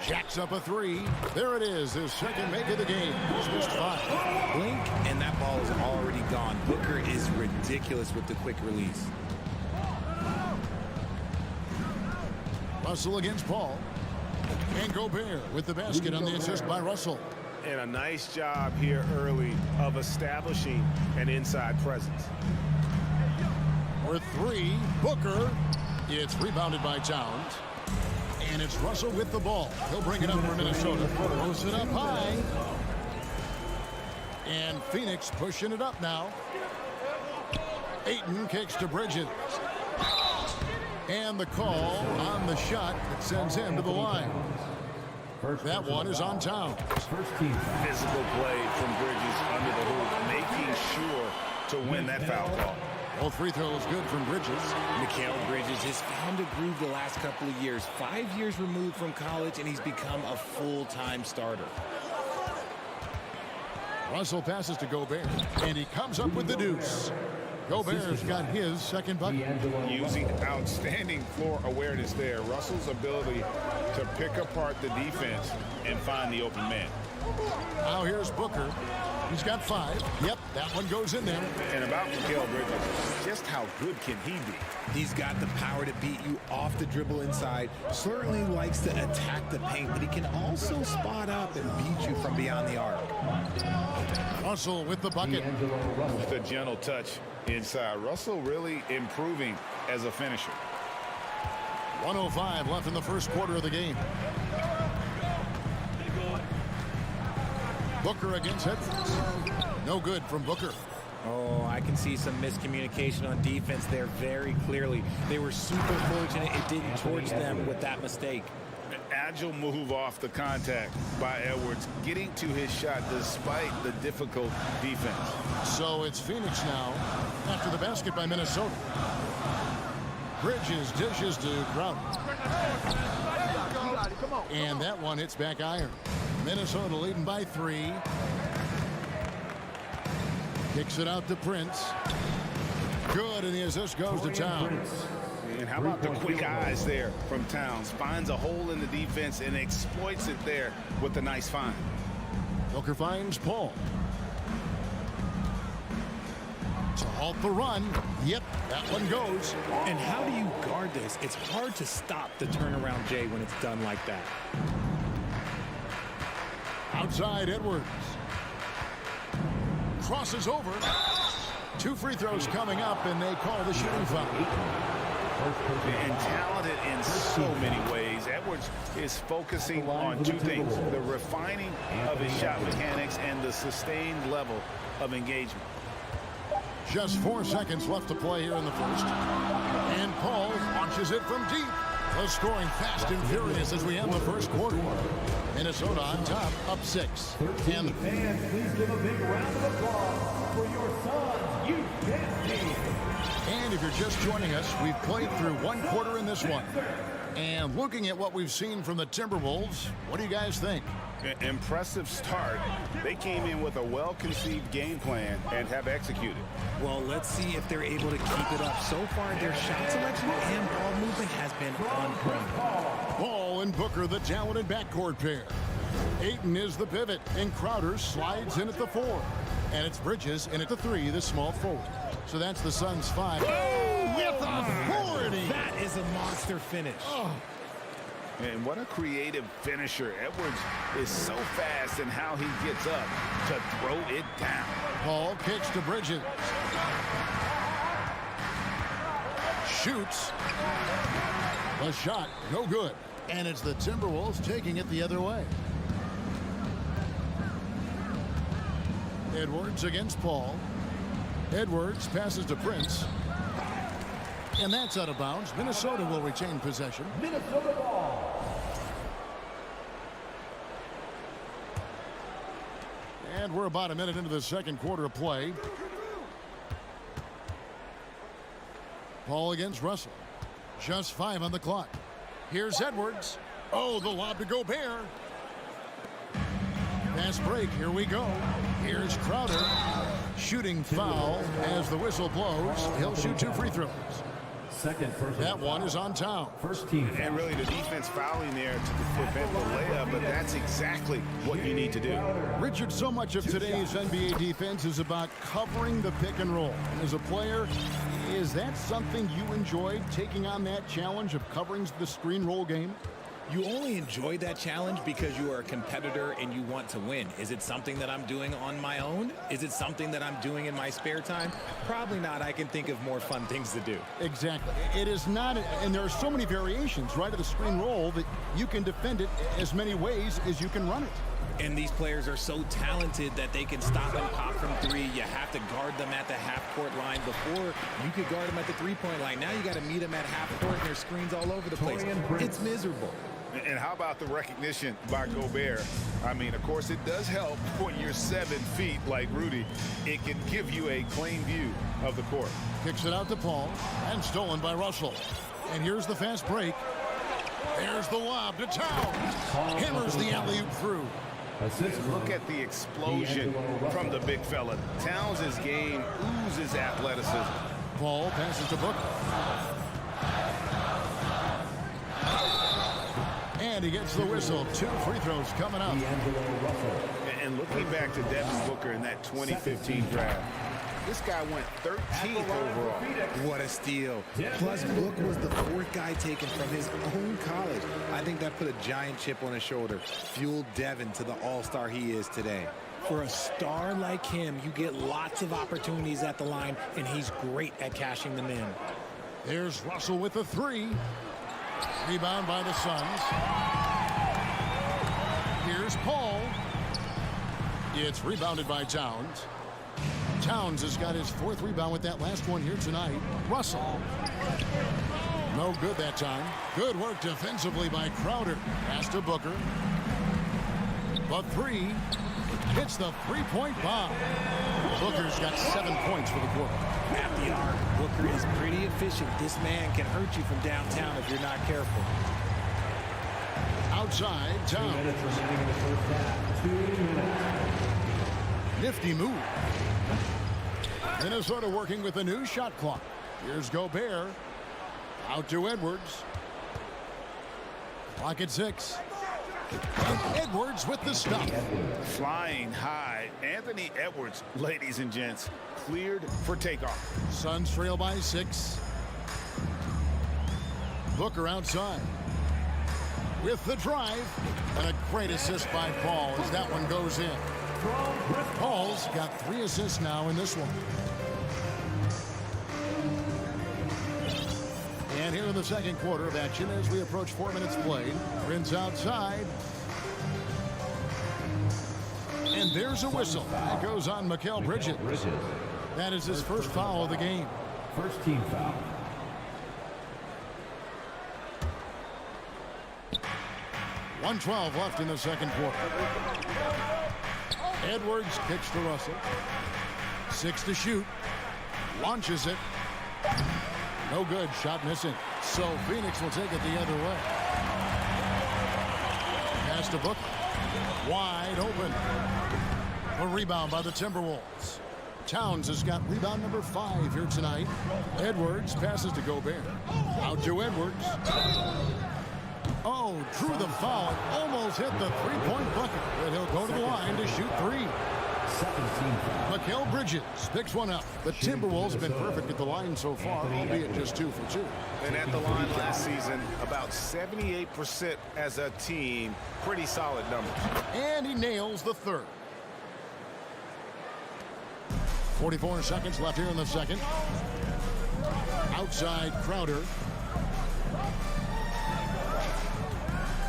Jacks up a three. There it is, his second make of the game. He's missed 5. Blink, and that ball is already gone. Booker is ridiculous with the quick release. Russell against Paul. And Gobert with the basket on the assist by Russell. And a nice job here early of establishing an inside presence. For three, Booker. It's rebounded by Towns. And it's Russell with the ball. He'll bring it up for Minnesota. Throws it up high. And Phoenix pushing it up now. Ayton kicks to Bridges. And the call on the shot that sends him to the line. That one is on Towns. Physical play from Bridges under the hoop, making sure to win that foul call. Both free throws good from Bridges. Mikal Bridges has found a groove the last couple of years. 5 years removed from college, and he's become a full-time starter. Russell passes to Gobert, and he comes up with the deuce. Gobert's got his second bucket. Using outstanding floor awareness there. Russell's ability to pick apart the defense and find the open man. Now here's Booker. He's got 5. Yep, that one goes in there. And about Mikal Bridges, just how good can he be? He's got the power to beat you off the dribble inside. Certainly likes to attack the paint, but he can also spot up and beat you from beyond the arc. Russell with the bucket. With a gentle touch inside. Russell really improving as a finisher. 1:05 left in the first quarter of the game. Booker against Edwards. No good from Booker. Oh, I can see some miscommunication on defense there very clearly. They were super fortunate it didn't torch them with that mistake. An agile move off the contact by Edwards, getting to his shot despite the difficult defense. So it's Phoenix now after the basket by Minnesota. Bridges dishes to Crowder. And that one hits back iron. Minnesota leading by 3. Kicks it out to Prince. Good, and the assist goes to Towns. And how about the quick eyes there from Towns? Finds a hole in the defense and exploits it there with a nice find. Booker finds Paul. To halt the run. Yep, that one goes. And how do you guard this? It's hard to stop the turnaround J when it's done like that. Outside Edwards. Crosses over. 2 free throws coming up, and they call the shooting foul. And talented in so many ways. Edwards is focusing on 2 things: the refining of his shot mechanics and the sustained level of engagement. Just 4 seconds left to play here in the first. And Paul launches it from deep. The scoring fast and furious as we end the first quarter. Minnesota on top, up 6. And fans, please give a big round of applause for your Suns youth dance team. And if you're just joining us, we've played through 1 quarter in this one. And looking at what we've seen from the Timberwolves, what do you guys think? Impressive start. They came in with a well-conceived game plan and have executed. Well, let's see if they're able to keep it up. So far, their shot selection and ball movement has been on point. Paul and Booker, the talented backcourt pair. Ayton is the pivot, and Crowder slides in at the 4. And it's Bridges in at the 3, the small forward. So that's the Suns' 5. Oh, with authority! That is a monster finish. Oh. And what a creative finisher. Edwards is so fast in how he gets up to throw it down. Paul kicks to Bridges. Shoots. The shot, no good. And it's the Timberwolves taking it the other way. Edwards against Paul. Edwards passes to Prince. And that's out of bounds. Minnesota will retain possession. Minnesota ball. And we're about a minute into the second quarter of play. Paul against Russell. Just 5 on the clock. Here's Edwards. Oh, the lob to Gobert. Fast break. Here we go. Here's Crowder. Shooting foul as the whistle blows. He'll shoot 2 free throws. That one is on Town. First team. And really the defense fouling there to prevent the layup, but that's exactly what you need to do. Richard, so much of today's NBA defense is about covering the pick and roll. As a player, is that something you enjoyed, taking on that challenge of covering the screen roll game? You only enjoy that challenge because you are a competitor and you want to win. Is it something that I'm doing on my own? Is it something that I'm doing in my spare time? Probably not. I can think of more fun things to do. Exactly. It is not, and there are so many variations, right, of the screen roll that you can defend it as many ways as you can run it. And these players are so talented that they can stop and pop from 3. You have to guard them at the half-court line. Before, you could guard them at the 3-point line. Now you got to meet them at half-court, and there's screens all over the place. It's miserable. And how about the recognition by Gobert? I mean, of course, it does help when you're 7 feet like Rudy. It can give you a clean view of the court. Kicks it out to Paul, and stolen by Russell. And here's the fast break. There's the lob to Towns. Hammers the alley-oop through. Look at the explosion from the big fella. Towns' game oozes athleticism. Paul passes to Booker. And he gets the whistle. 2 free throws coming up. And looking back to Devin Booker in that 2015 draft, this guy went 13th overall. What a steal. Plus, Book was the 4th guy taken from his own college. I think that put a giant chip on his shoulder, fueled Devin to the all-star he is today. For a star like him, you get lots of opportunities at the line, and he's great at cashing them in. There's Russell with the 3. Rebound by the Suns. Here's Paul. It's rebounded by Towns. Towns has got his 4th rebound with that last one here tonight. Russell. No good that time. Good work defensively by Crowder. Pass to Booker. The 3 hits the 3-point bomb. Booker's got 7 points for the quarter. At the arc, Booker is pretty efficient. This man can hurt you from downtown if you're not careful. Outside, Towns. 2 minutes remaining in the first half. 2 minutes. Nifty move. Minnesota working with a new shot clock. Here's Gobert. Out to Edwards. Clock at 6. And Edwards with the stop. Flying high. Anthony Edwards, ladies and gents, cleared for takeoff. Suns trail by 6. Booker outside. With the drive. And a great assist by Paul as that one goes in. Paul's got 3 assists now in this one. And here in the second quarter of action as we approach 4 minutes played. Prince outside. And there's a whistle. That goes on Mikal Bridges. That is his first foul of the game. First team foul. .112 left in the second quarter. Edwards kicks to Russell. 6 to shoot. Launches it. No good. Shot missing. So Phoenix will take it the other way. Pass to Booker. Wide open. A rebound by the Timberwolves. Towns has got rebound number 5 here tonight. Edwards passes to Gobert. Out to Edwards. Oh, drew the foul. Almost hit the 3-point bucket. But he'll go to the line to shoot 3. Second team foul. Mikal Bridges picks one up. The Timberwolves have been perfect at the line so far, albeit just 2 for 2. And at the line last season, about 78% as a team. Pretty solid numbers. And he nails the 3rd. 44 seconds left here in the second. Outside Crowder.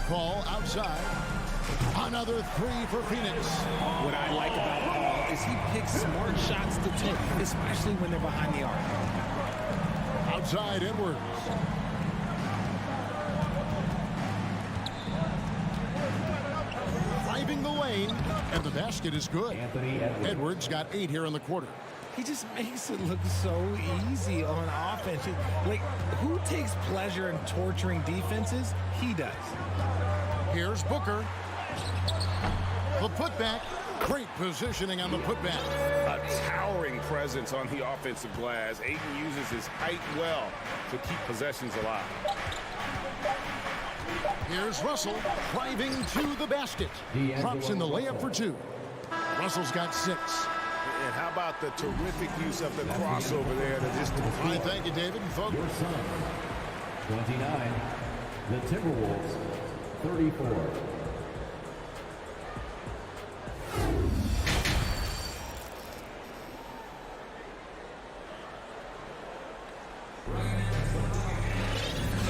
Paul outside. Another 3 for Phoenix. What I like about Paul is he picks smart shots to take, especially when they're behind the arc. Outside Edwards. Driving the lane, and the basket is good. Edwards got 8 here in the quarter. He just makes it look so easy on offense. Like, who takes pleasure in torturing defenses? He does. Here's Booker. The putback. Great positioning on the putback. A towering presence on the offensive glass. Ayton uses his height well to keep possessions alive. Here's Russell driving to the basket. Drops in the layup for 2. Russell's got 6. And how about the terrific use of the crossover there to just... Right, thank you, David. Folks. Your son, 29. The Timberwolves, 34.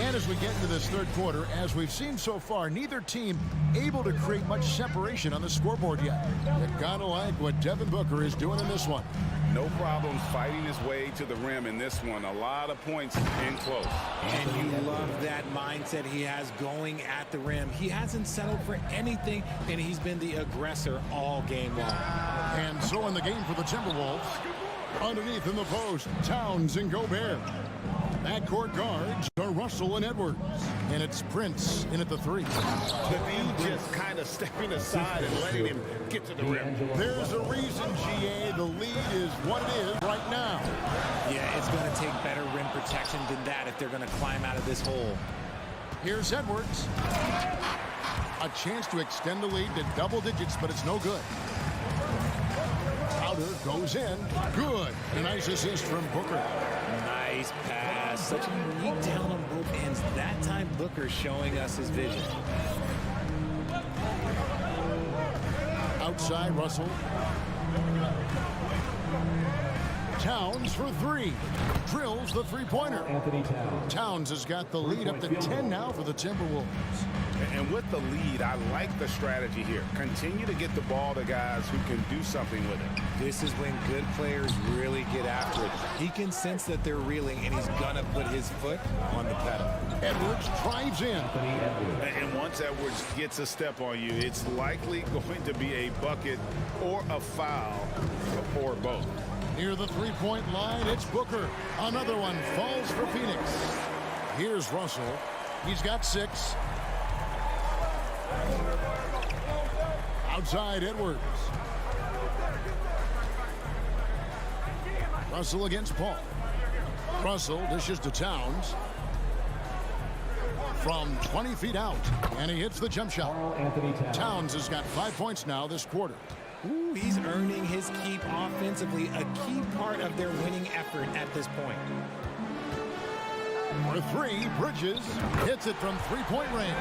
And as we get into this third quarter, as we've seen so far, neither team able to create much separation on the scoreboard yet. You gotta like what Devin Booker is doing in this one. No problem fighting his way to the rim in this one. A lot of points in close. And you love that mindset he has going at the rim. He hasn't settled for anything, and he's been the aggressor all game long. And so in the game for the Timberwolves, underneath in the post, Towns and Gobert. Backcourt guards are Russell and Edwards. And it's Prince in at the 3. The dude just kind of stepping aside and letting him get to the rim. There's a reason, GA, the lead is what it is right now. Yeah, it's going to take better rim protection than that if they're going to climb out of this hole. Here's Edwards. A chance to extend the lead to double digits, but it's no good. Crowder goes in. Good. A nice assist from Booker. Nice pass. Such a unique talent on both ends. That time, Booker showing us his vision. Outside, Russell. Towns for three. Drills the three-pointer. Towns has got the lead up to 10 now for the Timberwolves. And with the lead, I like the strategy here. Continue to get the ball to guys who can do something with it. This is when good players really get after it. He can sense that they're reeling, and he's going to put his foot on the pedal. Edwards drives in. And once Edwards gets a step on you, it's likely going to be a bucket or a foul or both. Near the three-point line, it's Booker. Another one falls for Phoenix. Here's Russell. He's got 6. Outside Edwards. Russell against Paul. Russell dishes to Towns. From 20 feet out. And he hits the jump shot. Towns has got 5 points now this quarter. Ooh, he's earning his keep offensively, a key part of their winning effort at this point. For three, Bridges hits it from three-point range.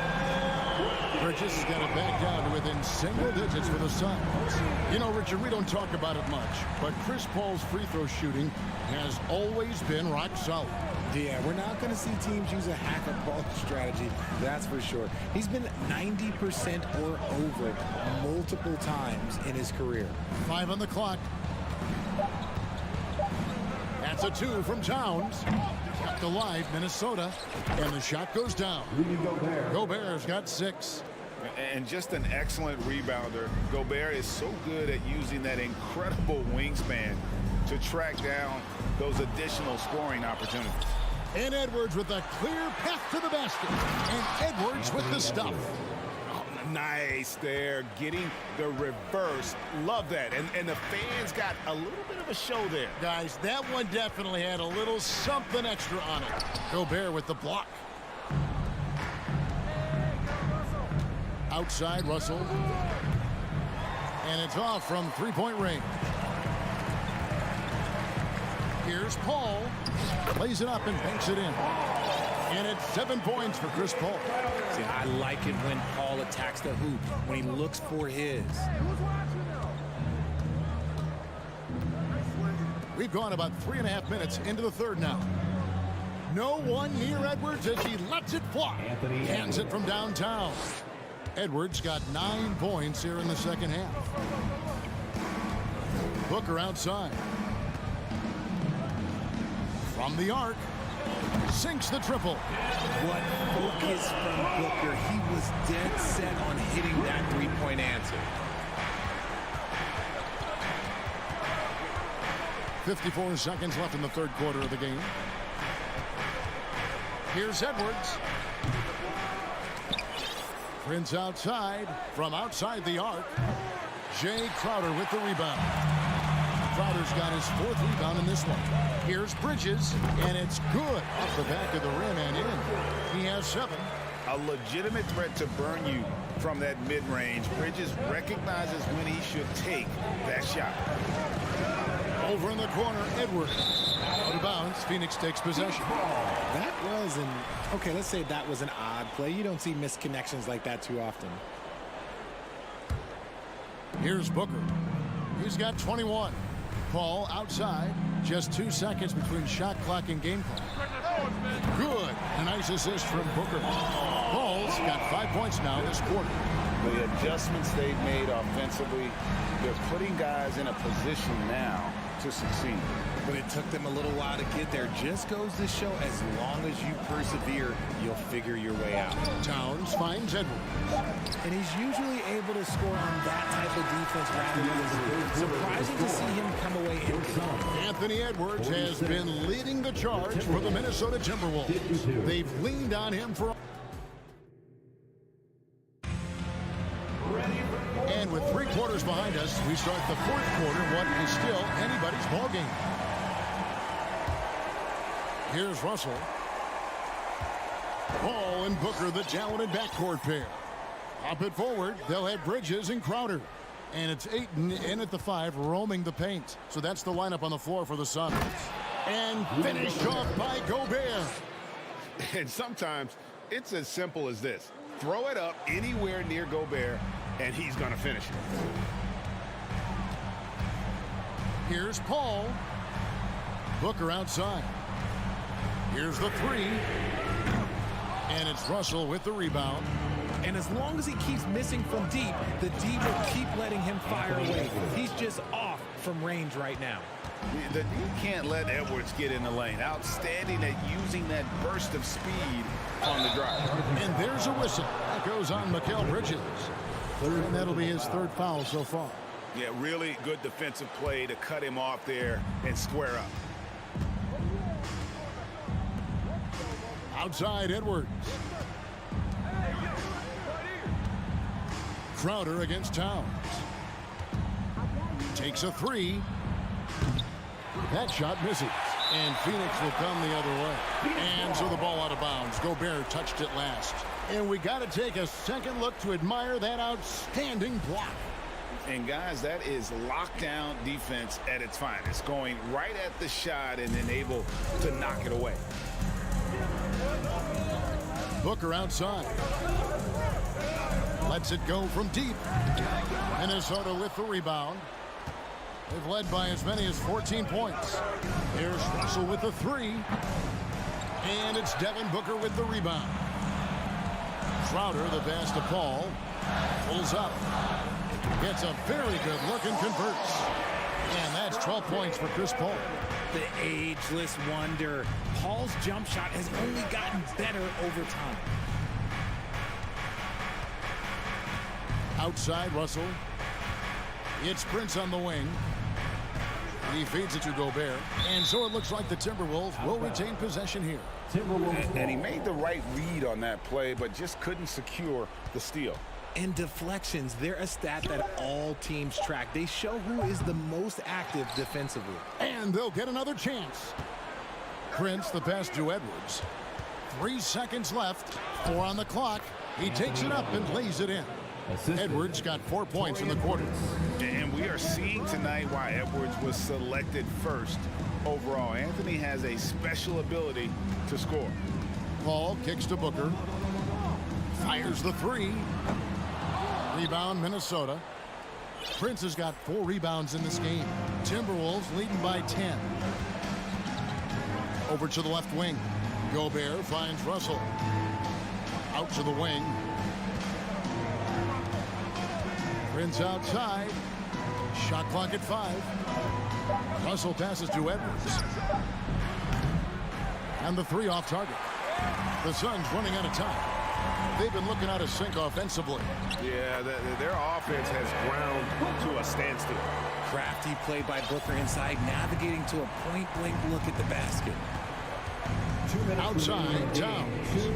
Bridges has got it back down to within single digits for the Suns. You know, Richard, we don't talk about it much, but Chris Paul's free throw shooting has always been rock solid. Yeah, we're not going to see teams use a hack-a-ball strategy, that's for sure. He's been 90% or over multiple times in his career. 5 on the clock. That's a 2 from Towns. Kept alive, Minnesota, and the shot goes down. Gobert's got 6. And just an excellent rebounder. Gobert is so good at using that incredible wingspan to track down those additional scoring opportunities. And Edwards with a clear path to the basket. And Edwards with the stop. Oh, nice there, getting the reverse. Love that. And the fans got a little bit of a show there. Guys, that one definitely had a little something extra on it. Gobert with the block. Outside Russell. And it's off from three-point range. Here's Paul. Plays it up and banks it in. And it's 7 points for Chris Paul. See, I like it when Paul attacks the hoop, when he looks for his. We've gone about 3.5 minutes into the third now. No one near Edwards as he lets it fly. Hands it from downtown. Edwards got 9 points here in the second half. Booker outside. From the arc. Sinks the triple. What focus from Booker. He was dead set on hitting that three-point answer. 54 seconds left in the third quarter of the game. Here's Edwards. Prince outside. From outside the arc. Jay Crowder with the rebound. Crowder's got his 4th rebound in this one. Here's Bridges, and it's good off the back of the rim and in. He has 7. A legitimate threat to burn you from that mid-range. Bridges recognizes when he should take that shot. Over in the corner, Edwards. Out of bounds, Phoenix takes possession. That was okay, let's say that was an odd play. You don't see missed connections like that too often. Here's Booker. He's got 21. Paul outside. Just 2 seconds between shot clock and game clock. Good. A nice assist from Booker. Paul's got 5 points now this quarter. The adjustments they've made offensively, they're putting guys in a position now to succeed. But it took them a little while to get there. Just goes to show as long as you persevere, you'll figure your way out. Towns finds Edwards. And he's usually able to score on that type of defense rather than surprising to see him come away empty. Anthony Edwards has been leading the charge for the Minnesota Timberwolves. They've leaned on him for... And with 3 quarters behind us, we start the 4th quarter, what is still anybody's ballgame. Here's Russell. Paul and Booker, the talented backcourt pair. Up it forward, they'll have Bridges and Crowder. And it's Ayton in at the 5, roaming the paint. So that's the lineup on the floor for the Suns. And finished off by Gobert. And sometimes it's as simple as this. Throw it up anywhere near Gobert, and he's going to finish it. Here's Paul. Booker outside. Here's the three. And it's Russell with the rebound. And as long as he keeps missing from deep, the D will keep letting him fire away. He's just off from range right now. You can't let Edwards get in the lane. Outstanding at using that burst of speed on the drive. And there's a whistle. That goes on Mikal Bridges. And that'll be his third foul so far. Yeah, really good defensive play to cut him off there and square up. Outside Edwards. Crowder against Towns. Takes a three. That shot misses. And Phoenix will come the other way. And so the ball out of bounds. Gobert touched it last. And we got to take a second look to admire that outstanding block. And guys, that is lockdown defense at its finest. Going right at the shot and then able to knock it away. Booker outside. Lets it go from deep. Minnesota with the rebound. They've led by as many as 14 points. Here's Russell with the three. And it's Devin Booker with the rebound. Crowder, the pass to Paul. Pulls up. Gets a very good look and converts. And that's 12 points for Chris Paul. The ageless wonder. Paul's jump shot has only gotten better over time. Outside Russell. It's Prince on the wing. He feeds it to Gobert. And so it looks like the Timberwolves will retain possession here. And he made the right read on that play, but just couldn't secure the steal. And deflections, they're a stat that all teams track. They show who is the most active defensively. And they'll get another chance. Prince, the pass to Edwards. 3 seconds left. 4 on the clock. He takes it up and lays it in. Edwards got 4 points in the quarter. And we are seeing tonight why Edwards was selected first overall. Anthony has a special ability to score. Paul kicks to Booker. Fires the three. Rebound Minnesota. Prince has got 4 rebounds in this game. Timberwolves leading by 10. Over to the left wing. Gobert finds Russell. Out to the wing. Prince outside. Shot clock at 5. Russell passes to Edwards. And the three off target. The Suns running out of time. They've been looking out of sync offensively. Yeah, their offense has ground to a standstill. Crafty play by Booker inside, navigating to a point-blank look at the basket. Outside, Towns.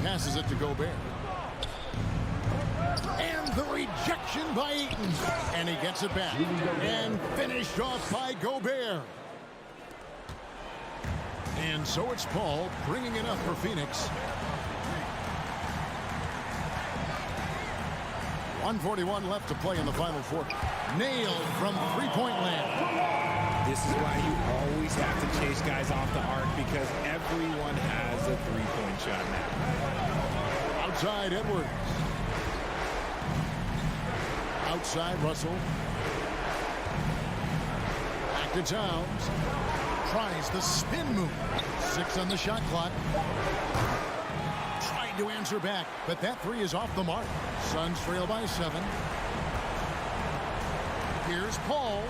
Passes it to Gobert. And the rejection by Eaton. And he gets it back. And finished off by Gobert. And so it's Paul bringing it up for Phoenix. 1:41 left to play in the final quarter. Nailed from three-point land. This is why you always have to chase guys off the arc, because everyone has a three-point shot now. Outside Edwards. Outside Russell. Back to Towns. Tries the spin move. 6 on the shot clock. Tried to answer back, but that three is off the mark. Suns trail by 7. Here's Paul.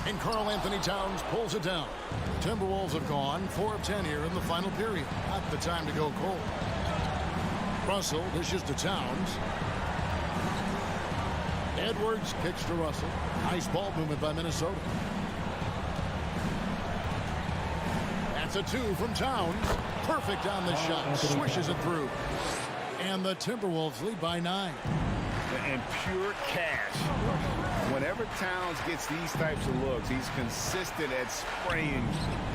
And Karl Anthony Towns pulls it down. Timberwolves have gone 4 of 10 here in the final period. Not the time to go cold. Russell dishes to Towns. Edwards kicks to Russell. Nice ball movement by Minnesota. That's a 2 from Towns. Perfect on the shot. Swishes it through. And the Timberwolves lead by 9. And pure cash. Whenever Towns gets these types of looks, he's consistent at spraying.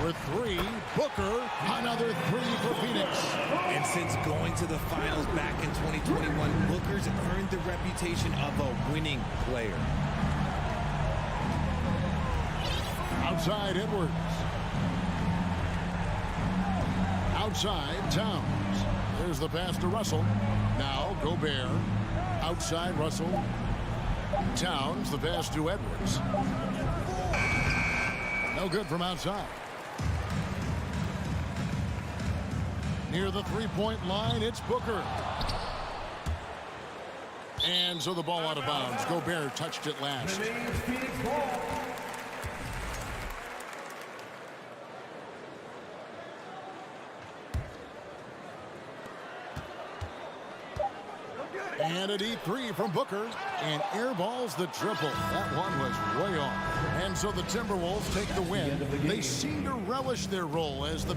For 3, Booker. Another 3 for Phoenix. And since going to the finals back in 2021, Booker's earned the reputation of a winning player. Outside Edwards. Outside Towns. There's the pass to Russell. Now Gobert. Outside Russell. Towns, the pass to Edwards. No good from outside. Near the three-point line, it's Booker. And so the ball out of bounds. Gobert touched it last. And a deep three from Booker. And airballs the triple. That one was way off. And so the Timberwolves take the win. They seem to relish their role as the